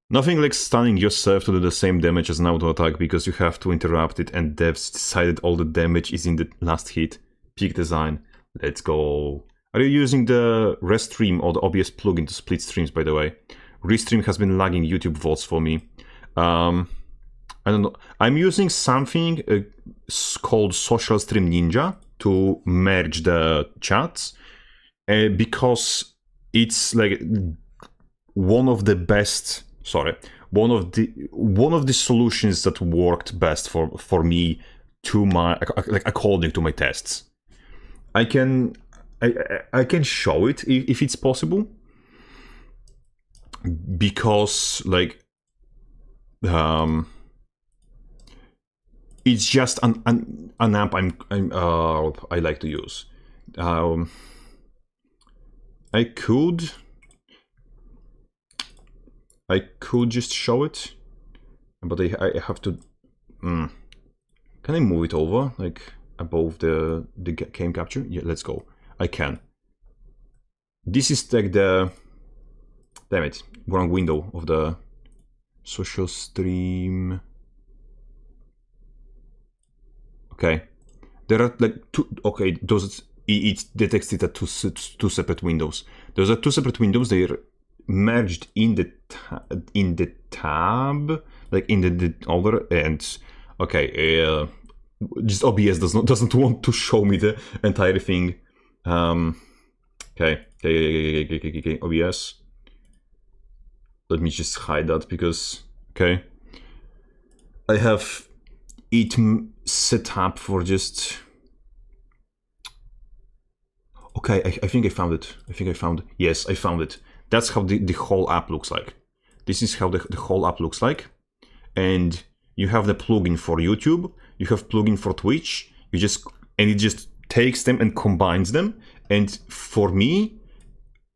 Nothing like stunning yourself to do the same damage as an auto attack because you have to interrupt it, and devs decided all the damage is in the last hit. Peak design. Let's go. Are you using the Restream or the OBS plugin to split streams, by the way? Restream has been lagging YouTube VODs for me. I don't know. I'm using something called Social Stream Ninja to merge the chats because it's like one of the best. Sorry, one of the solutions that worked best for me to my according to my tests. I can show it if it's possible, because like it's just an app I like to use. I could just show it, but I have to. Can I move it over like above the game capture? Yeah, let's go. I can. This is like the. Damn it! Wrong window of the social stream. Okay, there are like two. Okay, those it detects it at two separate windows. Those are two separate windows. They're merged in the tab, like in the other end. Okay, just OBS doesn't want to show me the entire thing. Okay, OBS. Let me just hide that because okay, I have it set up for just. Okay, I think I found it. Yes, I found it. That's how the whole app looks like. This is how the whole app looks like. And you have the plugin for YouTube, you have plugin for Twitch, it just takes them and combines them. And for me,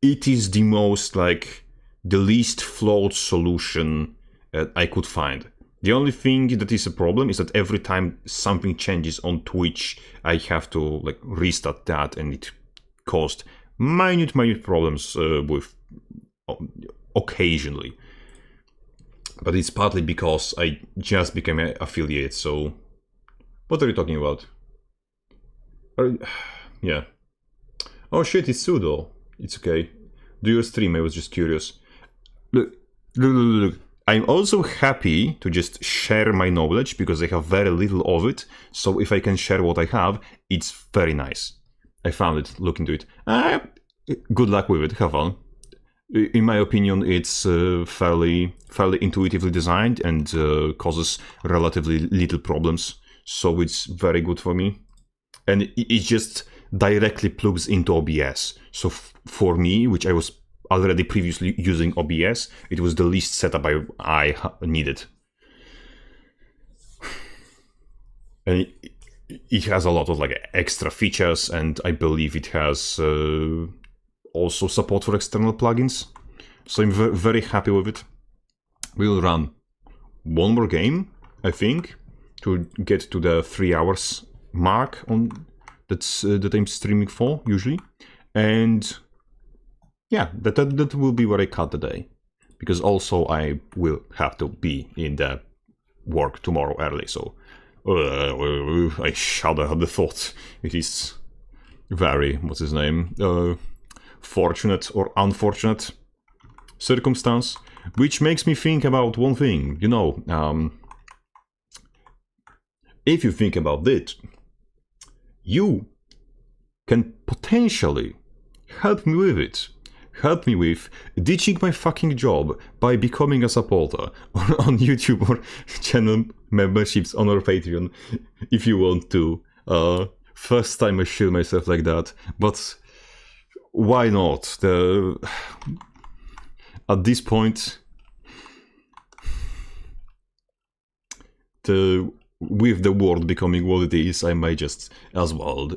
it is the most like the least flawed solution I could find. The only thing that is a problem is that every time something changes on Twitch, I have to like restart that, and it caused minute problems with occasionally. But it's partly because I just became an affiliate, so... What are you talking about? Yeah. Oh shit, it's Sudo. It's okay. Do your stream, I was just curious. Look. I'm also happy to just share my knowledge, because I have very little of it, so if I can share what I have, it's very nice. I found it, look into it. good luck with it, have fun. In my opinion, it's fairly intuitively designed and causes relatively little problems, so it's very good for me. And it just directly plugs into OBS. So for me, which I was already previously using OBS, it was the least setup I needed. And it has a lot of like extra features, and I believe it has also support for external plugins. So I'm very happy with it. We'll run one more game, I think, to get to the 3 hours mark on that I'm streaming for usually, and yeah, that will be where I cut the day, because also I will have to be in the work tomorrow early, so I shudder at the thought. It is very, what's his name, fortunate or unfortunate circumstance, which makes me think about one thing. You know, if you think about it, you can potentially help me with it. Help me with ditching my fucking job by becoming a supporter on YouTube or channel memberships on our Patreon, if you want to. First time I shield myself like that, but why not? At this point, with the world becoming what it is, I might just as well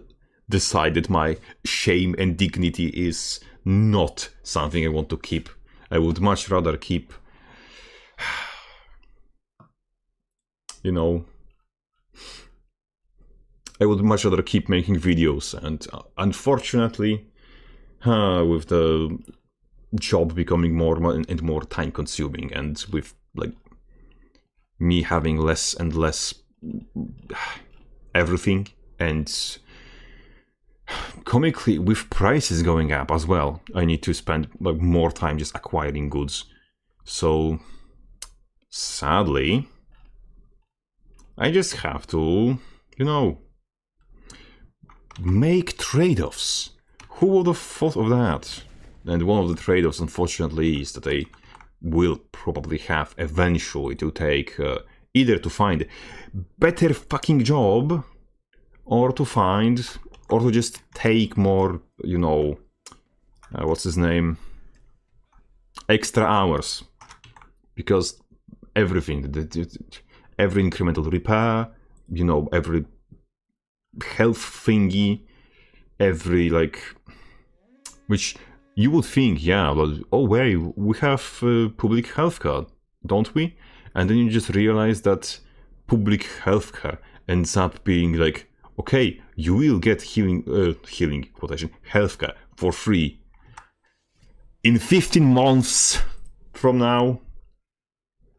decide that my shame and dignity is not something I want to keep. I would much rather keep, you know, I would much rather keep making videos, and unfortunately, with the job becoming more and more time consuming, and with like me having less and less everything, and comically with prices going up as well, I need to spend like more time just acquiring goods. So sadly, I just have to, you know, make trade-offs. Who would have thought of that? And one of the trade-offs, unfortunately, is that I will probably have eventually to take either to find better fucking job, or to just take more, you know, what's his name, extra hours, because everything, every incremental repair, you know, every health thingy, every like, which you would think, yeah, well, oh wait, we have public healthcare, don't we? And then you just realize that public healthcare ends up being like, okay, you will get healing quotation, healthcare for free in 15 months from now.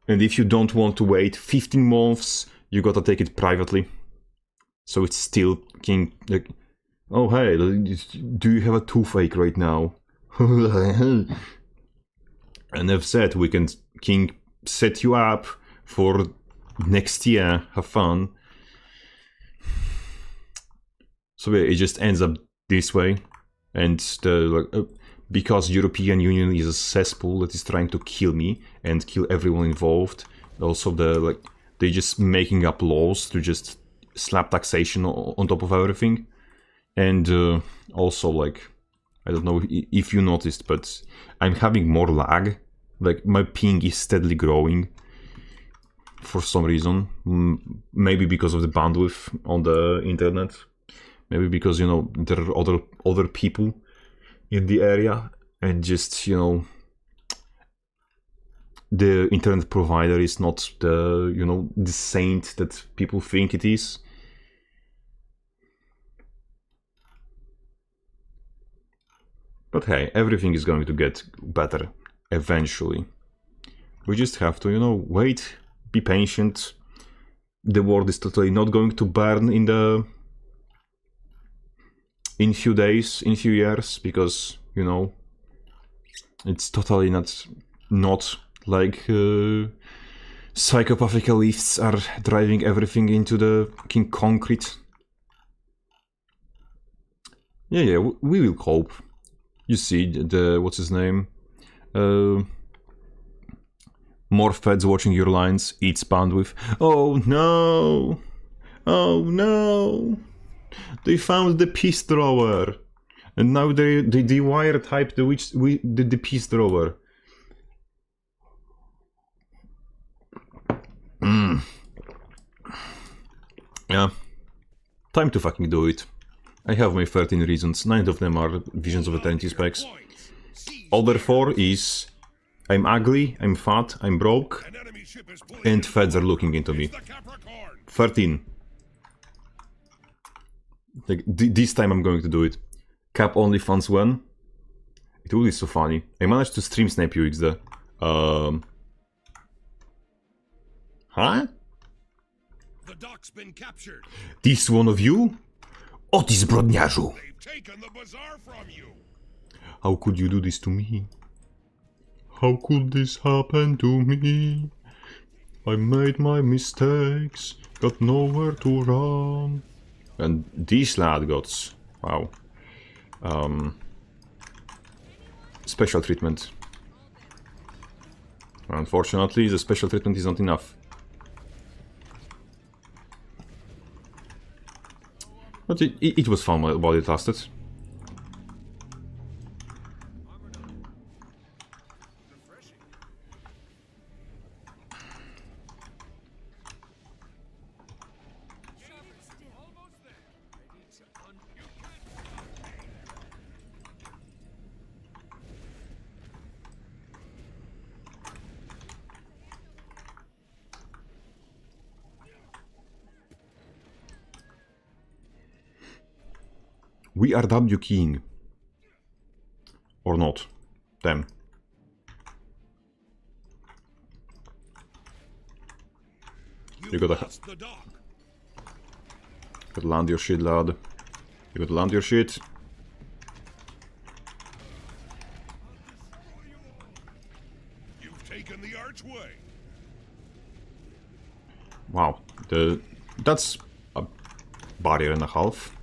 And if you don't want to wait 15 months, you gotta take it privately. So it's still like, oh hey, do you have a toothache right now? And I've said we can set you up for next year, have fun. So yeah, it just ends up this way, and because European Union is a cesspool that is trying to kill me and kill everyone involved. Also, they just making up laws to just slap taxation on top of everything, and also like, I don't know if you noticed, but I'm having more lag. Like my ping is steadily growing for some reason. Maybe because of the bandwidth on the internet. Maybe because, you know, there are other people in the area, and just, you know, the internet provider is not the, you know, the saint that people think it is. But hey, everything is going to get better eventually. We just have to, you know, wait, be patient. The world is totally not going to burn in few days, in few years, because, you know, it's totally not like psychopathic elites are driving everything into the fucking concrete. Yeah, we will cope. You see the what's his name? More feds watching your lines, eats bandwidth. Oh no! Oh no! They found the peace drawer, and now they wiretyped the peace drawer. Yeah, time to fucking do it. I have my 13 reasons. 9 of them are Visions of Eternity specs. Other 4 is I'm ugly, I'm fat, I'm broke, An enemy ship is pulling and in. feds are looking into me. The Capricorn. 13. Like, this time I'm going to do it. Cap only funds when? It will be so funny. I managed to stream snipe you XD. Huh? The dock's been captured. This one of you? Otis zbrodniarzu! They've taken the bazaar from you. How could you do this to me? How could this happen to me? I made my mistakes, got nowhere to run. And these lad gods, wow. Special treatment. Unfortunately, the special treatment is not enough. But it was fun while it lasted. We are W King. Or not. Them. You gotta lost the dock. land your shit, lad. You gotta land your shit. You've taken the archway. Wow. That's a barrier and a half.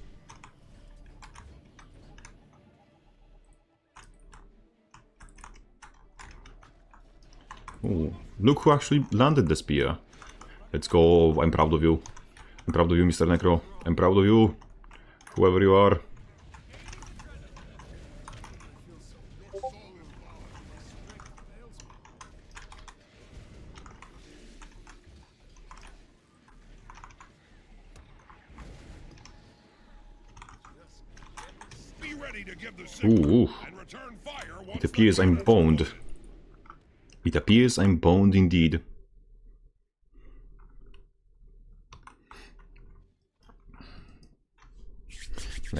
Ooh, look who actually landed the spear. Let's go. I'm proud of you. I'm proud of you, Mr. Necro. I'm proud of you. Whoever you are. Be ready to give the signal Ooh. and return fire once It appears the I'm cannons are boned. loaded. It appears I'm boned indeed.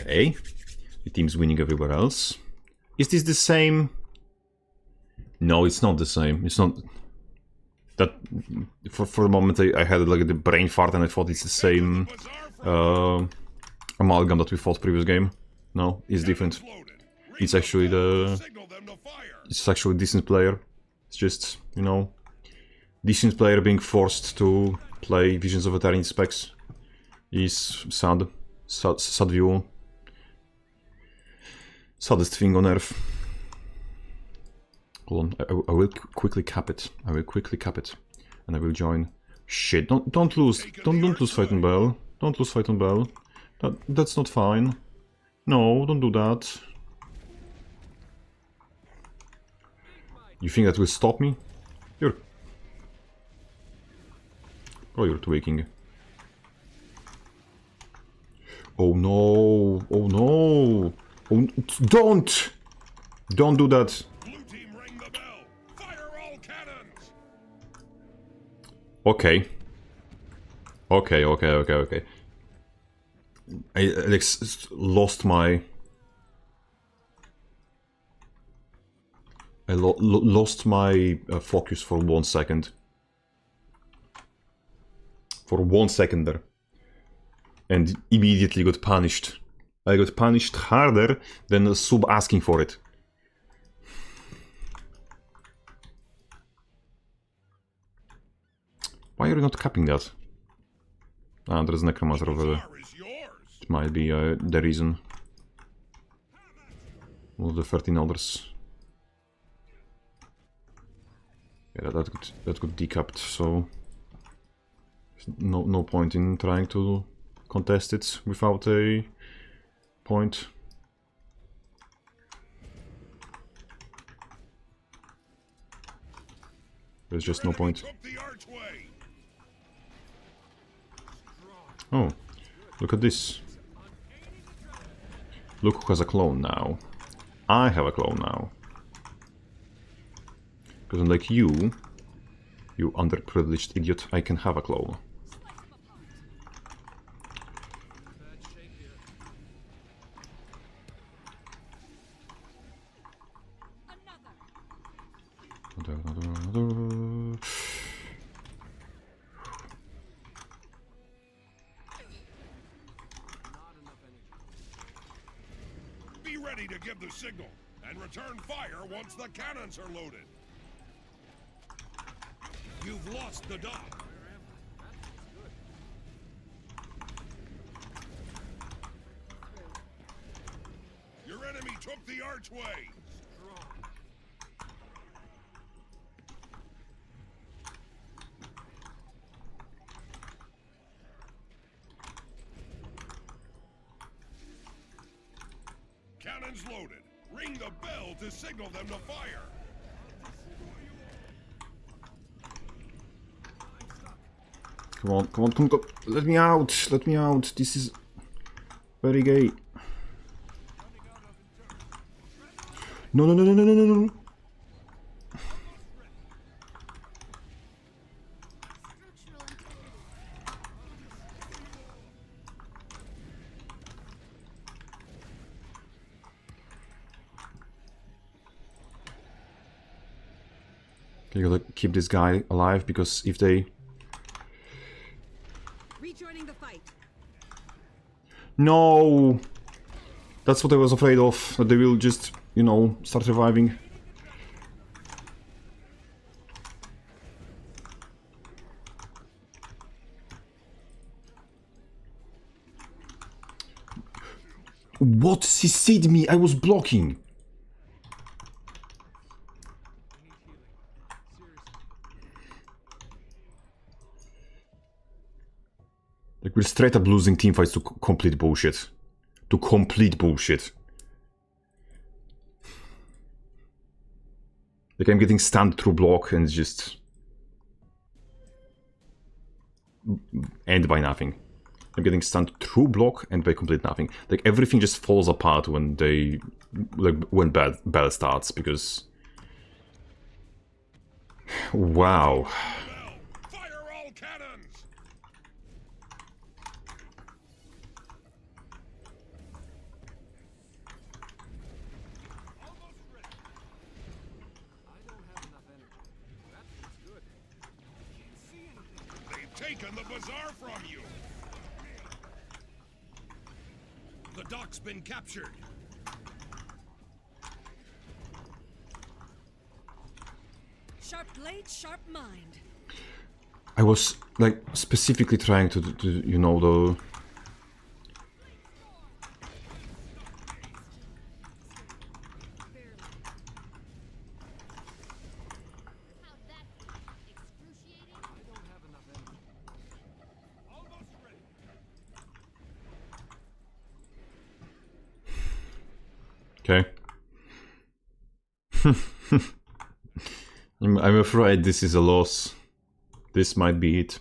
Hey, the team's winning everywhere else. Is this the same? No, it's not the same. It's not. That for the moment I had like the brain fart and I thought it's the same amalgam that we fought previous game. No, it's different. Loaded. It's actually the. Signal them to fire. It's actually a decent player. It's just, you know, decent player being forced to play Visions of Eternity specs is sad. Sad view. Saddest thing on earth. Hold on, I will quickly cap it. I will quickly cap it, and I will join. Shit! Don't lose Fight and Bell. Don't lose Fight and Bell. That's not fine. No, don't do that. You think that will stop me? You're tweaking. Oh no! Oh no! Oh, don't do that! Blue team ring the bell. Fire all cannons. Okay. I like lost my. I lost my focus for 1 second. For 1 second there. And immediately got punished. I got punished harder than a sub asking for it. Why are you not capping that? Ah, there's Necromancer over there. Bazaar is yours. It might be the reason. All the 13 others. Yeah, that could decapt, so no point in trying to contest it without a point. There's just no point. Oh, look at this. Look who has a clone now. I have a clone now. Because unlike you, you underprivileged idiot, I can have a clone. Be ready to give the signal and return fire once the cannons are loaded. You've lost the dock. Your enemy took the archway. Cannons loaded. Ring the bell to signal them to fire. Come on, come on, come on, let me out, let me out, this is very gay. No, no, no, no, no, no, no, no. You gotta keep this guy alive, because if they... Rejoining the fight. No! That's what I was afraid of, that they will just, you know, start reviving. What CC'd me? I was blocking! Like, we're straight up losing teamfights to complete bullshit. To complete bullshit. Like, I'm getting stunned through block and just... end by nothing. I'm getting stunned through block and by complete nothing. Like, everything just falls apart when they... like, when battle starts, because... Wow. Fire all cannons! They've taken the bazaar from you. The dock's been captured. Sharp blade, sharp mind. I was, like, specifically trying to you know, the... Okay. I'm afraid this is a loss. This might be it.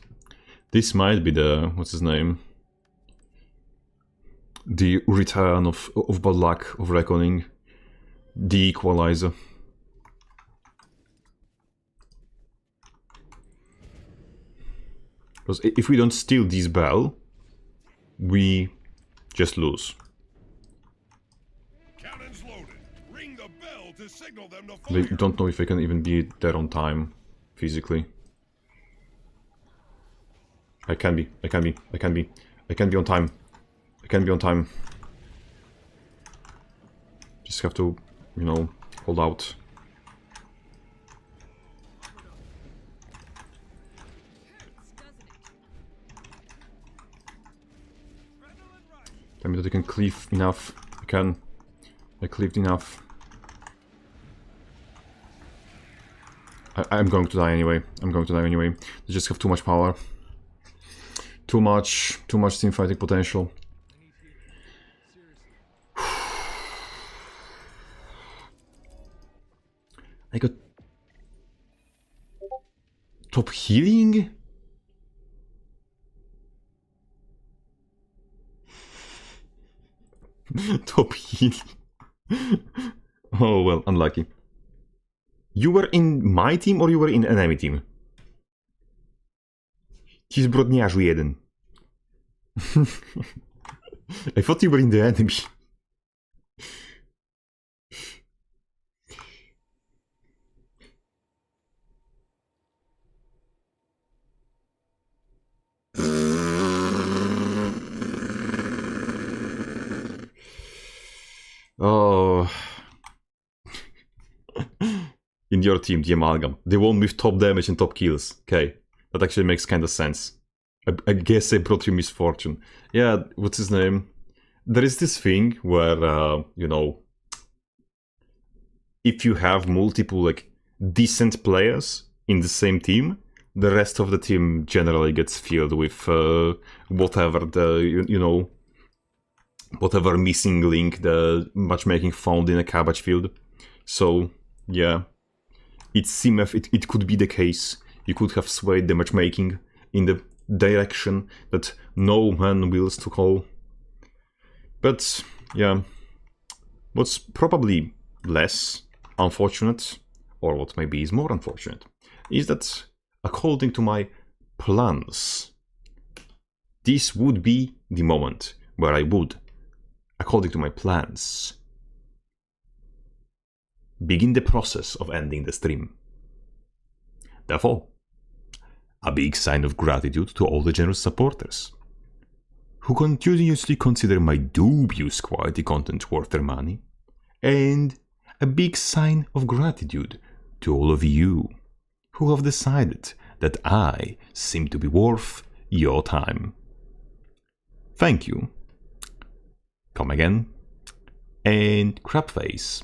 This might be the... what's his name? The return of bad luck, of reckoning. The equalizer. Because if we don't steal this bell, we just lose. Cannons loaded. Ring the bell to signal them to They fire. don't know if I can even be there on time, physically. I can be on time. I can be on time. Just have to, you know, hold out. Tell me that I can cleave enough. I can. I cleaved enough. I'm going to die anyway. I'm going to die anyway. They just have too much power. Too much team fighting potential. I got top healing? Top healing. Oh well, unlucky. You were in my team or you were in enemy team? Ci zbrodniarzu jeden. I thought you were in the enemy. Oh. In your team, the Amalgam. They won with top damage and top kills. Okay. That actually makes kind of sense. I guess I brought you misfortune. Yeah, what's his name? There is this thing where, you know, if you have multiple, like, decent players in the same team, the rest of the team generally gets filled with whatever the, you know, whatever missing link the matchmaking found in a cabbage field. So, yeah. It could be the case. You could have swayed the matchmaking in the direction that no man wills to call. But, yeah. What's probably less unfortunate, or what maybe is more unfortunate, is that according to my plans, this would be the moment where I would, according to my plans, begin the process of ending the stream. Therefore, a big sign of gratitude to all the generous supporters who continuously consider my dubious quality content worth their money, and a big sign of gratitude to all of you who have decided that I seem to be worth your time. Thank you. Come again, and crap face.